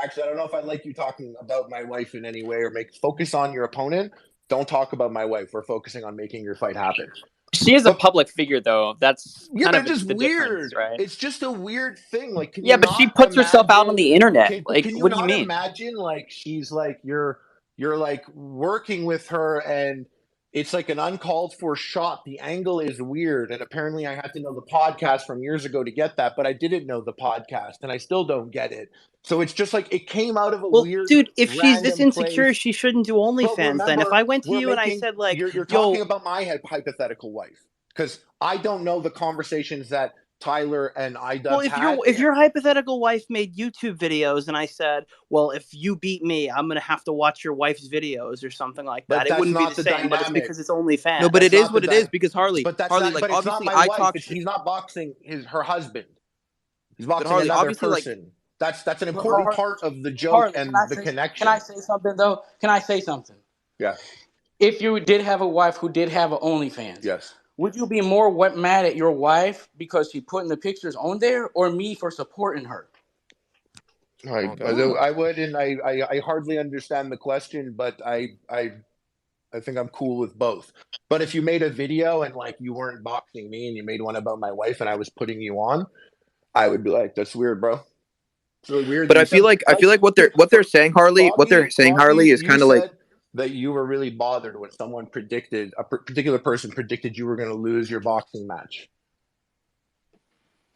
[SPEAKER 1] Actually, I don't know if I like you talking about my wife in any way or focus on your opponent. Don't talk about my wife. We're focusing on making your fight happen.
[SPEAKER 5] She is a public figure, though. That's
[SPEAKER 1] yeah,
[SPEAKER 5] kind
[SPEAKER 1] but
[SPEAKER 5] of
[SPEAKER 1] just
[SPEAKER 5] the
[SPEAKER 1] weird,
[SPEAKER 5] right?
[SPEAKER 1] It's just a weird thing. Like,
[SPEAKER 5] yeah, but she puts herself out on the internet. Like,
[SPEAKER 1] can you
[SPEAKER 5] what do you
[SPEAKER 1] not
[SPEAKER 5] mean?
[SPEAKER 1] imagine like she's like you're like working with her and it's like an uncalled for shot. The angle is weird, and apparently I had to know the podcast from years ago to get that, but I didn't know the podcast, and I still don't get it. So it's just like it came out of a weird.
[SPEAKER 2] Dude, if she's this insecure,
[SPEAKER 1] place.
[SPEAKER 2] she shouldn't do OnlyFans. Then, if I went to you and I said like,
[SPEAKER 1] you're talking about my hypothetical wife, because I don't know the conversations that Tyler and IDubbbz had.
[SPEAKER 2] If your hypothetical wife made YouTube videos and I said, well, if you beat me, I'm gonna have to watch your wife's videos or something like that, it wouldn't be the same. But it's because it's OnlyFans.
[SPEAKER 10] No, but it is what it is because Harley.
[SPEAKER 1] But that's
[SPEAKER 10] Harley,
[SPEAKER 1] not,
[SPEAKER 10] like
[SPEAKER 1] but
[SPEAKER 10] obviously,
[SPEAKER 1] it's not my
[SPEAKER 10] I talk.
[SPEAKER 1] He's not boxing her husband. He's boxing
[SPEAKER 10] Harley,
[SPEAKER 1] another person. That's an important part of the joke and the connection.
[SPEAKER 9] Can I say something though? Can I say something?
[SPEAKER 1] Yeah.
[SPEAKER 9] If you did have a wife who did have an OnlyFans,
[SPEAKER 1] yes.
[SPEAKER 9] Would you be more mad at your wife because she putting the pictures on there, or me for supporting her?
[SPEAKER 1] I would, and I hardly understand the question, but I think I'm cool with both. But if you made a video and like you weren't boxing me and you made one about my wife and I was putting you on, I would be like, that's weird, bro. It's really weird.
[SPEAKER 10] But I feel like what they're saying, Harley, Harley, is kind of like
[SPEAKER 1] that you were really bothered when someone predicted a particular person predicted you were going to lose your boxing match.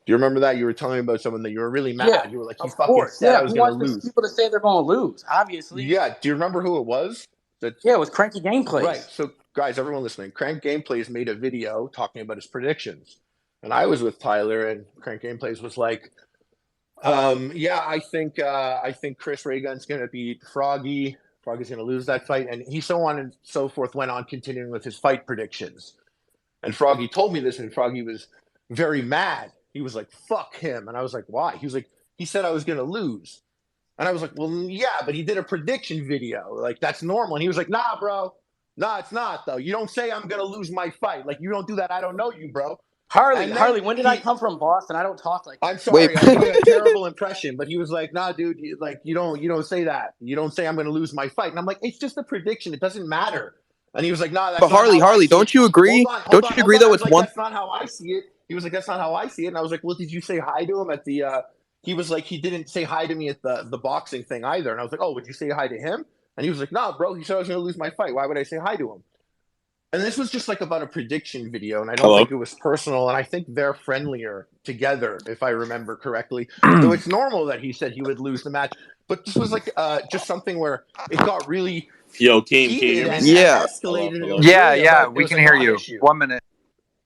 [SPEAKER 1] Do you remember that? You were telling me about someone that you were really mad.
[SPEAKER 9] Yeah,
[SPEAKER 1] you were like, "You fucking said I was going to lose."
[SPEAKER 9] People to say they're going to lose, obviously.
[SPEAKER 1] Yeah. Do you remember who it was?
[SPEAKER 9] It was Cranky Gameplays.
[SPEAKER 1] Right. So, guys, everyone listening, Crank Gameplays made a video talking about his predictions, and I was with Tyler, and Crank Gameplays was like, I think Chris Raygun's going to beat Froggy. Froggy's going to lose that fight. And he so on and so forth went on continuing with his fight predictions. And Froggy told me this, and Froggy was very mad. He was like, fuck him. And I was like, why? He was like, he said I was going to lose. And I was like, well, yeah, but he did a prediction video. Like, that's normal. And he was like, nah, bro. Nah, it's not, though. You don't say I'm going to lose my fight. Like, you don't do that. I don't know you, bro.
[SPEAKER 9] Harley, when did I come from Boston? I don't talk like that.
[SPEAKER 1] I'm sorry, I'm doing a terrible impression, but he was like, nah, dude, you don't say that. You don't say I'm going to lose my fight. And I'm like, it's just a prediction. It doesn't matter. And he was like, nah, that's
[SPEAKER 10] but
[SPEAKER 1] not
[SPEAKER 10] Harley, don't you agree? Don't you agree, though, it's one...
[SPEAKER 1] That's not how I see it. He was like, that's not how I see it. And I was like, well, did you say hi to him at the, he was like, he didn't say hi to me at the boxing thing either. And I was like, oh, would you say hi to him? And he was like, nah, bro, he said I was going to lose my fight. Why would I say hi to him? And this was just like about a prediction video, and I don't think it was personal, and I think they're friendlier together, if I remember correctly. So it's normal that he said he would lose the match, but this was like just something where it got really
[SPEAKER 13] Keem, can you hear me?
[SPEAKER 10] Yeah.
[SPEAKER 3] Yeah, we can hear you. 1 minute.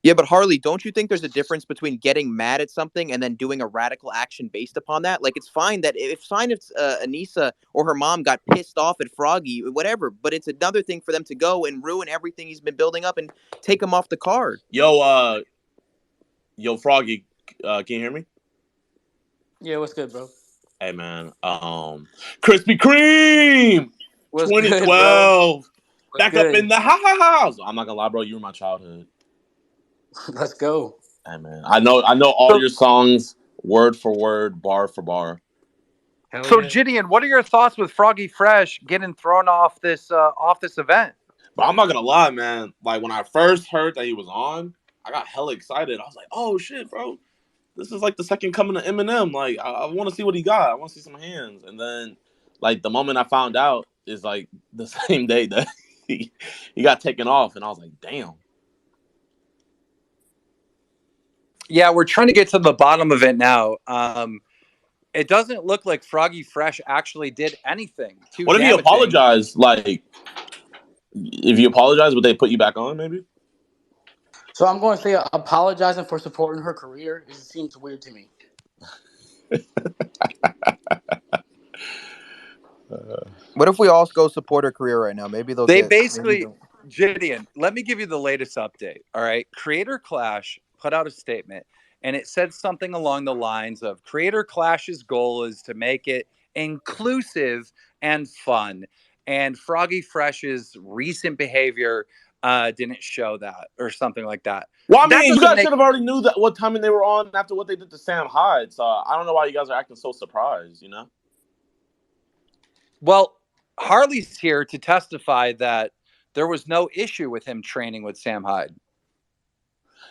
[SPEAKER 10] Yeah, but Harley, don't you think there's a difference between getting mad at something and then doing a radical action based upon that? Like, it's fine that if Anissa or her mom got pissed off at Froggy, whatever, but it's another thing for them to go and ruin everything he's been building up and take him off the card.
[SPEAKER 13] Yo, Froggy, can you hear me?
[SPEAKER 9] Yeah, what's good, bro?
[SPEAKER 13] Hey, man, Krispy Kreme,
[SPEAKER 9] what's
[SPEAKER 13] 2012,
[SPEAKER 9] good,
[SPEAKER 13] back up in the house. I'm not gonna lie, bro, you were my childhood.
[SPEAKER 9] Let's go.
[SPEAKER 13] Hey, man. I know all your songs word for word, bar for bar.
[SPEAKER 3] So, Jidion, what are your thoughts with Froggy Fresh getting thrown off this event?
[SPEAKER 13] But I'm not gonna lie, man. Like when I first heard that he was on, I got hella excited. I was like, "Oh shit, bro! This is like the second coming of Eminem. Like I want to see what he got. I want to see some hands." And then, like the moment I found out is like the same day that he got taken off, and I was like, "Damn."
[SPEAKER 3] Yeah, we're trying to get to the bottom of it now. It doesn't look like Froggy Fresh actually did anything too
[SPEAKER 13] What if he
[SPEAKER 3] damaging.
[SPEAKER 13] apologized? Like, if you apologize, would they put you back on? Maybe.
[SPEAKER 9] So I'm going to say apologizing for supporting her career. It seems weird to me.
[SPEAKER 10] What if we all go support her career right now? Maybe they'll
[SPEAKER 3] They
[SPEAKER 10] get.
[SPEAKER 3] basically, Jidion, let me give you the latest update. All right. Creator Clash put out a statement, and it said something along the lines of Creator Clash's goal is to make it inclusive and fun. And Froggy Fresh's recent behavior didn't show that, or something like that.
[SPEAKER 13] Well, I mean, you guys should have already knew that what timing they were on after what they did to Sam Hyde. So I don't know why you guys are acting so surprised, you know?
[SPEAKER 3] Well, Harley's here to testify that there was no issue with him training with Sam Hyde.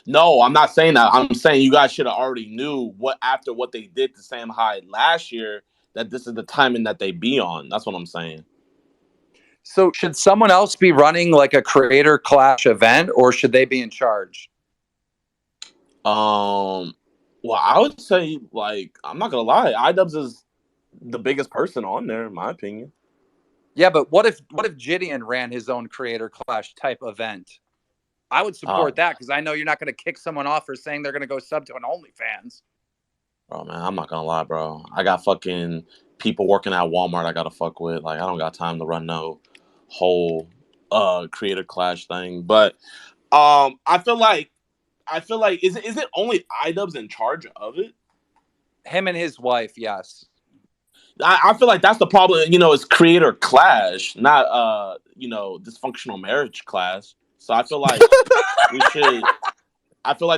[SPEAKER 13] No, I'm not saying that. I'm saying you guys should have already knew after what they did to Sam Hyde last year that this is the timing that they be on. That's what I'm saying.
[SPEAKER 3] So should someone else be running like a Creator Clash event, or should they be in charge?
[SPEAKER 13] Well, I would say, like, I'm not gonna lie, iDubbbz is the biggest person on there, in my opinion.
[SPEAKER 3] Yeah, but what if Jidion ran his own Creator Clash type event? I would support that because I know you're not going to kick someone off for saying they're going to go sub to an OnlyFans.
[SPEAKER 13] Bro, man, I'm not gonna lie, bro. I got fucking people working at Walmart I gotta fuck with. Like, I don't got time to run no whole Creator Clash thing. But I feel like is it only iDubbbz in charge of it?
[SPEAKER 3] Him and his wife, yes.
[SPEAKER 13] I feel like that's the problem, you know, it's Creator Clash, not dysfunctional marriage clash. So I feel like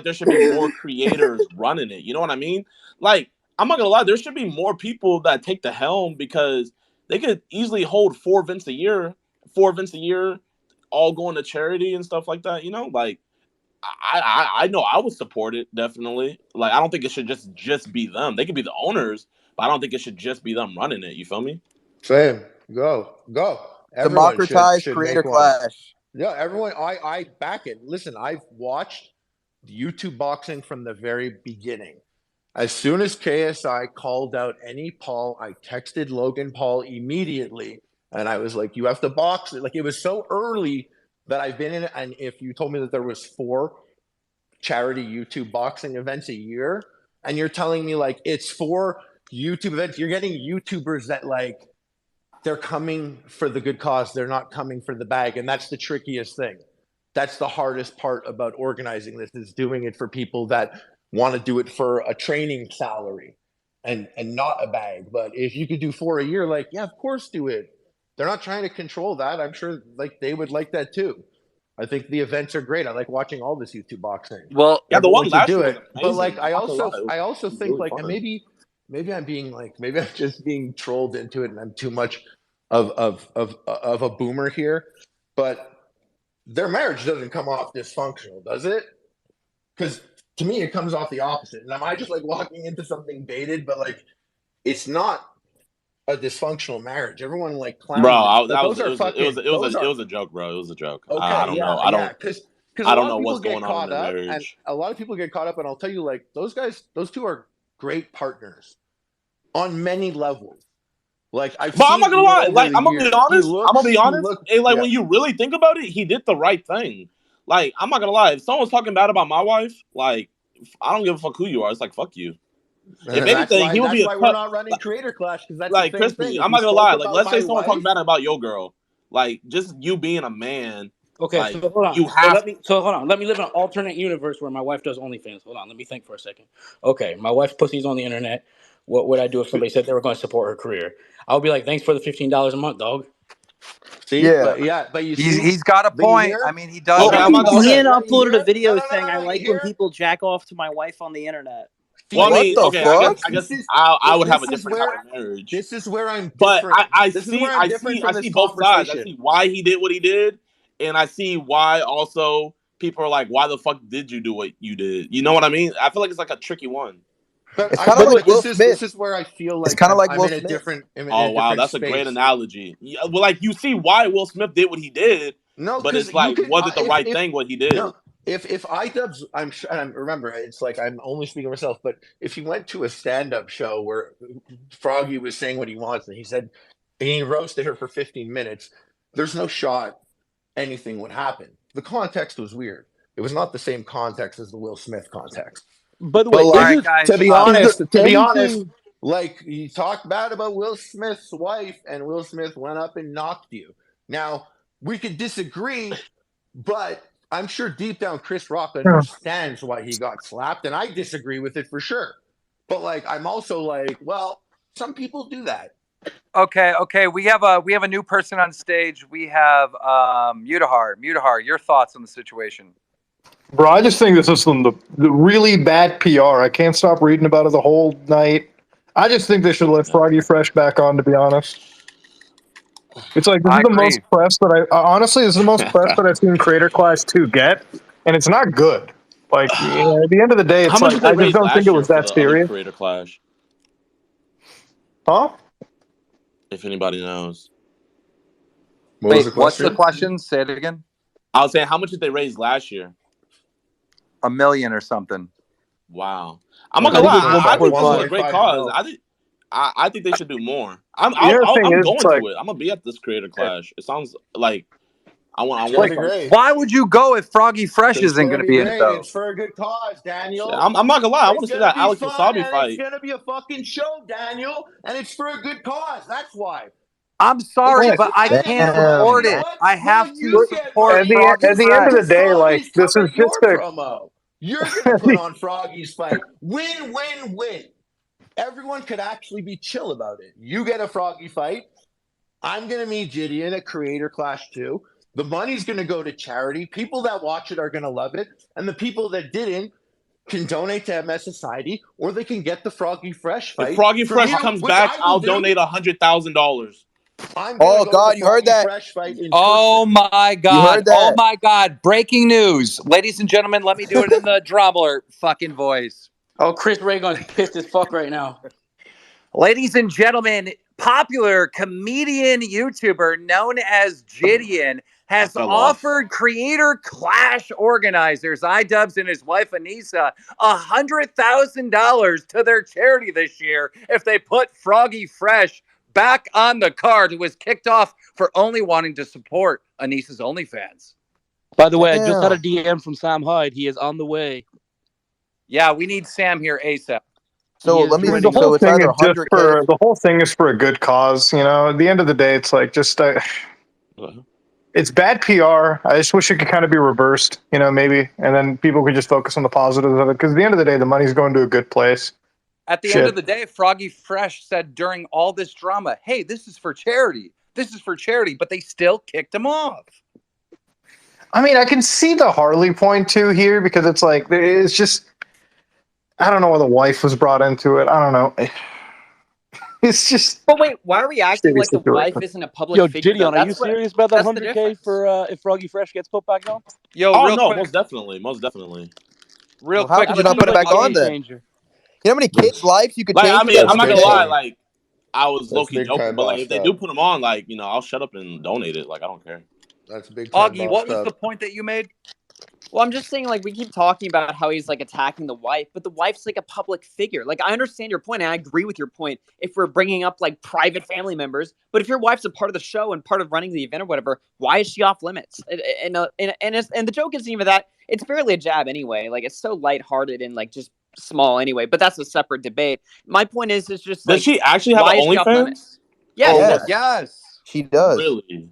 [SPEAKER 13] there should be more creators running it. You know what I mean? Like, I'm not gonna lie, there should be more people that take the helm because they could easily hold 4 events a year, all going to charity and stuff like that. You know, like I know I would support it definitely. Like, I don't think it should just be them. They could be the owners, but I don't think it should just be them running it. You feel me?
[SPEAKER 1] Same. Go. Everyone
[SPEAKER 10] Democratize
[SPEAKER 1] should
[SPEAKER 10] Creator
[SPEAKER 1] make
[SPEAKER 10] Clash.
[SPEAKER 1] Yeah, everyone. I back it. Listen, I've watched YouTube boxing from the very beginning. As soon as KSI called out any Paul, I texted Logan Paul immediately, and I was like, "You have to box it." Like, it was so early that I've been in it. And if you told me that there was 4 charity YouTube boxing events a year, and you're telling me like it's 4 YouTube events, you're getting YouTubers that like they're coming for the good cause. They're not coming for the bag, and that's the trickiest thing. That's the hardest part about organizing this, is doing it for people that want to do it for a training salary and not a bag. But if you could do 4 a year, like, yeah, of course do it. They're not trying to control that. I'm sure like they would like that too. I think the events are great. I like watching all this YouTube boxing.
[SPEAKER 3] Well,
[SPEAKER 13] yeah, the one
[SPEAKER 1] to
[SPEAKER 13] last
[SPEAKER 1] do
[SPEAKER 13] year
[SPEAKER 1] it.
[SPEAKER 13] was
[SPEAKER 1] But
[SPEAKER 13] amazing.
[SPEAKER 1] like I also think
[SPEAKER 13] really
[SPEAKER 1] like,
[SPEAKER 13] fun.
[SPEAKER 1] and maybe I'm being like, maybe I'm just being trolled into it and I'm too much of a boomer here, but their marriage doesn't come off dysfunctional, does it? Because to me, it comes off the opposite. And am I just like walking into something baited? But like, it's not a dysfunctional marriage. Everyone like clowns.
[SPEAKER 13] Bro,
[SPEAKER 1] it was
[SPEAKER 13] a joke, bro. It was a joke.
[SPEAKER 1] Okay,
[SPEAKER 13] I don't know.
[SPEAKER 1] Because
[SPEAKER 13] I don't know what's going on in their
[SPEAKER 1] and
[SPEAKER 13] marriage.
[SPEAKER 1] a lot of people get caught up. And I'll tell you, like, those two are great partners on many levels. Like, I'm not
[SPEAKER 13] gonna lie. Like, I'm gonna be honest. When you really think about it, he did the right thing. Like, I'm not gonna lie. If someone's talking bad about my wife, like, I don't give a fuck who you are. It's like, fuck you. If anything, he would be.
[SPEAKER 1] That's why we're not running Creator Clash, because that's
[SPEAKER 13] like,
[SPEAKER 1] the same
[SPEAKER 13] Crispy.
[SPEAKER 1] thing.
[SPEAKER 13] I'm not gonna lie. Like, let's say someone talking bad about your girl. Like, just you being a man.
[SPEAKER 9] Okay,
[SPEAKER 13] like,
[SPEAKER 9] so hold on.
[SPEAKER 13] You have
[SPEAKER 9] hold on. Let me live in an alternate universe where my wife does OnlyFans. Hold on. Let me think for a second. Okay, my wife's pussy's on the internet. What would I do if somebody said they were going to support her career? I would be like, thanks for the $15 a month, dog.
[SPEAKER 1] See, but you see,
[SPEAKER 3] he's got a point. I mean, he does.
[SPEAKER 2] Ian uploaded a video saying, "I like when people jack off to my wife on the internet."
[SPEAKER 13] Well, I mean, okay, I guess I would have a different type of marriage.
[SPEAKER 1] This is where I'm
[SPEAKER 13] different. But I
[SPEAKER 1] see
[SPEAKER 13] see both sides. I see why he did what he did, and I see why also people are like, why the fuck did you do what you did? You know what I mean? I feel like it's like a tricky one.
[SPEAKER 1] But
[SPEAKER 10] It's
[SPEAKER 1] I
[SPEAKER 10] kind of
[SPEAKER 1] feel
[SPEAKER 10] like Will Smith.
[SPEAKER 1] this is where I feel
[SPEAKER 10] It's
[SPEAKER 1] like
[SPEAKER 10] kind of like
[SPEAKER 1] I'm
[SPEAKER 10] Will
[SPEAKER 1] in a
[SPEAKER 10] Smith.
[SPEAKER 1] different
[SPEAKER 13] Oh wow, that's a
[SPEAKER 1] space.
[SPEAKER 13] great analogy. Yeah, well, like you see why Will Smith did what he did,
[SPEAKER 1] No,
[SPEAKER 13] but
[SPEAKER 1] because
[SPEAKER 13] it's
[SPEAKER 1] you
[SPEAKER 13] like,
[SPEAKER 1] could
[SPEAKER 13] was it the right
[SPEAKER 1] if
[SPEAKER 13] thing what he did?
[SPEAKER 1] no if iDubbbz, I'm sure, and remember, it's like I'm only speaking of myself, but if you went to a stand-up show where Froggy was saying what he wants and he roasted her for 15 minutes, there's no shot anything would happen. The context was weird. It was not the same context as the Will Smith context.
[SPEAKER 4] By the
[SPEAKER 1] But
[SPEAKER 4] way,
[SPEAKER 1] like,
[SPEAKER 3] guys,
[SPEAKER 1] to be honest,
[SPEAKER 4] anything-
[SPEAKER 1] like you talked bad about Will Smith's wife, and Will Smith went up and knocked you. Now we could disagree, but I'm sure deep down Chris Rock understands why he got slapped, and I disagree with it for sure. But like, I'm also like, well, some people do that.
[SPEAKER 3] Okay. We have a new person on stage. We have Mutahar. Mutahar, your thoughts on the situation?
[SPEAKER 14] Bro, I just think this is the really bad PR. I can't stop reading about it the whole night. I just think they should let Froggy Fresh back on, to be honest. It's like, this is the most press that honestly, this is the most press that I've seen Creator Class 2 get, and it's not good. Like, at the end of the day, it's like, I just don't think it was that serious.
[SPEAKER 13] Creator Clash?
[SPEAKER 14] Huh?
[SPEAKER 13] If anybody knows.
[SPEAKER 3] What's the question? Say it again.
[SPEAKER 13] I was saying, how much did they raise last year?
[SPEAKER 3] $1 million or something.
[SPEAKER 13] Wow. I'm not gonna lie. I think this is a great cause. I think they should do more. I'm going to it. I'm gonna be at this Creator Clash. It sounds like I want.
[SPEAKER 3] Why would you go if Froggy Fresh isn't going to be in it though?
[SPEAKER 1] It's for a good cause, Daniel.
[SPEAKER 13] I'm not gonna lie. I want to see that Alex Wasabi fight.
[SPEAKER 1] It's gonna be a fucking show, Daniel, and it's for a good cause. That's why.
[SPEAKER 3] I'm sorry, but I can't support it. I have to support.
[SPEAKER 14] At the end of the day, like, this is just a
[SPEAKER 1] promo. You're gonna put on Froggy's fight. Win. Everyone could actually be chill about it. You get a Froggy fight. I'm gonna meet Jidion at Creator Clash 2. The money's gonna go to charity. People that watch it are gonna love it, and the people that didn't can donate to MS Society, or they can get the Froggy Fresh fight.
[SPEAKER 13] If Froggy Fresh comes back, I'll donate $100,000.
[SPEAKER 10] Oh God, you heard that?
[SPEAKER 3] Oh my God! Oh my God! Breaking news, ladies and gentlemen. Let me do it in the drama alert fucking voice.
[SPEAKER 9] Oh, Chris Reagan's pissed as fuck right now.
[SPEAKER 3] Ladies and gentlemen, popular comedian YouTuber known as Jidion has offered Creator Clash organizers, iDubbbz and his wife Anissa, $100,000 to their charity this year if they put Froggy Fresh back on the card, who was kicked off for only wanting to support Anissa's OnlyFans.
[SPEAKER 4] By the way, I just had a DM from Sam Hyde. He is on the way.
[SPEAKER 3] Yeah, we need Sam here ASAP.
[SPEAKER 10] So let me.
[SPEAKER 14] The whole thing is just for the whole thing is for a good cause. You know, at the end of the day, it's like just it's bad PR. I just wish it could kind of be reversed. You know, maybe, and then people could just focus on the positives of it. Because at the end of the day, the money's going to a good place.
[SPEAKER 3] At the end of the day, Froggy Fresh said during all this drama, "Hey, this is for charity. This is for charity," but they still kicked him off.
[SPEAKER 14] I mean, I can see the Harley point too here, because it's like it's just. I don't know why the wife was brought into it. I don't know. It's just.
[SPEAKER 5] But wait, why are we acting like the wife isn't a public figure?
[SPEAKER 4] Jidion, are you serious about that $100K for if Froggy Fresh gets put back on?
[SPEAKER 13] Most definitely.
[SPEAKER 10] Real quick, how could you not put it back on then? You know how many kids' lives you could change?
[SPEAKER 13] I mean, I'm not gonna lie. Like, I was low-key joking, but like, if they do put him on, like, I'll shut up and donate it. Like, I don't care.
[SPEAKER 1] That's a big time.
[SPEAKER 3] Augie, what was the point that you made?
[SPEAKER 5] Well, I'm just saying, like, we keep talking about how he's, like, attacking the wife, but the wife's, like, a public figure. Like, I understand your point, and I agree with your point if we're bringing up, like, private family members. But if your wife's a part of the show and part of running the event or whatever, why is she off limits? And the joke isn't even that. It's barely a jab anyway. Like, it's so lighthearted and, like, just small anyway. But that's a separate debate. My point is just, like,
[SPEAKER 13] does she actually have an OnlyFans?
[SPEAKER 5] Yes.
[SPEAKER 3] Yes.
[SPEAKER 10] She does.
[SPEAKER 13] Really?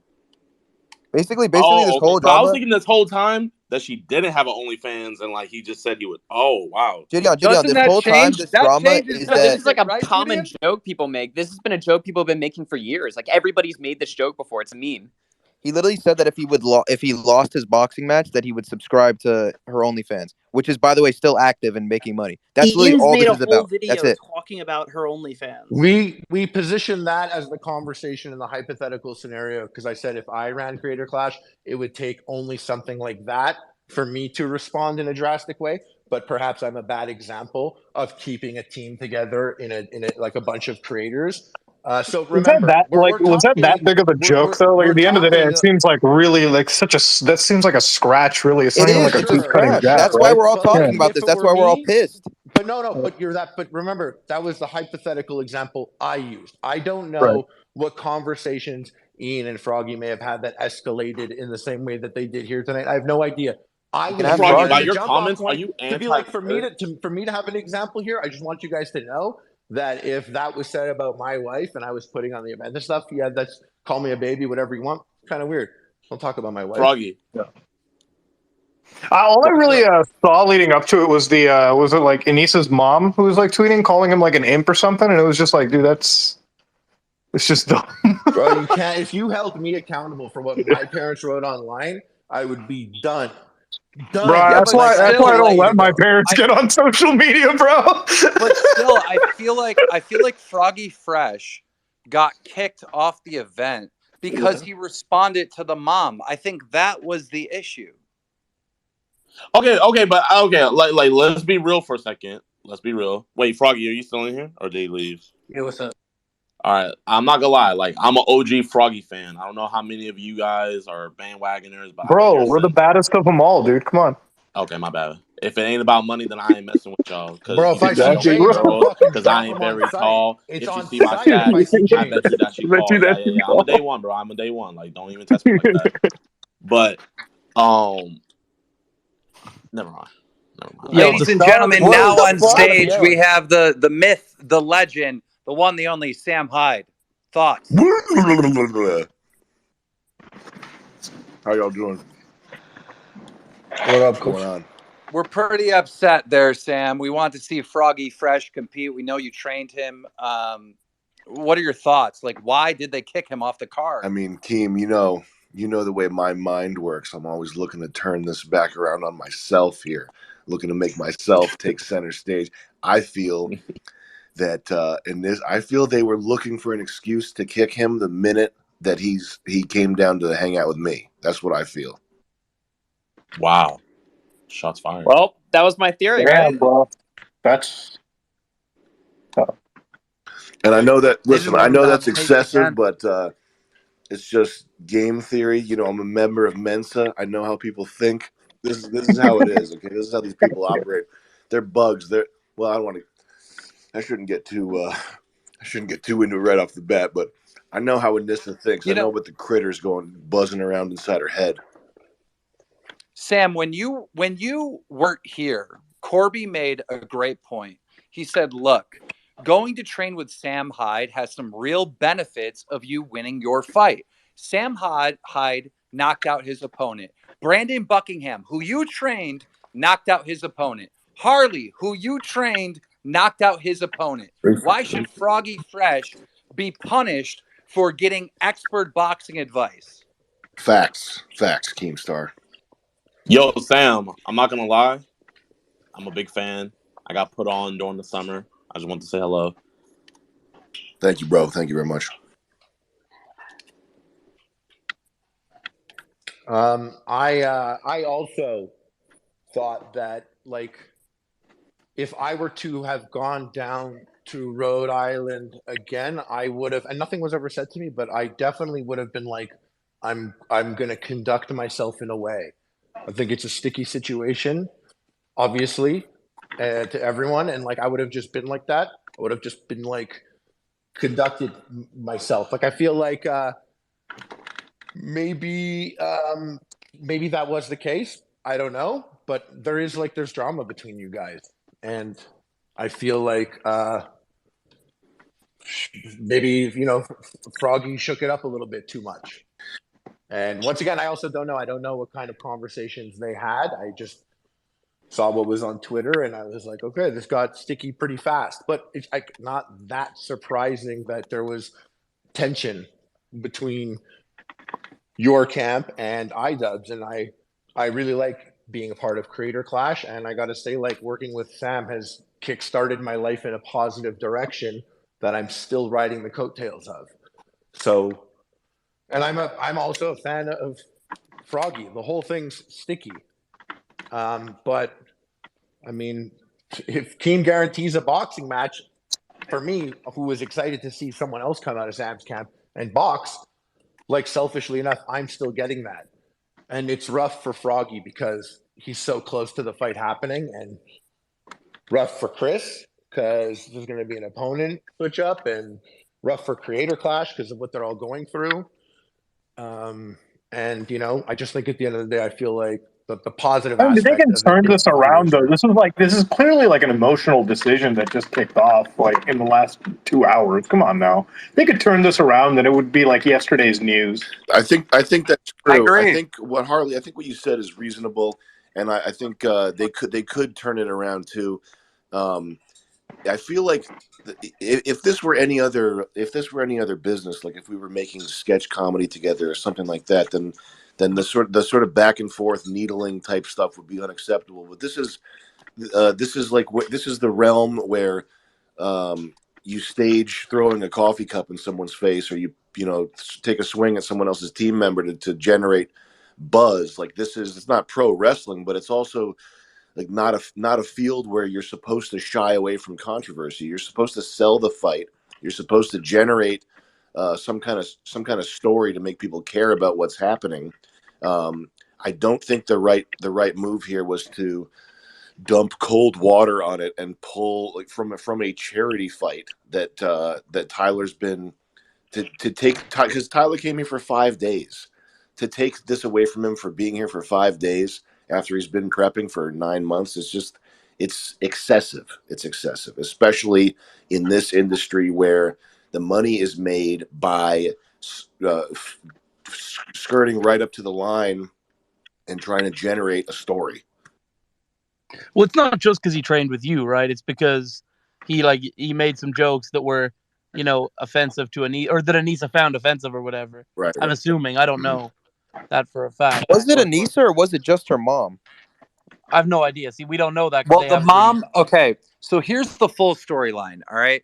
[SPEAKER 10] Basically, this whole drama.
[SPEAKER 13] I was thinking this whole time that she didn't have an OnlyFans, and like he just said he would. Oh wow!
[SPEAKER 10] Jidion, this whole time, this drama is that
[SPEAKER 5] this is like a common joke people make. This has been a joke people have been making for years. Like everybody's made this joke before. It's a meme.
[SPEAKER 10] He literally said that if he lost his boxing match, that he would subscribe to her OnlyFans. which is, by the way, still active and making money. That's really
[SPEAKER 2] Ian's
[SPEAKER 10] all
[SPEAKER 2] made
[SPEAKER 10] this
[SPEAKER 2] a
[SPEAKER 10] is
[SPEAKER 2] whole
[SPEAKER 10] about.
[SPEAKER 2] video
[SPEAKER 10] That's it.
[SPEAKER 2] talking about her OnlyFans.
[SPEAKER 1] We position that as the conversation in the hypothetical scenario because I said if I ran Creator Clash, it would take only something like that for me to respond in a drastic way. But perhaps I'm a bad example of keeping a team together in a like a bunch of creators. So remember,
[SPEAKER 14] was that that big of a joke though? Like at the end of the day, it seems like really like that seems like a scratch. Really, it's not even like a tooth cutting jack.
[SPEAKER 10] That's why we're all talking about this. That's why we're all pissed.
[SPEAKER 1] But but remember, that was the hypothetical example I used. I don't know what conversations Ian and Froggy may have had that escalated in the same way that they did here tonight. I have no idea. I was
[SPEAKER 13] Froggy, by
[SPEAKER 1] the
[SPEAKER 13] your
[SPEAKER 1] jump
[SPEAKER 13] comments,
[SPEAKER 1] off
[SPEAKER 13] are
[SPEAKER 1] point
[SPEAKER 13] you
[SPEAKER 1] to be like for me
[SPEAKER 13] anti-nerd?
[SPEAKER 1] to have an example here. I just want you guys to know that if that was said about my wife and I was putting on the event and stuff, yeah, that's call me a baby, whatever you want. Kind of weird. Don't talk about my wife.
[SPEAKER 13] Froggy.
[SPEAKER 14] Yeah. All I really saw leading up to it was was it like Anissa's mom who was like tweeting, calling him like an imp or something, and it was just like, dude, it's just dumb.
[SPEAKER 1] Bro, you can't. If you held me accountable for what my parents wrote online, I would be done. Done.
[SPEAKER 14] Bro, that's why I don't let my parents get on social media, bro.
[SPEAKER 3] But still, I feel like Froggy Fresh got kicked off the event because he responded to the mom. I think that was the issue.
[SPEAKER 13] Okay, like let's be real for a second. Let's be real. Wait, Froggy, are you still in here or did he leave?
[SPEAKER 9] Yeah, what's up?
[SPEAKER 13] All right, I'm not gonna lie. Like, I'm an OG Froggy fan. I don't know how many of you guys are bandwagoners, but
[SPEAKER 14] Bro, we're the baddest of them all, dude. Come on.
[SPEAKER 13] Okay, my bad. If it ain't about money, then I ain't messing with y'all.
[SPEAKER 1] Bro, if I see James,
[SPEAKER 13] because I ain't very tall. If you see my stats, I bet you that she called. Yeah. I'm a day one, bro. I'm a day one. Like, don't even test me like that. But, never mind.
[SPEAKER 3] Ladies and gentlemen, now on stage we have the myth, the legend, the one, the only Sam Hyde. Thoughts?
[SPEAKER 15] How y'all doing?
[SPEAKER 1] What up,
[SPEAKER 15] going on?
[SPEAKER 3] We're pretty upset there, Sam. We want to see Froggy Fresh compete. We know you trained him. What are your thoughts? Like, why did they kick him off the card?
[SPEAKER 15] I mean, Keem, you know the way my mind works. I'm always looking to turn this back around on myself here, looking to make myself take center stage. I feel that I feel they were looking for an excuse to kick him the minute that he came down to hang out with me. That's what I feel.
[SPEAKER 13] Wow. Shots fired.
[SPEAKER 5] Well, that was my theory, right?
[SPEAKER 14] Bro. That's
[SPEAKER 15] and I know that I know that's excessive, but it's just game theory. You know, I'm a member of Mensa. I know how people think. This is how it is, okay? This is how these people operate. They're bugs. I shouldn't get too into it right off the bat, but I know how Anissa thinks. I know what the critter's going buzzing around inside her head.
[SPEAKER 3] Sam, when you weren't here, Corby made a great point. He said, look, going to train with Sam Hyde has some real benefits of you winning your fight. Sam Hyde knocked out his opponent. Brandon Buckingham, who you trained, knocked out his opponent. Harley, who you trained, knocked out his opponent. Why should Froggy Fresh be punished for getting expert boxing advice?
[SPEAKER 15] Facts, Keemstar.
[SPEAKER 13] Yo, Sam, I'm not gonna lie. I'm a big fan. I got put on during the summer. I just want to say hello.
[SPEAKER 15] Thank you, bro. Thank you very much.
[SPEAKER 1] I also thought that, like, if I were to have gone down to Rhode Island again, I would have, and nothing was ever said to me, but I definitely would have been like, I'm going to conduct myself in a way. I think it's a sticky situation, obviously, to everyone. And like, I would have just been like that. I would have just been like, conducted myself. Like, I feel like maybe that was the case. I don't know. But there's drama between you guys. And I feel like maybe, Froggy shook it up a little bit too much. And once again, I also don't know. I don't know what kind of conversations they had. I just saw what was on Twitter, and I was like, okay, this got sticky pretty fast. But it's not that surprising that there was tension between your camp and iDubbbz. And I really like being a part of Creator Clash. And I got to say, like, working with Sam has kickstarted my life in a positive direction that I'm still riding the coattails of. So, and I'm also a fan of Froggy. The whole thing's sticky. But I mean, if Keem guarantees a boxing match, for me, who was excited to see someone else come out of Sam's camp and box, like, selfishly enough, I'm still getting that. And it's rough for Froggy because he's so close to the fight happening, and rough for Chris because there's going to be an opponent switch up, and rough for Creator Clash because of what they're all going through. And, you know, I just think at the end of the day, I feel like the positive
[SPEAKER 14] I mean, they
[SPEAKER 1] aspect
[SPEAKER 14] can
[SPEAKER 1] of
[SPEAKER 14] turn
[SPEAKER 1] it is
[SPEAKER 14] this around, though. This is clearly like an emotional decision that just kicked off, like, in the last 2 hours. Come on now. They could turn this around and it would be like yesterday's news.
[SPEAKER 15] I think that's true.
[SPEAKER 3] I agree.
[SPEAKER 15] I think what you said is reasonable, and I think they could turn it around too. I feel like if this were any other business, like if we were making sketch comedy together or something like that, then the sort of back and forth needling type stuff would be unacceptable. But this is the realm where you stage throwing a coffee cup in someone's face, or you take a swing at someone else's team member to generate buzz. Like, it's not pro wrestling, but it's also like not a field where you're supposed to shy away from controversy. You're supposed to sell the fight. You're supposed to generate some kind of story to make people care about what's happening. I don't think the right move here was to dump cold water on it and pull, like, from a charity fight that Tyler's been to take, because Tyler came here for 5 days. To take this away from him for being here for 5 days after he's been prepping for 9 months, it's excessive. It's excessive, especially in this industry where the money is made by skirting right up to the line and trying to generate a story.
[SPEAKER 4] Well, it's not just because he trained with you, right? It's because he made some jokes that were, offensive to Anissa, or that Anissa found offensive or whatever.
[SPEAKER 15] Right.
[SPEAKER 4] I'm assuming. I don't know that for a fact.
[SPEAKER 6] Was it Anissa or was it just her mom?
[SPEAKER 4] I have no idea. See, we don't know that.
[SPEAKER 3] Well, the mom. Okay, so here's the full storyline. All right,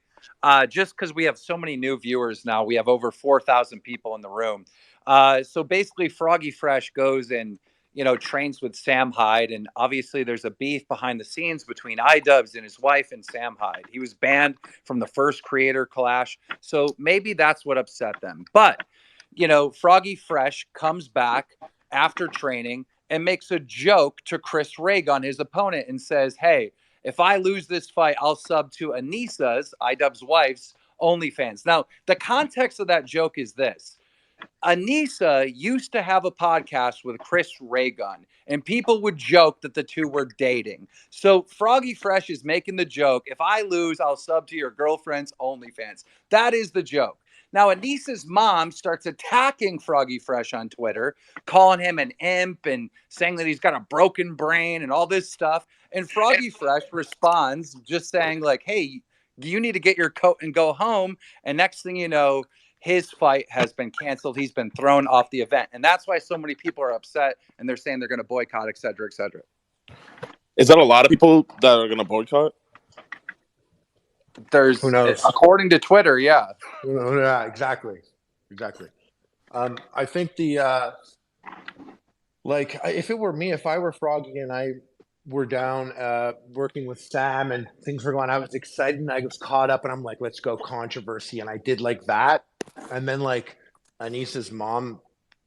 [SPEAKER 3] just because we have so many new viewers now, we have over 4,000 people in the room. So basically, Froggy Fresh goes and trains with Sam Hyde, and obviously there's a beef behind the scenes between iDubbbz and his wife and Sam Hyde. He was banned from the first Creator Clash, so maybe that's what upset them. But Froggy Fresh comes back after training and makes a joke to Chris Raygun, his opponent, and says, "Hey, if I lose this fight, I'll sub to Anissa's, iDubbbz's wife's, OnlyFans." Now, the context of that joke is this. Anissa used to have a podcast with Chris Raygun, and people would joke that the two were dating. So Froggy Fresh is making the joke, if I lose, I'll sub to your girlfriend's OnlyFans. That is the joke. Now, Anissa's mom starts attacking Froggy Fresh on Twitter, calling him an imp and saying that he's got a broken brain and all this stuff. And Froggy Fresh responds just saying, like, hey, you need to get your coat and go home. And next thing you know, his fight has been canceled. He's been thrown off the event. And that's why so many people are upset and they're saying they're going to boycott, et cetera, et cetera.
[SPEAKER 13] Is that a lot of people that are going to boycott?
[SPEAKER 3] There's,
[SPEAKER 1] who knows?
[SPEAKER 3] According to Twitter, yeah.
[SPEAKER 1] Yeah, exactly. I think if it were me, if I were Froggy and I were down working with Sam and things were going, I was excited and I was caught up and I'm like, let's go controversy. And I did like that. And then like Anissa's mom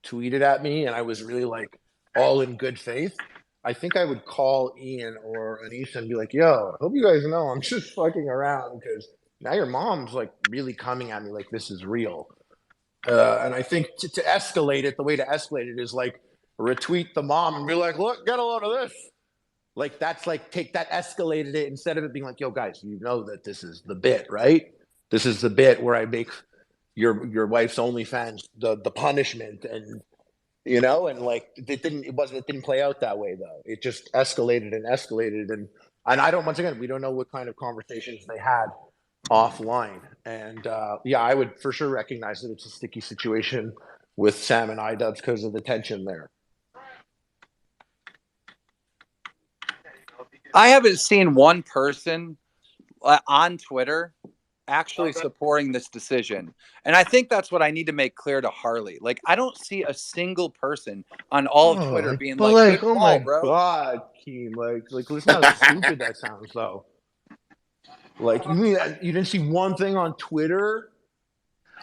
[SPEAKER 1] tweeted at me and I was really like all in good faith. I think I would call Ian or Anissa and be like, yo, I hope you guys know I'm just fucking around because now your mom's like really coming at me like this is real. And I think to escalate it, the way to escalate it is like retweet the mom and be like, look, get a load of this. Like that's like take that, escalated it instead of it being like, yo, guys, you know that this is the bit, right? This is the bit where I make your wife's OnlyFans the punishment, and and like it didn't play out that way though. It just escalated and I don't, once again, we don't know what kind of conversations they had offline. And I would for sure recognize that it's a sticky situation with Sam and iDubbbz because of the tension there.
[SPEAKER 3] I haven't seen one person on Twitter actually supporting this decision. And I think that's what I need to make clear to Harley. Like, I don't see a single person on all of Twitter being
[SPEAKER 1] but
[SPEAKER 3] like, good
[SPEAKER 1] oh
[SPEAKER 3] call,
[SPEAKER 1] my
[SPEAKER 3] bro.
[SPEAKER 1] God, Keem, like listen how stupid that sounds, though. Like, you mean you didn't see one thing on Twitter?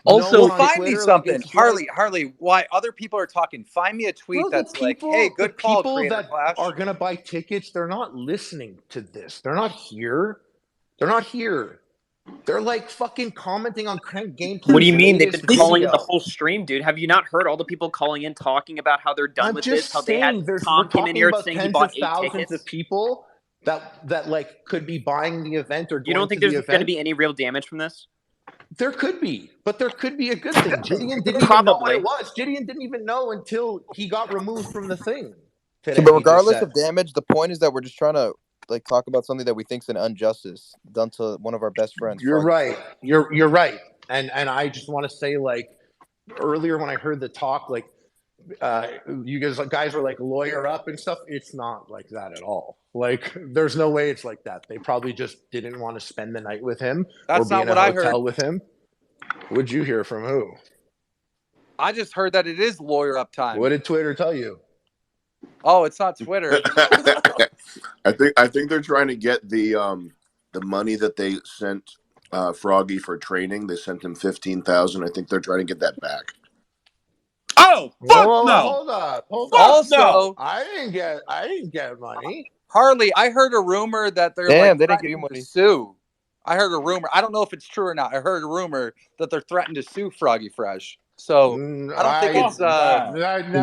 [SPEAKER 3] Also,
[SPEAKER 1] no
[SPEAKER 3] find me something, Harley. Why other people are talking? Find me a tweet that's like, "Hey, good call, Creator
[SPEAKER 1] that
[SPEAKER 3] Clash."
[SPEAKER 1] are gonna buy tickets. They're not listening to this. They're not here. They're not here. They're like fucking commenting on Crank Gameplay.
[SPEAKER 5] What do you mean? They've been calling in the whole stream, dude. Have you not heard all the people calling in talking about how they're done with this? How they had Tom Kim in here saying he bought 8 tickets.
[SPEAKER 1] Of people that like could be buying the event or going
[SPEAKER 5] you don't think
[SPEAKER 1] to
[SPEAKER 5] there's
[SPEAKER 1] the
[SPEAKER 5] going to be any real damage from this?
[SPEAKER 1] There could be, but there could be a good thing. Jidion didn't even know what it was. Jidion didn't even know until he got removed from the thing.
[SPEAKER 10] So, but regardless of damage, the point is that we're just trying to like talk about something that we think is an injustice done to one of our best friends.
[SPEAKER 1] You're right. You're right. And I just want to say, like, earlier when I heard the talk, like, you guys were like lawyer up and stuff. It's not like that at all. Like, there's no way it's like that. They probably just didn't want to spend the night with him or be in a hotel with him. What'd you hear from who?
[SPEAKER 3] I just heard that it is lawyer up time.
[SPEAKER 1] What did Twitter tell you?
[SPEAKER 3] Oh, it's not Twitter.
[SPEAKER 15] I think they're trying to get the money that they sent Froggy for training. They sent him $15,000. I think they're trying to get that back.
[SPEAKER 13] Oh, fuck no!
[SPEAKER 1] Hold up.
[SPEAKER 3] Also,
[SPEAKER 13] no.
[SPEAKER 1] I didn't get money.
[SPEAKER 3] Harley, I heard a rumor that they're
[SPEAKER 10] they didn't give you money.
[SPEAKER 3] To sue. I heard a rumor. I don't know if it's true or not. I heard a rumor that they're threatening to sue Froggy Fresh. So I don't think it's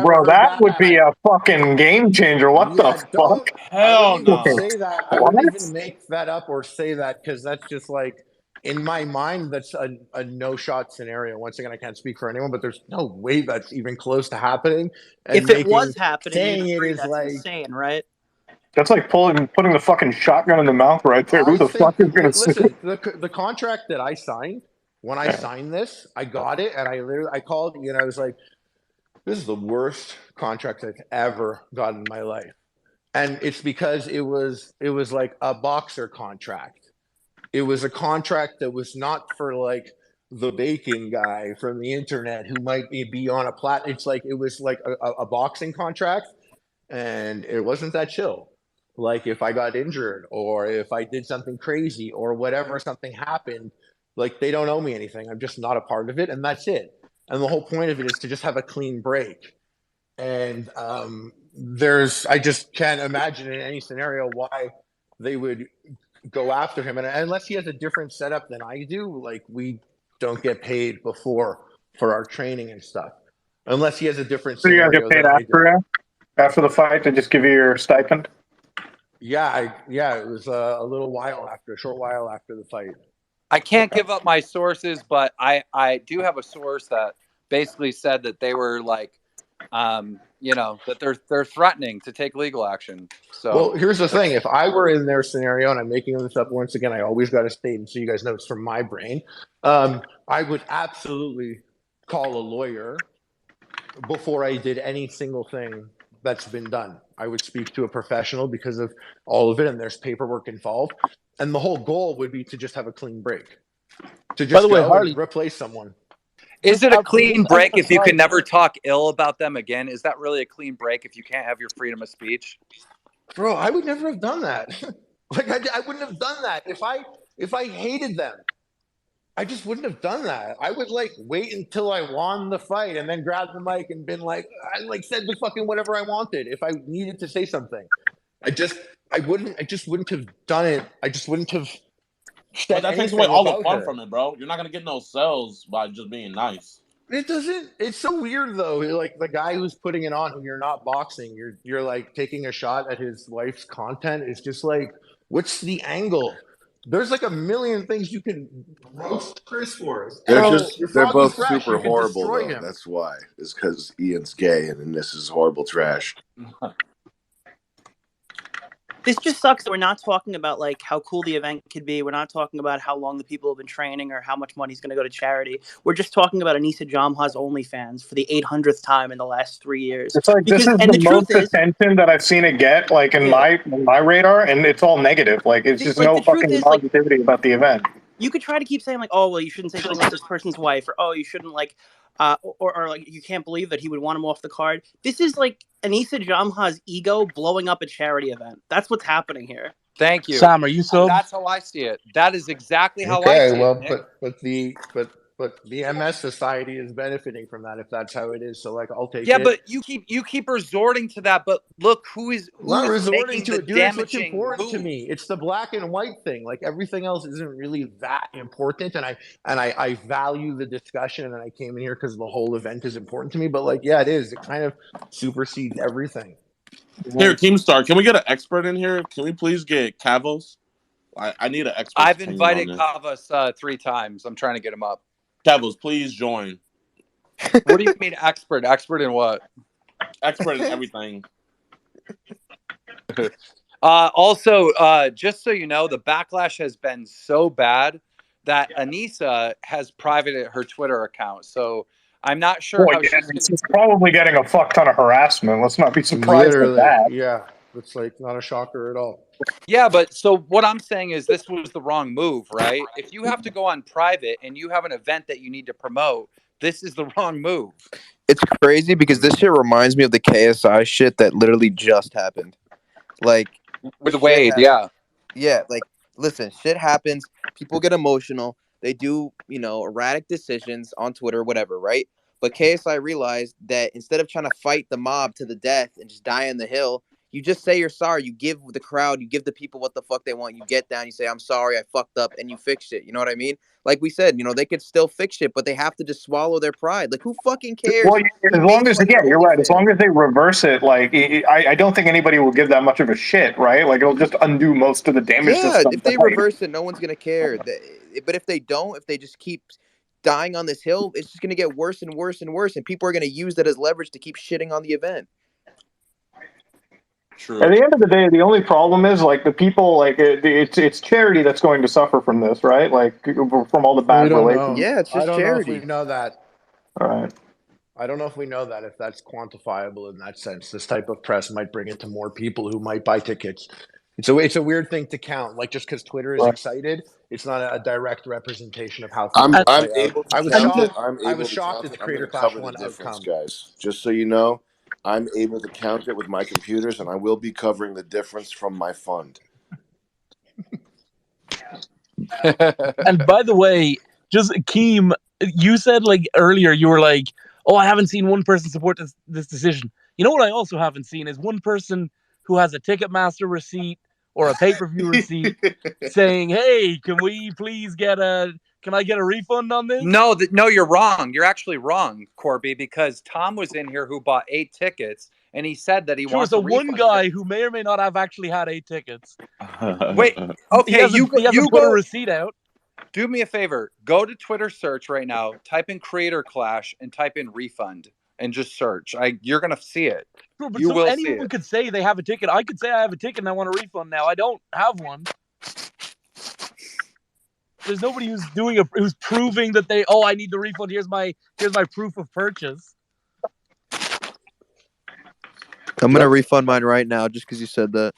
[SPEAKER 14] bro, that would be a fucking game changer. What the fuck?
[SPEAKER 13] Hell no.
[SPEAKER 1] Say that. I wouldn't even make that up or say that because that's just like in my mind, that's a no-shot scenario. Once again, I can't speak for anyone, but there's no way that's even close to happening. And
[SPEAKER 2] if it was happening,
[SPEAKER 1] saying it is
[SPEAKER 2] that's
[SPEAKER 1] like
[SPEAKER 2] insane, right?
[SPEAKER 14] That's like putting the fucking shotgun in the mouth right there. Who the fuck is going to
[SPEAKER 1] listen? The contract that I signed, when I signed this, I got it, and I called you, and I was like, "This is the worst contract I've ever gotten in my life," and it's because it was like a boxer contract. It was a contract that was not for like the bacon guy from the internet who might be on a It's like it was like a boxing contract, and it wasn't that chill. Like if I got injured or if I did something crazy or whatever, something happened, like they don't owe me anything. I'm just not a part of it, and that's it. And the whole point of it is to just have a clean break. And I just can't imagine in any scenario why they would go after him. And unless he has a different setup than I do, like we don't get paid before for our training and stuff. Unless he has a different scenario.
[SPEAKER 14] So you guys get paid after the fight to just give you your stipend?
[SPEAKER 1] Yeah, it was a short while after the fight.
[SPEAKER 3] I can't give up my sources, but I do have a source that basically said that they were like, that they're threatening to take legal action. So,
[SPEAKER 1] well, here's the thing: if I were in their scenario, and I'm making this up once again, I always got to state, and so you guys know it's from my brain. I would absolutely call a lawyer before I did any single thing that's been done. I would speak to a professional because of all of it, and there's paperwork involved. And the whole goal would be to just have a clean break. To just Harley, replace someone.
[SPEAKER 3] Is it a clean break if you can never talk ill about them again? Is that really a clean break if you can't have your freedom of speech?
[SPEAKER 1] Bro, I would never have done that. Like I wouldn't have done that if I hated them. I just wouldn't have done that. I would like wait until I won the fight and then grab the mic and been like, I like said the fucking whatever I wanted. If I needed to say something, I just wouldn't have done it. I just wouldn't have.
[SPEAKER 13] But that takes away all the fun from it, bro. You're not gonna get no sales by just being nice.
[SPEAKER 1] It doesn't. It's so weird though. Like the guy who's putting it on, who you're not boxing, you're like taking a shot at his wife's content. It's just like, what's the angle? There's like a million things you can roast Chris for.
[SPEAKER 15] They're both super horrible though. That's why. It's because Ian's gay and this is horrible trash.
[SPEAKER 2] This just sucks that we're not talking about like how cool the event could be. We're not talking about how long the people have been training or how much money is going to go to charity. We're just talking about Anissa Jamha's OnlyFans for the 800th time in the last 3 years.
[SPEAKER 14] It's like this is the most attention that I've seen it get, like in my radar, and it's all negative. Like it's just no fucking positivity about the event.
[SPEAKER 2] You could try to keep saying like, oh well, you shouldn't say something about this person's wife, or oh, you shouldn't like, or like you can't believe that he would want him off the card. This is like Anissa Jamha's ego blowing up a charity event. That's what's happening here.
[SPEAKER 3] Thank you.
[SPEAKER 4] Sam, are you so?
[SPEAKER 3] That's how I see it. That is exactly how I see it.
[SPEAKER 1] But the MS Society is benefiting from that if that's how it is. So like I'll take it.
[SPEAKER 3] Yeah, but you keep resorting to that. But look, who is
[SPEAKER 1] not resorting
[SPEAKER 3] making
[SPEAKER 1] to
[SPEAKER 3] the
[SPEAKER 1] it, dude. It's what's
[SPEAKER 3] damaging
[SPEAKER 1] important
[SPEAKER 3] move?
[SPEAKER 1] to me. It's the black and white thing. Like everything else isn't really that important. And I value the discussion, and I came in here because the whole event is important to me. But like, yeah, it is. It kind of supersedes everything.
[SPEAKER 13] Here, Keemstar, can we get an expert in here? Can we please get Kavos? I need an expert.
[SPEAKER 3] I've invited Kavos 3 times. I'm trying to get him up.
[SPEAKER 13] Kavos, please join.
[SPEAKER 3] What do you mean expert? Expert in what?
[SPEAKER 13] Expert in everything.
[SPEAKER 3] Also, just so you know, the backlash has been so bad that Anissa has privated her Twitter account. So I'm not sure how
[SPEAKER 14] she's probably getting a fuck ton of harassment. Let's not be surprised at that.
[SPEAKER 1] Yeah, it's like not a shocker at all.
[SPEAKER 3] Yeah, but so what I'm saying is this was the wrong move, right? If you have to go on private and you have an event that you need to promote, this is the wrong move.
[SPEAKER 10] It's crazy because this shit reminds me of the KSI shit that literally just happened. Like
[SPEAKER 3] with Wade, yeah.
[SPEAKER 10] Yeah, like listen, shit happens, people get emotional, they do, erratic decisions on Twitter, whatever, right? But KSI realized that instead of trying to fight the mob to the death and just die on the hill, you just say you're sorry. You give the crowd, you give the people what the fuck they want. You get down, you say, I'm sorry, I fucked up, and you fix it. You know what I mean? Like we said, they could still fix it, but they have to just swallow their pride. Like, who fucking cares?
[SPEAKER 14] Well, as long as, you're right. As long as they reverse it, like, I don't think anybody will give that much of a shit, right? Like, it'll just undo most of the damage.
[SPEAKER 10] Yeah, if they reverse it, no one's going to care. But if they don't, if they just keep dying on this hill, it's just going to get worse and worse and worse, and people are going to use that as leverage to keep shitting on the event.
[SPEAKER 14] True. At the end of the day, the only problem is like the people, like it's charity that's going to suffer from this, right? Like from all the bad relations.
[SPEAKER 10] Yeah, it's just charity.
[SPEAKER 1] I don't know if we know that.
[SPEAKER 14] All right.
[SPEAKER 1] I don't know if we know that if that's quantifiable in that sense. This type of press might bring it to more people who might buy tickets. It's a weird thing to count. Like just because Twitter is excited, it's not a direct representation of how.
[SPEAKER 15] I'm able.
[SPEAKER 1] I was shocked at the Creator Clash 1 outcome,
[SPEAKER 15] guys. Just so you know. I'm able to count it with my computers, and I will be covering the difference from my fund.
[SPEAKER 4] And by the way, just Keem, you said like earlier, you were like, "Oh, I haven't seen one person support this decision." You know what I also haven't seen is one person who has a Ticketmaster receipt or a pay-per-view receipt saying, "Hey, can I get a refund on this?"
[SPEAKER 3] No, you're wrong. You're actually wrong, Corby, because Tom was in here who bought 8 tickets, and he said that he wants to refund
[SPEAKER 4] one guy who may or may not have actually had 8 tickets.
[SPEAKER 3] Wait, okay, you
[SPEAKER 4] put a receipt out.
[SPEAKER 3] Do me a favor. Go to Twitter search right now, type in Creator Clash, and type in refund, and just search. You're going to see it.
[SPEAKER 4] Sure, but anyone could say they have a ticket. I could say I have a ticket and I want a refund now. I don't have one. There's nobody who's proving that I need the refund. Here's my proof of purchase.
[SPEAKER 10] I'm gonna refund mine right now just because you said that,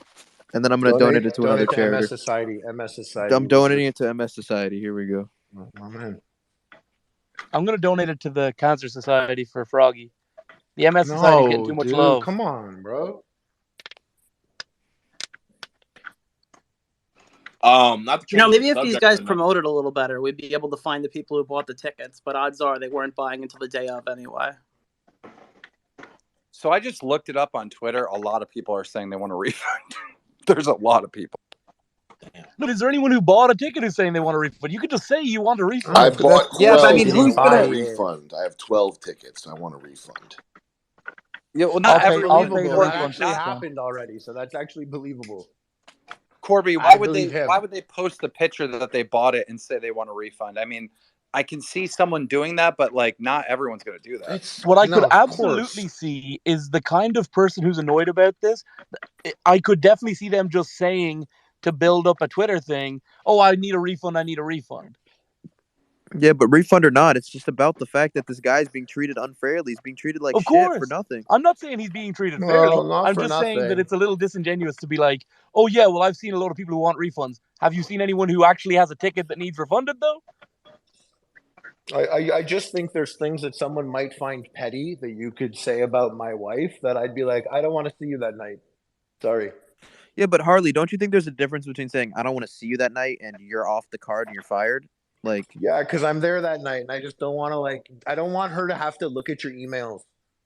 [SPEAKER 10] and then I'm gonna donate it to another charity.
[SPEAKER 1] MS Society.
[SPEAKER 10] I'm donating it to MS Society. Here we go.
[SPEAKER 1] Oh, man.
[SPEAKER 4] I'm gonna donate it to the Cancer Society for Froggy. The MS Society getting too much love.
[SPEAKER 1] Come on, bro.
[SPEAKER 2] Maybe if these guys promoted a little better, we'd be able to find the people who bought the tickets. But odds are they weren't buying until the day of anyway.
[SPEAKER 3] So I just looked it up on Twitter. A lot of people are saying they want a refund. There's a lot of people.
[SPEAKER 4] But is there anyone who bought a ticket who's saying they want a refund? You could just say you want a refund.
[SPEAKER 15] I bought 12.
[SPEAKER 3] Who's
[SPEAKER 15] going to refund? I have 12 tickets. I want a refund.
[SPEAKER 3] Yeah, well, not everyone.
[SPEAKER 1] That actually happened already, so that's actually believable.
[SPEAKER 3] Corby, why would they post the picture that they bought it and say they want a refund? I mean, I can see someone doing that, but like not everyone's going to do that.
[SPEAKER 4] What I could absolutely see is the kind of person who's annoyed about this. I could definitely see them just saying to build up a Twitter thing, "Oh, I need a refund. I need a refund."
[SPEAKER 6] Yeah, but refund or not, it's just about the fact that this guy's being treated unfairly. He's being treated like
[SPEAKER 4] Of
[SPEAKER 6] shit for
[SPEAKER 4] course.
[SPEAKER 6] nothing.
[SPEAKER 4] I'm not saying he's being treated
[SPEAKER 1] Well,
[SPEAKER 4] fairly.
[SPEAKER 1] not
[SPEAKER 4] I'm
[SPEAKER 1] for
[SPEAKER 4] just saying that
[SPEAKER 1] nothing.
[SPEAKER 4] it's a little disingenuous to be like, "Oh yeah, well I've seen a lot of people who want refunds. Have you seen anyone who actually has a ticket that needs refunded though?"
[SPEAKER 1] I just think there's things that someone might find petty that you could say about my wife that I'd be like, I don't want to see you that night. Sorry.
[SPEAKER 6] Yeah, but Harley, don't you think there's a difference between saying I don't want to see you that night and you're off the card and you're fired? Like,
[SPEAKER 1] yeah, because I'm there that night and I just don't want to I don't want her to have to look at your emails.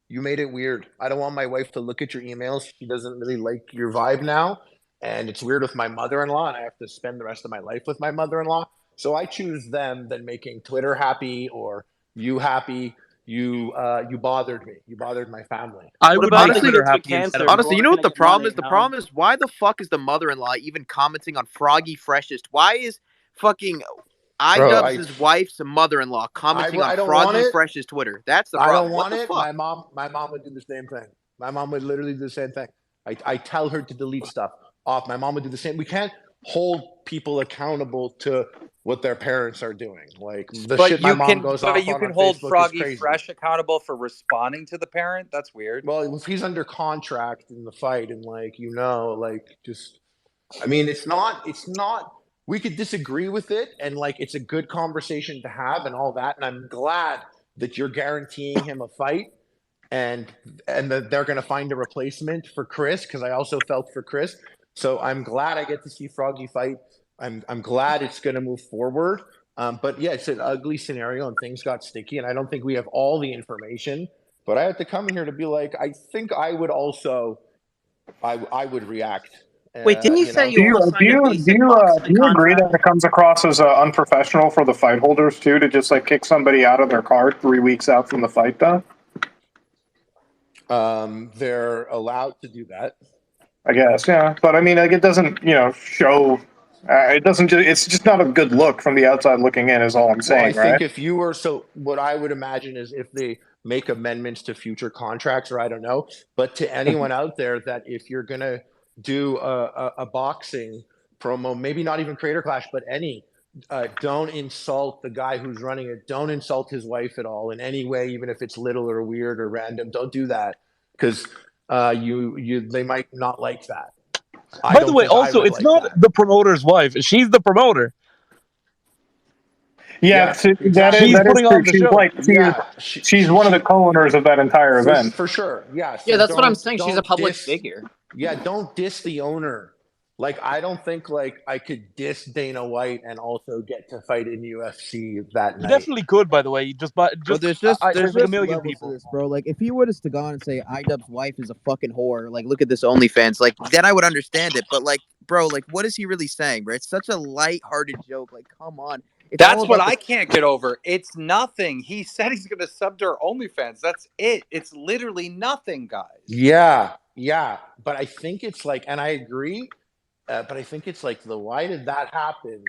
[SPEAKER 1] You made it weird. I don't want my wife to look at your emails. She doesn't really like your vibe now. And it's weird with my mother-in-law, and I have to spend the rest of my life with my mother-in-law. So I choose them than making Twitter happy or you happy. You bothered me. You bothered my family.
[SPEAKER 4] I would
[SPEAKER 6] honestly,
[SPEAKER 2] Honestly,
[SPEAKER 6] you know what the problem is? The problem is why the fuck is the mother-in-law even commenting on Froggy Freshest? Why is fucking iDubbbz' wife's mother-in-law commenting on Froggy Fresh's Twitter? That's the problem.
[SPEAKER 1] I don't want it.
[SPEAKER 6] Fuck?
[SPEAKER 1] My mom would do the same thing. My mom would literally do the same thing. I tell her to delete stuff off. My mom would do the same. We can't hold people accountable to what their parents are doing. Like the shit my mom goes off on
[SPEAKER 3] you can
[SPEAKER 1] on
[SPEAKER 3] hold
[SPEAKER 1] Facebook
[SPEAKER 3] Froggy
[SPEAKER 1] is crazy.
[SPEAKER 3] Fresh accountable for responding to the parent. That's weird.
[SPEAKER 1] Well, if he's under contract in the fight and just, I mean, it's not, we could disagree with it and it's a good conversation to have and all that. And I'm glad that you're guaranteeing him a fight and that they're going to find a replacement for Chris. Cause I also felt for Chris. So I'm glad I get to see Froggy fight. I'm glad it's going to move forward. But yeah, it's an ugly scenario and things got sticky. And I don't think we have all the information, but I have to come here to be like, I think I would also, I would react.
[SPEAKER 2] Wait, didn't you say
[SPEAKER 14] Do you agree that it comes across as unprofessional for the fight holders too to just kick somebody out of their card 3 weeks out from the fight though?
[SPEAKER 1] They're allowed to do that.
[SPEAKER 14] I guess, yeah. But I mean, it doesn't, show. It doesn't. It's just not a good look from the outside looking in. Is all I'm saying,
[SPEAKER 1] well, I think
[SPEAKER 14] right?
[SPEAKER 1] if you were what I would imagine is if they make amendments to future contracts, or I don't know, but to anyone out there that if you're gonna do a boxing promo, maybe not even Creator Clash, but any, don't insult the guy who's running it. Don't insult his wife at all in any way, even if it's little or weird or random. Don't do that because they might not like that.
[SPEAKER 4] By the way, also, it's not the promoter's wife. She's the promoter.
[SPEAKER 14] Yeah,
[SPEAKER 1] exactly.
[SPEAKER 4] She's putting on the show.
[SPEAKER 14] She's one of the co-owners of that entire event.
[SPEAKER 1] For sure, yeah.
[SPEAKER 5] Yeah, that's what I'm saying. She's a public figure.
[SPEAKER 1] Yeah, don't diss the owner. I don't think I could diss Dana White and also get to fight in UFC that night.
[SPEAKER 4] You definitely could, by the way.
[SPEAKER 6] There's just
[SPEAKER 4] a million people,
[SPEAKER 6] this, bro. If he would have to go on and say iDubbbz' wife is a fucking whore, look at this OnlyFans, then I would understand it. But bro, what is he really saying, bro? It's such a light-hearted joke. Come on.
[SPEAKER 3] That's what I can't get over. It's nothing. He said he's going to sub to our OnlyFans. That's it. It's literally nothing, guys.
[SPEAKER 1] Yeah. But I think it's and I agree, but I think it's why did that happen?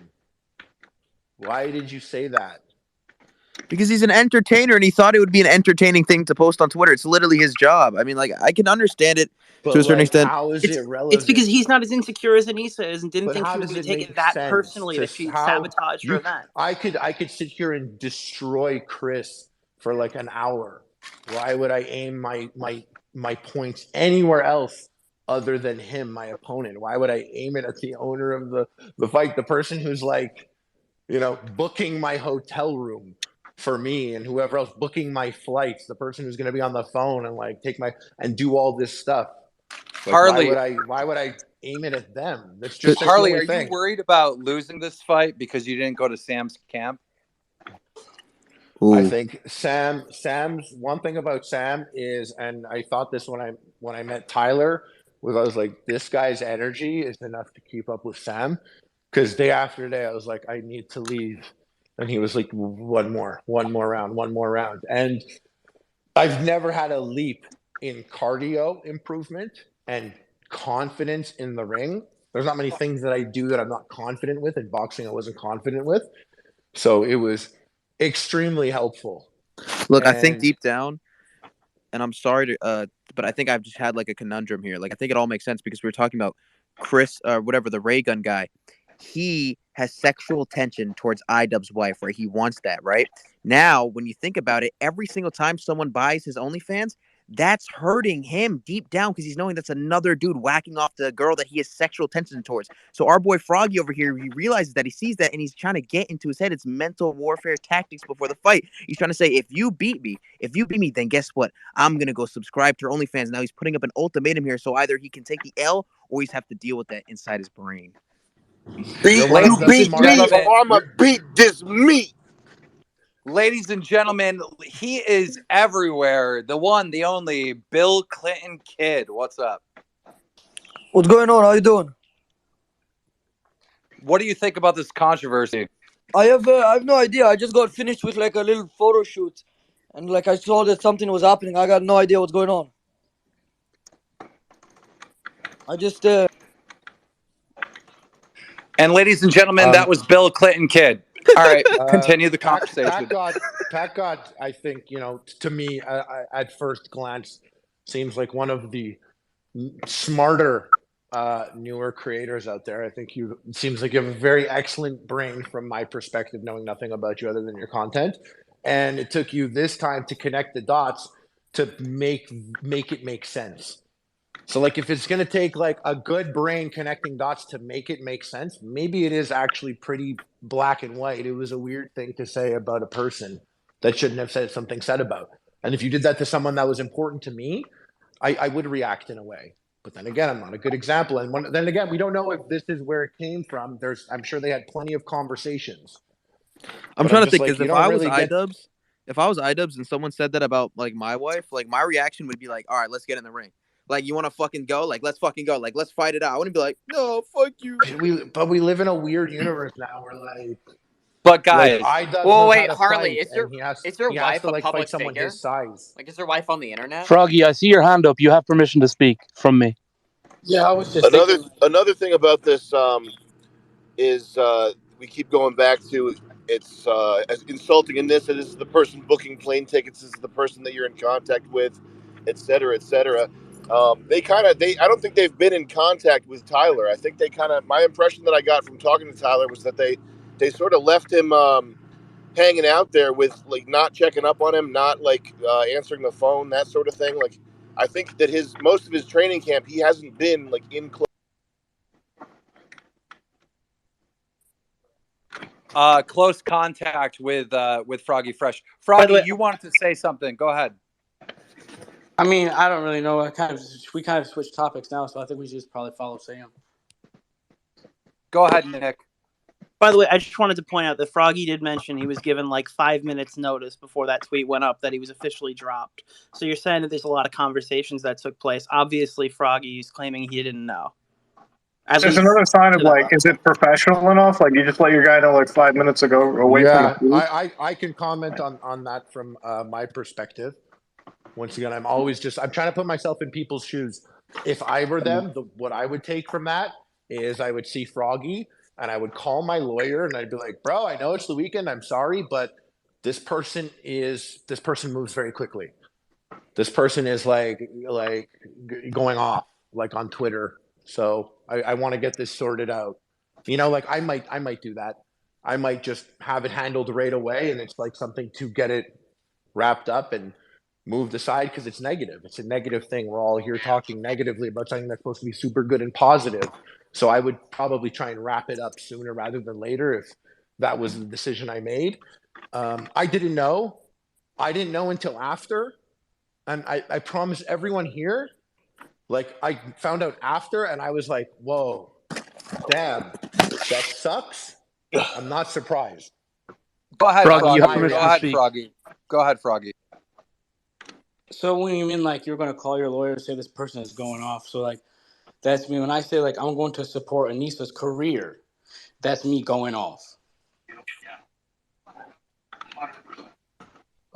[SPEAKER 1] Why did you say that?
[SPEAKER 6] Because he's an entertainer and he thought it would be an entertaining thing to post on Twitter. It's literally his job. I mean, I can understand it to a certain extent.
[SPEAKER 1] How is it relevant?
[SPEAKER 2] It's because he's not as insecure as Anissa is and didn't think she was going to take it that personally that she sabotaged her event.
[SPEAKER 1] I could sit here and destroy Chris for an hour. Why would I aim my points anywhere else other than him, my opponent? Why would I aim it at the owner of the fight, the person who's booking my hotel room for me and whoever else booking my flights, the person who's going to be on the phone and and do all this stuff.
[SPEAKER 3] Harley,
[SPEAKER 1] why would I aim it at them? That's just
[SPEAKER 3] Harley. Are you worried about losing this fight because you didn't go to Sam's camp?
[SPEAKER 6] Ooh.
[SPEAKER 1] I think Sam's one thing about Sam is, and I thought this when I met Tyler, was I was like, this guy's energy is enough to keep up with Sam. Because day after day, I was like, I need to leave. And he was like, one more round. And I've never had a leap in cardio improvement and confidence in the ring. There's not many things that I do that I'm not confident with. In boxing, I wasn't confident with. So it was extremely helpful.
[SPEAKER 6] Look, I think
[SPEAKER 1] And
[SPEAKER 6] deep down, and I'm sorry to, but I think I've just had like a conundrum here. Like, I think it all makes sense because we were talking about Chris, whatever, the ray gun guy. He has sexual tension towards iDubbbz's wife, right? He wants that, right? Now, when you think about it, every single time someone buys his OnlyFans, that's hurting him deep down because he's knowing that's another dude whacking off the girl that he has sexual tension towards. So our boy Froggy over here, he realizes that, he sees that, and he's trying to get into his head. It's mental warfare tactics before the fight. He's trying to say, if you beat me, then guess what? I'm gonna go subscribe to your OnlyFans. Now he's putting up an ultimatum here, so either he can take the L or he's have to deal with that inside his brain.
[SPEAKER 15] Beat me, or I'ma beat this meat.
[SPEAKER 3] Ladies and gentlemen, he is everywhere. The one, the only, Bill Clinton Kid. What's up?
[SPEAKER 16] What's going on? How you doing?
[SPEAKER 3] What do you think about this controversy?
[SPEAKER 16] I have no idea. I just got finished with like a little photo shoot, and like I saw that something was happening. I got no idea what's going on. I just.
[SPEAKER 3] And ladies and gentlemen, that was Bill Clinton Kid. All right, continue the conversation.
[SPEAKER 1] Pat got, I think, to me, at first glance, seems like one of the smarter, newer creators out there. I think it seems like you have a very excellent brain from my perspective, knowing nothing about you other than your content. And it took you this time to connect the dots to make it make sense. So, like, if it's going to take, like, a good brain connecting dots to make it make sense, maybe it is actually pretty black and white. It was a weird thing to say about a person that shouldn't have said something said about. And if you did that to someone that was important to me, I would react in a way. But then again, I'm not a good example. And then again, we don't know if this is where it came from. I'm sure they had plenty of conversations.
[SPEAKER 6] I'm
[SPEAKER 1] But
[SPEAKER 6] trying
[SPEAKER 1] I'm
[SPEAKER 6] to
[SPEAKER 1] just
[SPEAKER 6] think,
[SPEAKER 1] like,
[SPEAKER 6] because
[SPEAKER 1] you
[SPEAKER 6] if
[SPEAKER 1] don't
[SPEAKER 6] I was
[SPEAKER 1] really get-
[SPEAKER 6] iDubbbz, and someone said that about like my wife, like my reaction would be like, all right, let's get in the ring. Like, you want to fucking go? Like, let's fucking go. Like, let's fight it out. I wouldn't be like, no, fuck you.
[SPEAKER 1] But we live in a weird universe now where, like,
[SPEAKER 3] but guys,
[SPEAKER 1] iDubbbz
[SPEAKER 5] Well,
[SPEAKER 1] knows
[SPEAKER 5] wait,
[SPEAKER 1] how to
[SPEAKER 5] Harley,
[SPEAKER 1] fight,
[SPEAKER 5] is your
[SPEAKER 1] and he has
[SPEAKER 5] wife
[SPEAKER 1] to
[SPEAKER 5] a
[SPEAKER 1] like
[SPEAKER 5] public
[SPEAKER 1] fight someone
[SPEAKER 5] figure?
[SPEAKER 1] his size.
[SPEAKER 5] Like, is your wife on the internet?
[SPEAKER 4] Froggy, I see your hand up. You have permission to speak from me.
[SPEAKER 9] Yeah, I was just
[SPEAKER 15] Another thing about this is we keep going back to it's as insulting in this. This is the person booking plane tickets. This is the person that you're in contact with, et cetera, et cetera. I don't think they've been in contact with Tyler. I think my impression that I got from talking to Tyler was that they sort of left him hanging out there with, like, not checking up on him, not like answering the phone, that sort of thing. Like, I think that most of his training camp, he hasn't been like in close.
[SPEAKER 3] Close contact with Froggy Fresh. Froggy, you wanted to say something. Go ahead.
[SPEAKER 9] I mean, I don't really know. We kind of switched topics now, so I think we should just probably follow Sam.
[SPEAKER 3] Go ahead, Nick.
[SPEAKER 2] By the way, I just wanted to point out that Froggy did mention he was given like 5 minutes notice before that tweet went up that he was officially dropped. So you're saying that there's a lot of conversations that took place. Obviously, Froggy's claiming he didn't know.
[SPEAKER 14] There's another sign of, like, is it professional enough? Like, you just let your guy know like 5 minutes ago away from the booth?
[SPEAKER 1] I can comment on that from my perspective. Once again, I'm trying to put myself in people's shoes. If I were them, what I would take from that is I would see Froggy and I would call my lawyer and I'd be like, bro, I know it's the weekend. I'm sorry, but this person moves very quickly. This person is like going off like on Twitter. So I want to get this sorted out. Like I might do that. I might just have it handled right away, and it's like something to get it wrapped up and moved aside because it's negative. It's a negative thing. We're all here talking negatively about something that's supposed to be super good and positive. So I would probably try and wrap it up sooner rather than later if that was the decision I made. I didn't know. I didn't know until after. And I promise everyone here, like, I found out after and I was like, whoa, damn, that sucks. I'm not surprised.
[SPEAKER 3] Go ahead,
[SPEAKER 4] Froggy.
[SPEAKER 3] Froggy. Go ahead, Froggy.
[SPEAKER 9] So when you mean like you're going to call your lawyer and say this person is going off, so like that's me. When I say like I'm going to support Anissa's career, that's me going off.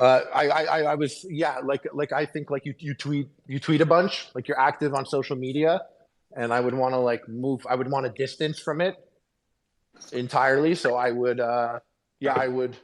[SPEAKER 1] I was like I think like you tweet a bunch, like you're active on social media, and I would want to like move. I would want to distance from it entirely. So I would I would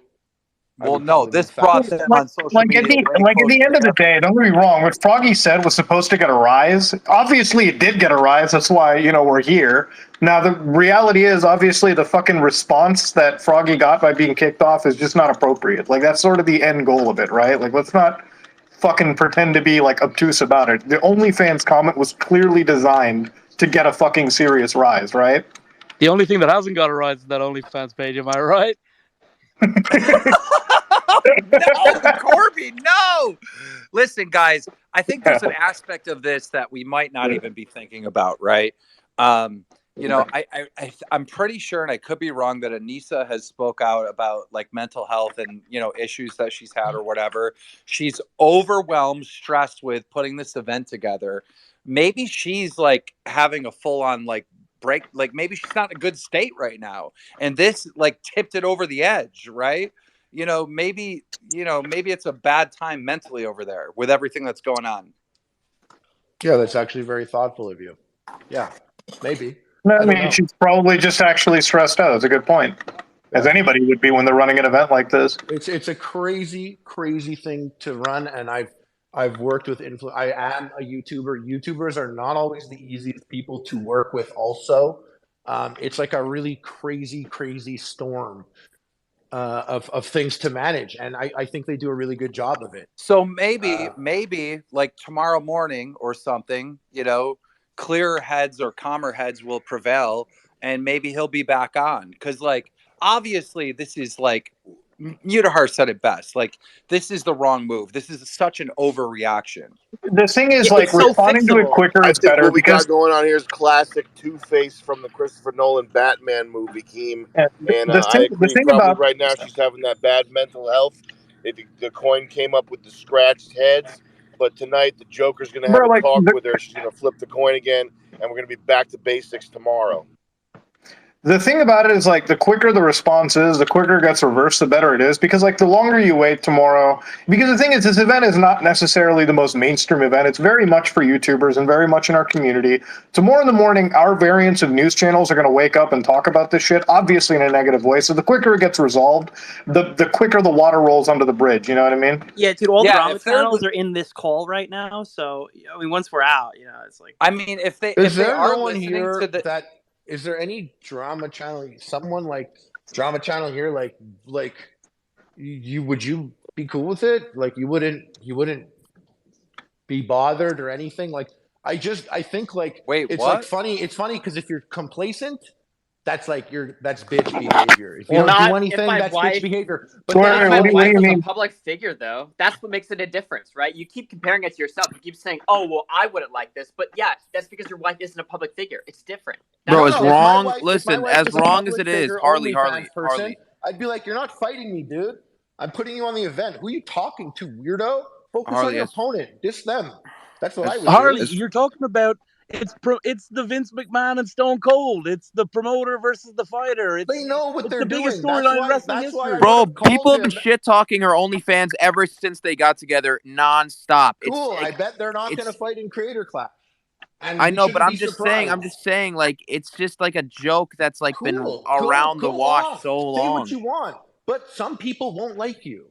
[SPEAKER 3] Well, no, this brought them on social
[SPEAKER 14] Like
[SPEAKER 3] media.
[SPEAKER 14] at the end of the day, don't get me wrong. What Froggy said was supposed to get a rise. Obviously, it did get a rise. That's why we're here. Now the reality is, obviously, the fucking response that Froggy got by being kicked off is just not appropriate. Like that's sort of the end goal of it, right? Like let's not fucking pretend to be like obtuse about it. The OnlyFans comment was clearly designed to get a fucking serious rise, right?
[SPEAKER 4] The only thing that hasn't got a rise is that OnlyFans page. Am I right?
[SPEAKER 3] No, Corby, no. Listen, guys, I think there's an aspect of this that we might not even be thinking about, right? I'm pretty sure, and I could be wrong, that Anissa has spoke out about like mental health and issues that she's had or whatever. She's overwhelmed, stressed with putting this event together. Maybe she's like having a full-on like break. Like maybe she's not in a good state right now, and this like tipped it over the edge, right? Maybe it's a bad time mentally over there with everything that's going on.
[SPEAKER 1] Yeah, that's actually very thoughtful of you. Yeah, maybe.
[SPEAKER 14] I mean, she's probably just actually stressed out. That's a good point. As anybody would be when they're running an event like this.
[SPEAKER 1] It's a crazy, crazy thing to run, and I've worked with I am a YouTuber. YouTubers are not always the easiest people to work with. Also, it's like a really crazy, crazy storm of things to manage, and I think they do a really good job of it.
[SPEAKER 3] So maybe like tomorrow morning or something, clearer heads or calmer heads will prevail, and maybe he'll be back on. Because like obviously this is like Mutahar said it best. Like this is the wrong move. This is such an overreaction.
[SPEAKER 14] The thing is, like responding to it quicker is better
[SPEAKER 15] what we
[SPEAKER 14] because
[SPEAKER 15] got going on here is classic Two-Face from the Christopher Nolan Batman movie, Keem. And I agree. Probably right now she's having that bad mental health. The coin came up with the scratched heads, but tonight the Joker's going to have a talk with her. She's going to flip the coin again, and we're going to be back to basics tomorrow.
[SPEAKER 14] The thing about it is, like, the quicker the response is, the quicker it gets reversed, the better it is. Because, like, the longer you wait tomorrow... Because the thing is, this event is not necessarily the most mainstream event. It's very much for YouTubers and very much in our community. Tomorrow in the morning, our variants of news channels are going to wake up and talk about this shit, obviously in a negative way. So the quicker it gets resolved, the quicker the water rolls under the bridge. You know what I mean?
[SPEAKER 2] Yeah, dude, all the drama channels are in this call right now. So, I mean, once we're out, it's like...
[SPEAKER 3] I mean, if they are listening to the...
[SPEAKER 1] Is there any drama channel? Someone like drama channel here, like you? Would you be cool with it? Like you wouldn't be bothered or anything? Like I think like it's
[SPEAKER 3] what?
[SPEAKER 1] like funny. It's funny because if you're complacent, that's like that's bitch behavior. If you don't do anything, that's bitch behavior.
[SPEAKER 5] But if my wife was a public figure, though, that's what makes it a difference, right? You keep comparing it to yourself. You keep saying, "Oh, well, I wouldn't like this," but yeah, that's because your wife isn't a public figure. It's different.
[SPEAKER 6] Bro, it's wrong. Listen, as wrong as it is, Harley.
[SPEAKER 1] I'd be like, "You're not fighting me, dude. I'm putting you on the event. Who are you talking to, weirdo? Focus on your opponent. Diss them." That's what I would do.
[SPEAKER 4] Harley, you're talking about it's the Vince McMahon and Stone Cold. It's the promoter versus the fighter.
[SPEAKER 1] They know what they're doing.
[SPEAKER 4] Biggest storyline in wrestling history.
[SPEAKER 6] Bro, people have been shit talking her OnlyFans ever since they got together nonstop.
[SPEAKER 1] Cool. I bet they're not going to fight in Creator Clash. And
[SPEAKER 6] I know, but I'm just saying, like, it's just like a joke that's like been around the wash so long.
[SPEAKER 1] Say what you want, but some people won't like you.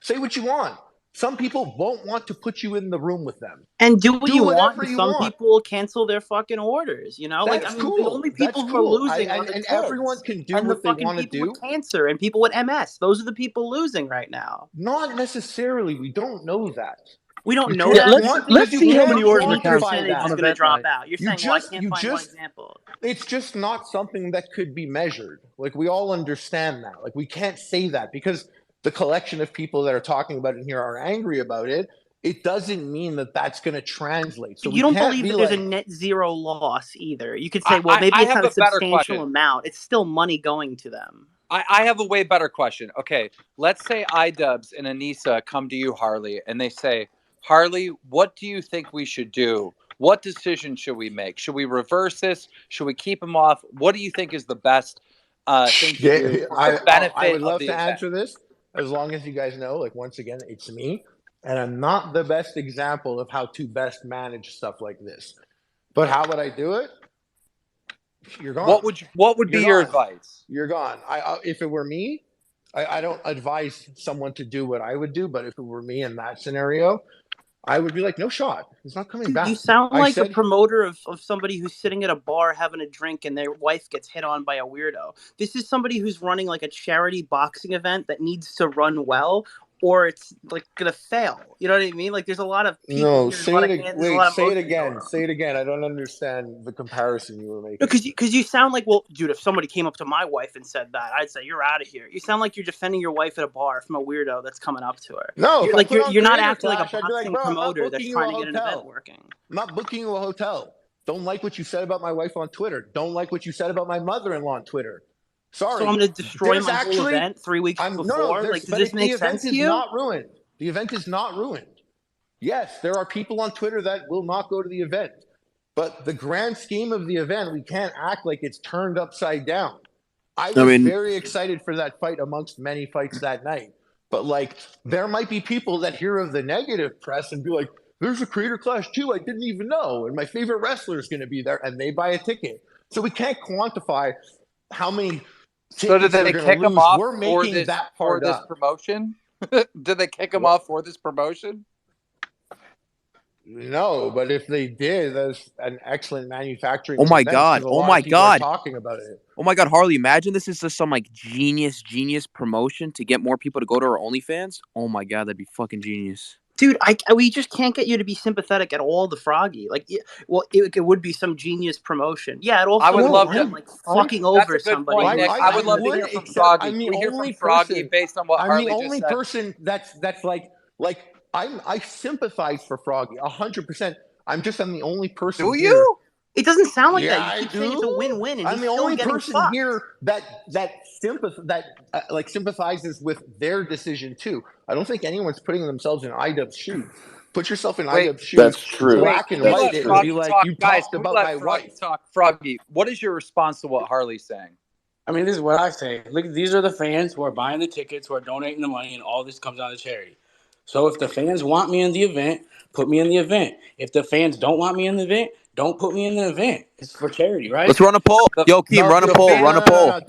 [SPEAKER 1] Say what you want. Some people won't want to put you in the room with them.
[SPEAKER 2] And do what you want. Some people cancel their fucking orders.
[SPEAKER 1] That's
[SPEAKER 2] like I mean,
[SPEAKER 1] cool.
[SPEAKER 2] the only people who are losing
[SPEAKER 1] and everyone can do what they want to do.
[SPEAKER 2] With cancer and people with MS. Those are the people losing right now.
[SPEAKER 1] Not necessarily. We don't know that.
[SPEAKER 2] We don't know that.
[SPEAKER 4] Let's see how many orders
[SPEAKER 2] are going to drop out. You're saying, well, I can't find one example.
[SPEAKER 1] It's just not something that could be measured. Like, we all understand that. Like, we can't say that because the collection of people that are talking about it here are angry about it. It doesn't mean that that's going to translate. So
[SPEAKER 2] you don't believe that there's a net zero loss either. You could say, well, maybe it's not a substantial amount. It's still money going to them.
[SPEAKER 3] I have a way better question. Okay, let's say iDubbbz and Anissa come to you, Harley, and they say, Harley, what do you think we should do? What decision should we make? Should we reverse this? Should we keep him off? What do you think is the best thing to do for the benefit
[SPEAKER 1] I would love
[SPEAKER 3] of the
[SPEAKER 1] to
[SPEAKER 3] event?
[SPEAKER 1] answer this, as long as you guys know, like, once again, it's me, and I'm not the best example of how to best manage stuff like this. But how would I do it? You're gone.
[SPEAKER 3] What would be your advice?
[SPEAKER 1] You're gone. If it were me, I don't advise someone to do what I would do, but if it were me in that scenario, I would be like, no shot. He's not coming
[SPEAKER 2] Dude,
[SPEAKER 1] back.
[SPEAKER 2] you sound
[SPEAKER 1] I
[SPEAKER 2] like a
[SPEAKER 1] said,
[SPEAKER 2] promoter of somebody who's sitting at a bar having a drink and their wife gets hit on by a weirdo. This is somebody who's running like a charity boxing event that needs to run well, or it's like gonna fail. You know what I mean? Like there's a lot of people.
[SPEAKER 1] no,
[SPEAKER 2] There's a lot of
[SPEAKER 1] say it
[SPEAKER 2] emotion
[SPEAKER 1] again.
[SPEAKER 2] going on.
[SPEAKER 1] Say it again. I don't understand the comparison you were making.
[SPEAKER 2] Because you sound like, well, dude, if somebody came up to my wife and said that, I'd say you're out of here. You sound like you're defending your wife at a bar from a weirdo that's coming up to her.
[SPEAKER 1] No,
[SPEAKER 2] you're
[SPEAKER 1] if
[SPEAKER 2] like
[SPEAKER 1] I put on
[SPEAKER 2] you're not
[SPEAKER 1] Creator
[SPEAKER 2] acting like a
[SPEAKER 1] Clash, I'd be
[SPEAKER 2] boxing
[SPEAKER 1] bro,
[SPEAKER 2] promoter that's trying to get an event
[SPEAKER 1] hotel.
[SPEAKER 2] working.
[SPEAKER 1] I'm not booking you a hotel. Don't like what you said about my wife on Twitter. Don't like what you said about my mother-in-law on Twitter. Sorry.
[SPEAKER 2] So I'm going to destroy my whole event 3 weeks before?
[SPEAKER 1] No,
[SPEAKER 2] like, does this make sense to you?
[SPEAKER 1] The event is not ruined. The event is not ruined. Yes, there are people on Twitter that will not go to the event. But the grand scheme of the event, we can't act like it's turned upside down. I was very excited for that fight amongst many fights that night. But, like, there might be people that hear of the negative press and be like, there's a Creator Clash too, I didn't even know. And my favorite wrestler is going to be there, and they buy a ticket. So we can't quantify how many
[SPEAKER 3] So did they kick him off
[SPEAKER 1] We're making
[SPEAKER 3] for this promotion? Did they kick him off for this promotion?
[SPEAKER 1] No, but if they did, that's an excellent manufacturing.
[SPEAKER 6] Oh my god! Oh my god!
[SPEAKER 1] Talking about it.
[SPEAKER 6] Oh my god, Harley! Imagine this is just some like genius promotion to get more people to go to our OnlyFans. Oh my god, that'd be fucking genius.
[SPEAKER 2] Dude, we just can't get you to be sympathetic at all to Froggy. Like, it would be some genius promotion. Yeah, it also
[SPEAKER 3] I would love to
[SPEAKER 2] like fucking over somebody.
[SPEAKER 3] Point, Nick. I would love to hear from Froggy. We hear from Froggy based on what Harley just said.
[SPEAKER 1] I'm the only person that's like I sympathize for Froggy 100%. I'm the only person.
[SPEAKER 2] Do
[SPEAKER 1] here.
[SPEAKER 2] You? It doesn't sound like
[SPEAKER 1] Yeah,
[SPEAKER 2] that. You keep saying it's a win-win, and
[SPEAKER 1] I'm the
[SPEAKER 2] he's
[SPEAKER 1] only
[SPEAKER 2] still
[SPEAKER 1] person
[SPEAKER 2] fucked.
[SPEAKER 1] here that sympathizes with their decision too. I don't think anyone's putting themselves in IDub's shoes. Put yourself in IDub's shoes.
[SPEAKER 15] That's true.
[SPEAKER 1] Black and white. It would be like you talked about my wife.
[SPEAKER 3] Froggy, what is your response to what Harley's saying?
[SPEAKER 9] I mean, this is what I say. Look, these are the fans who are buying the tickets, who are donating the money, and all this comes out of charity. So if the fans want me in the event, put me in the event. If the fans don't want me in the event, don't put me in the event. It's for charity, right?
[SPEAKER 6] Let's run a poll. Yo, Keem, run a poll. Run a poll.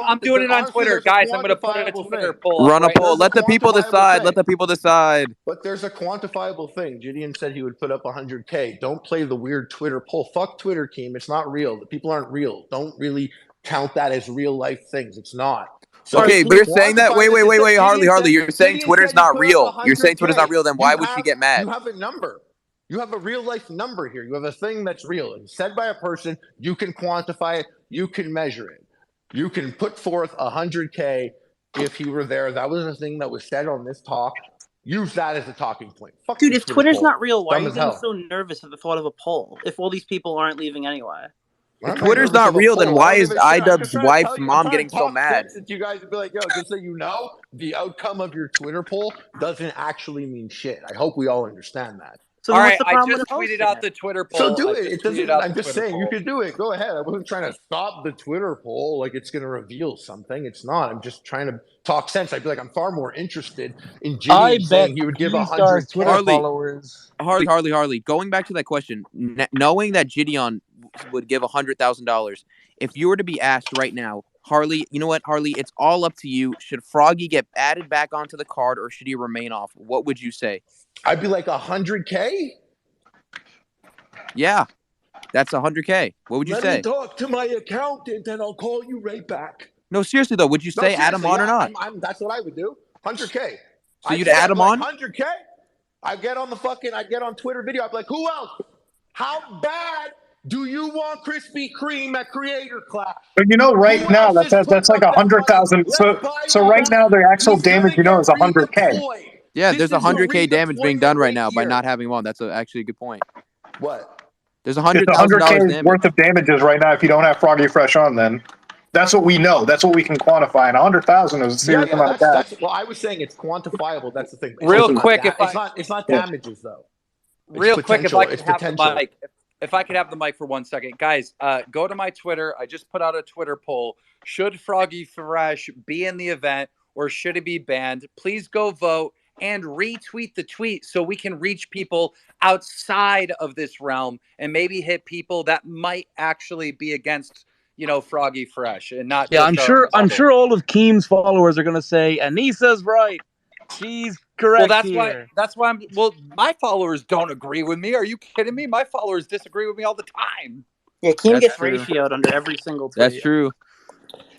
[SPEAKER 3] I'm doing it on Twitter, guys. I'm going to put a Twitter poll.
[SPEAKER 6] Run a poll. Let the people decide. Let the people decide.
[SPEAKER 1] But there's a quantifiable thing. Jidion said he would put up 100K. Don't play the weird Twitter poll. Fuck Twitter, Keem. It's not real. The people aren't real. Don't really count that as real life things. It's not.
[SPEAKER 6] So okay, but you're saying that. Wait, Harley. You're saying Twitter's not real. You're saying Twitter's not real. Then why would she get mad?
[SPEAKER 1] You have a number. You have a real life number here. You have a thing that's real. It's said by a person. You can quantify it. You can measure it. You can put forth 100K if he were there. That was a thing that was said on this talk. Use that as a talking point. Fuck
[SPEAKER 2] dude, if Twitter's not real, why are you getting
[SPEAKER 1] hell.
[SPEAKER 2] so nervous at the thought of a poll? If all these people aren't leaving anyway.
[SPEAKER 6] If Twitter's not real, then why is IDub's wife's mom getting so mad?
[SPEAKER 1] You guys would be like, yo, just so you know, the outcome of your Twitter poll doesn't actually mean shit. I hope we all understand that.
[SPEAKER 2] So
[SPEAKER 3] all right, I just tweeted out the Twitter poll.
[SPEAKER 1] So do it. It doesn't. I'm just saying, you can do it. Go ahead. I wasn't trying to stop the Twitter poll like it's going to reveal something. It's not. I'm just trying to talk sense. I feel like I'm far more interested in Jidion saying he would give 100
[SPEAKER 6] Twitter followers. Harley. Going back to that question, knowing that Jidion would give $100,000, if you were to be asked right now, Harley, you know what, Harley, it's all up to you. Should Froggy get added back onto the card or should he remain off? What would you say?
[SPEAKER 1] I'd be like 100K.
[SPEAKER 6] Yeah, that's 100K. What would you say?
[SPEAKER 1] Let me talk to my accountant and I'll call you right back.
[SPEAKER 6] No, seriously though, would you say add him on or not?
[SPEAKER 1] That's what I would do. 100K.
[SPEAKER 6] So you'd add him on?
[SPEAKER 1] 100K. I'd get on Twitter video. I'd be like, who else? How bad do you want Krispy Kreme at Creator Clash?
[SPEAKER 14] But you know, right now that's like 100,000. So right now the actual damage is 100K.
[SPEAKER 6] Yeah, there's 100K damage being done right now by not having him on. That's actually a good point.
[SPEAKER 1] What?
[SPEAKER 6] There's $100,000 damage
[SPEAKER 14] worth of damages right now if you don't have Froggy Fresh on. Then that's what we know. That's what we can quantify. And 100,000 is a serious amount of cash.
[SPEAKER 1] Well, I was saying it's quantifiable. That's the thing.
[SPEAKER 3] Real quick,
[SPEAKER 1] it's not damages though.
[SPEAKER 3] Real quick, if I could have the mic. If I could have the mic for 1 second. Guys, go to my Twitter. I just put out a Twitter poll. Should Froggy Fresh be in the event or should it be banned? Please go vote and retweet the tweet so we can reach people outside of this realm and maybe hit people that might actually be against Froggy Fresh, and not
[SPEAKER 4] Yeah,
[SPEAKER 3] just
[SPEAKER 4] I'm sure all of Keem's followers are gonna say Anissa's right. She's correct here.
[SPEAKER 3] That's why my followers don't agree with me. Are you kidding me? My followers disagree with me all the time.
[SPEAKER 2] Yeah, Keem gets ratioed under every single tweet.
[SPEAKER 6] That's true.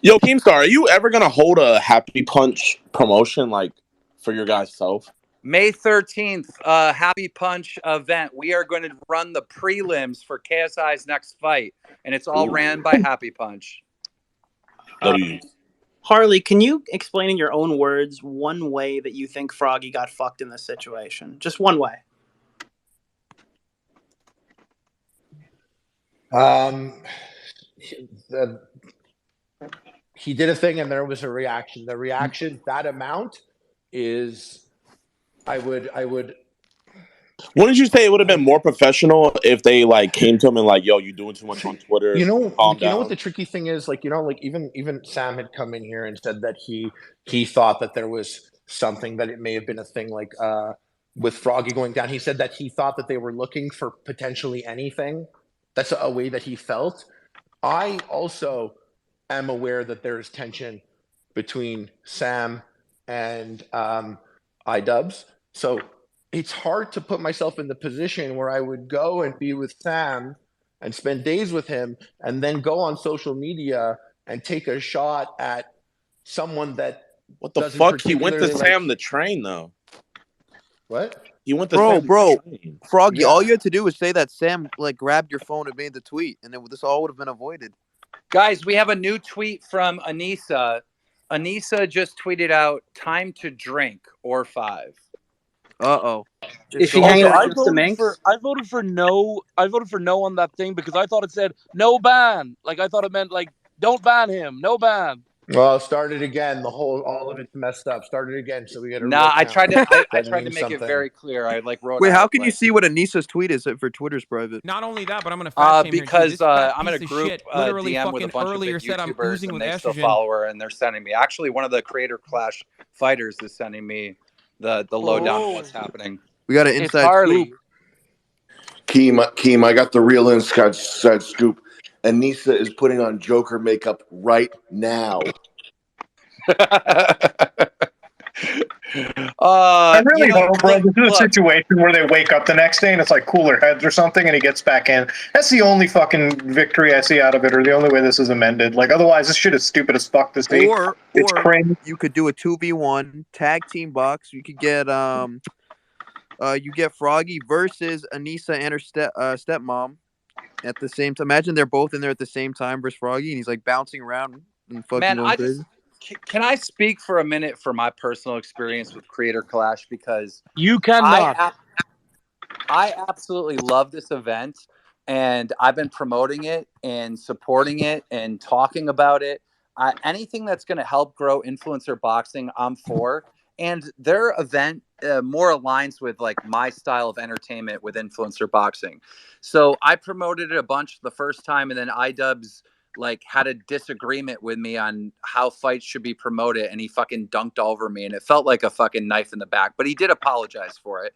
[SPEAKER 13] Yo, Keemstar, are you ever gonna hold a Happy Punch promotion like for your guys' self?
[SPEAKER 3] May 13th, Happy Punch event. We are going to run the prelims for KSI's next fight, and it's all ran by Happy Punch.
[SPEAKER 2] Harley, can you explain in your own words one way that you think Froggy got fucked in this situation? Just one way.
[SPEAKER 1] He did a thing and there was a reaction. The reaction, that amount is, I would.
[SPEAKER 13] Wouldn't you say it would have been more professional if they came to him and yo, you're doing too much on Twitter?
[SPEAKER 1] You know what the tricky thing is? Even Sam had come in here and said that he thought that there was something, that it may have been a thing with Froggy going down. He said that he thought that they were looking for potentially anything. That's a way that he felt. I also am aware that there's tension between Sam and iDubbbz. So it's hard to put myself in the position where I would go and be with Sam and spend days with him and then go on social media and take a shot at someone that
[SPEAKER 13] what the fuck? He went to Sam the train though.
[SPEAKER 1] What?
[SPEAKER 13] He went to Sam
[SPEAKER 6] bro.
[SPEAKER 13] the train.
[SPEAKER 6] Froggy, all you had to do was say that Sam grabbed your phone and made the tweet, and then this all would have been avoided.
[SPEAKER 3] Guys, we have a new tweet from Anissa. Anissa just tweeted out, "Time to drink or 5."
[SPEAKER 6] Uh-oh.
[SPEAKER 2] Is she hanging out with the Minx?
[SPEAKER 4] I voted for no. I voted for no on that thing because I thought it said no ban. I thought it meant don't ban him, no ban.
[SPEAKER 1] Well, start it again. All of it's messed up. Start it again, so we get a.
[SPEAKER 3] Nah, I tried to make it very clear. I wrote.
[SPEAKER 6] Wait, how can you see what Anissa's tweet is for Twitter's private?
[SPEAKER 12] Not only that, but I'm gonna fat shame
[SPEAKER 3] because I'm in a
[SPEAKER 12] piece of
[SPEAKER 3] group
[SPEAKER 12] shit literally
[SPEAKER 3] DM with a bunch of
[SPEAKER 12] earlier
[SPEAKER 3] big
[SPEAKER 12] said I'm
[SPEAKER 3] YouTubers,
[SPEAKER 12] oozing
[SPEAKER 3] and
[SPEAKER 12] with
[SPEAKER 3] they still
[SPEAKER 12] estrogen.
[SPEAKER 3] follow her, and they're sending me. Actually, one of the Creator Clash fighters is sending me the lowdown of what's happening.
[SPEAKER 6] We got an inside scoop.
[SPEAKER 15] Keem, I got the real inside scoop. Anissa is putting on Joker makeup right now.
[SPEAKER 14] I really hope, bro, this is a situation where they wake up the next day and it's like cooler heads or something, and he gets back in. That's the only fucking victory I see out of it, or the only way this is amended. Otherwise, this shit is stupid as fuck to see.
[SPEAKER 6] Or
[SPEAKER 14] crazy.
[SPEAKER 6] You could do a 2v1 tag team box. You could get you get Froggy versus Anissa and her stepmom at the same time. Imagine they're both in there at the same time versus Froggy, and he's bouncing around and fucking going crazy.
[SPEAKER 3] Can I speak for a minute for my personal experience with Creator Clash? Because
[SPEAKER 4] you cannot.
[SPEAKER 3] I absolutely love this event, and I've been promoting it and supporting it and talking about it. Anything that's going to help grow influencer boxing, I'm for. And their event more aligns with my style of entertainment with influencer boxing. So I promoted it a bunch the first time, and then iDubbbz had a disagreement with me on how fights should be promoted, and he fucking dunked all over me, and it felt like a fucking knife in the back, but he did apologize for it.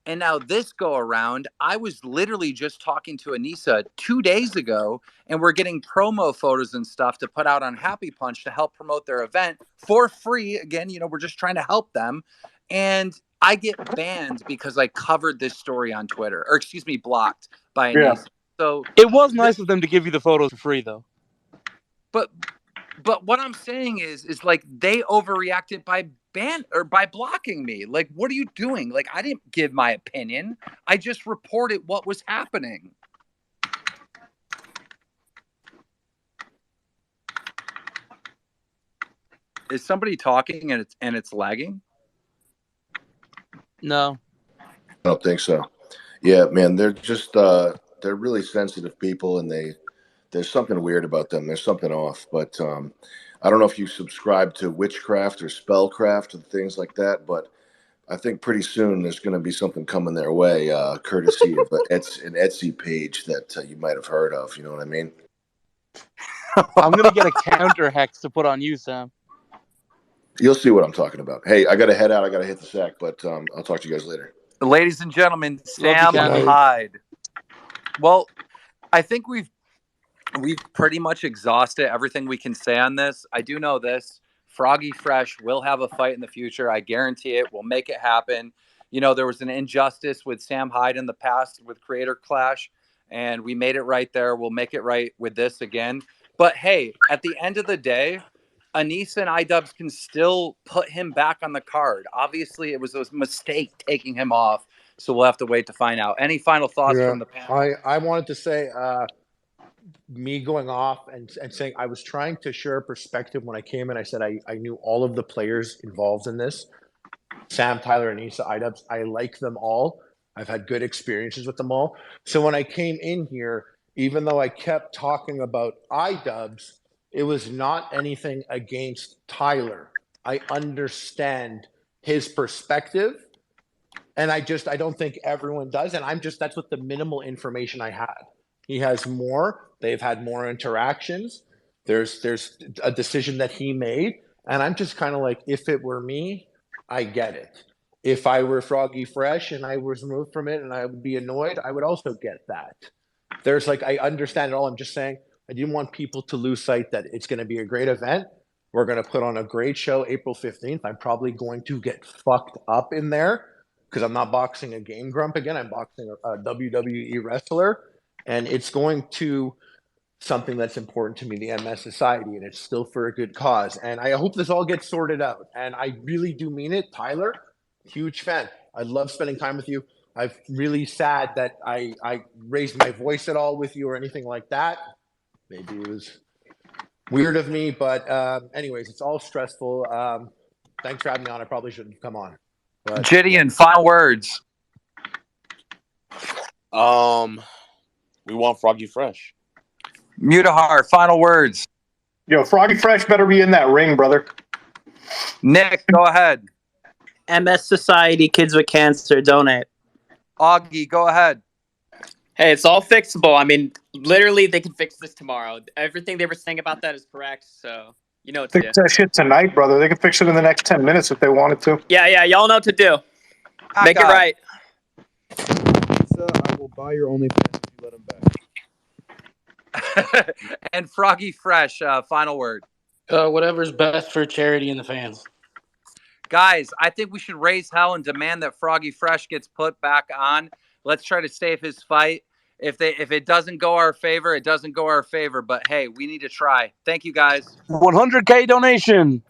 [SPEAKER 3] And now this go around, I was literally just talking to Anissa 2 days ago, and we're getting promo photos and stuff to put out on Happy Punch to help promote their event for free. Again, we're just trying to help them. And I get banned because I covered this story on Twitter, or blocked by Anissa. Yeah. So
[SPEAKER 4] it was nice of them to give you the photos for free, though.
[SPEAKER 3] But what I'm saying is they overreacted by blocking me. What are you doing? I didn't give my opinion. I just reported what was happening. Is somebody talking and it's lagging?
[SPEAKER 4] No.
[SPEAKER 15] I don't think so. Yeah, man, they're just they're really sensitive people, and there's something weird about them. There's something off. But I don't know if you subscribe to witchcraft or spellcraft and things like that, but I think pretty soon there's going to be something coming their way, courtesy of an Etsy page that you might have heard of. You know what I mean?
[SPEAKER 4] I'm going to get a counter hex to put on you, Sam.
[SPEAKER 15] You'll see what I'm talking about. Hey, I got to head out. I got to hit the sack, but I'll talk to you guys later.
[SPEAKER 3] Ladies and gentlemen, Sam Hyde. Well, I think we've we've pretty much exhausted everything we can say on this. I do know this. Froggy Fresh will have a fight in the future. I guarantee it. We'll make it happen. You know, there was an injustice with Sam Hyde in the past with Creator Clash, and we made it right there. We'll make it right with this again. But hey, at the end of the day, Anissa and iDubbbz can still put him back on the card. Obviously, it was a mistake taking him off, so we'll have to wait to find out. Any final thoughts from the panel?
[SPEAKER 1] I wanted to say, me going off and saying I was trying to share a perspective when I came in. I said I knew all of the players involved in this. Sam, Tyler, Anissa, iDubbbz. I like them all. I've had good experiences with them all. So when I came in here, even though I kept talking about iDubbbz, it was not anything against Tyler. I understand his perspective, and I don't think everyone does. And that's what the minimal information I had. He has more. They've had more interactions. There's a decision that he made, and I'm just kind of like, if it were me, I get it. If I were Froggy Fresh and I was removed from it and I would be annoyed, I would also get that. There's like, I understand it all. I'm just saying, I didn't want people to lose sight that it's going to be a great event. We're going to put on a great show April 15th. I'm probably going to get fucked up in there because I'm not boxing a Game Grump again. I'm boxing a WWE wrestler, and it's going to something that's important to me, the MS Society, and it's still for a good cause. And I hope this all gets sorted out. And I really do mean it. Tyler, huge fan. I love spending time with you. I'm really sad that I raised my voice at all with you or anything like that. Maybe it was weird of me, but anyways, it's all stressful. Thanks for having me on. I probably shouldn't have come on. But
[SPEAKER 3] Jidion, final words.
[SPEAKER 13] We want Froggy Fresh.
[SPEAKER 3] Mutahar, final words.
[SPEAKER 14] Yo, Froggy Fresh better be in that ring, brother.
[SPEAKER 3] Nick, go ahead.
[SPEAKER 2] MS Society, Kids with Cancer, donate.
[SPEAKER 3] Augie, go ahead.
[SPEAKER 5] Hey, it's all fixable. I mean, literally, they can fix this tomorrow. Everything they were saying about that is correct, so you know what to do.
[SPEAKER 14] Fix that shit tonight, brother. They can fix it in the next 10 minutes if they wanted to.
[SPEAKER 5] Yeah, y'all know what to do. Make it right.
[SPEAKER 6] I will buy your OnlyFans if you let him back.
[SPEAKER 3] And Froggy Fresh, final word.
[SPEAKER 9] Whatever's best for charity and the fans.
[SPEAKER 3] Guys, I think we should raise hell and demand that Froggy Fresh gets put back on. Let's try to save his fight. If it doesn't go our favor, it doesn't go our favor. But hey, we need to try. Thank you, guys.
[SPEAKER 4] 100K donation.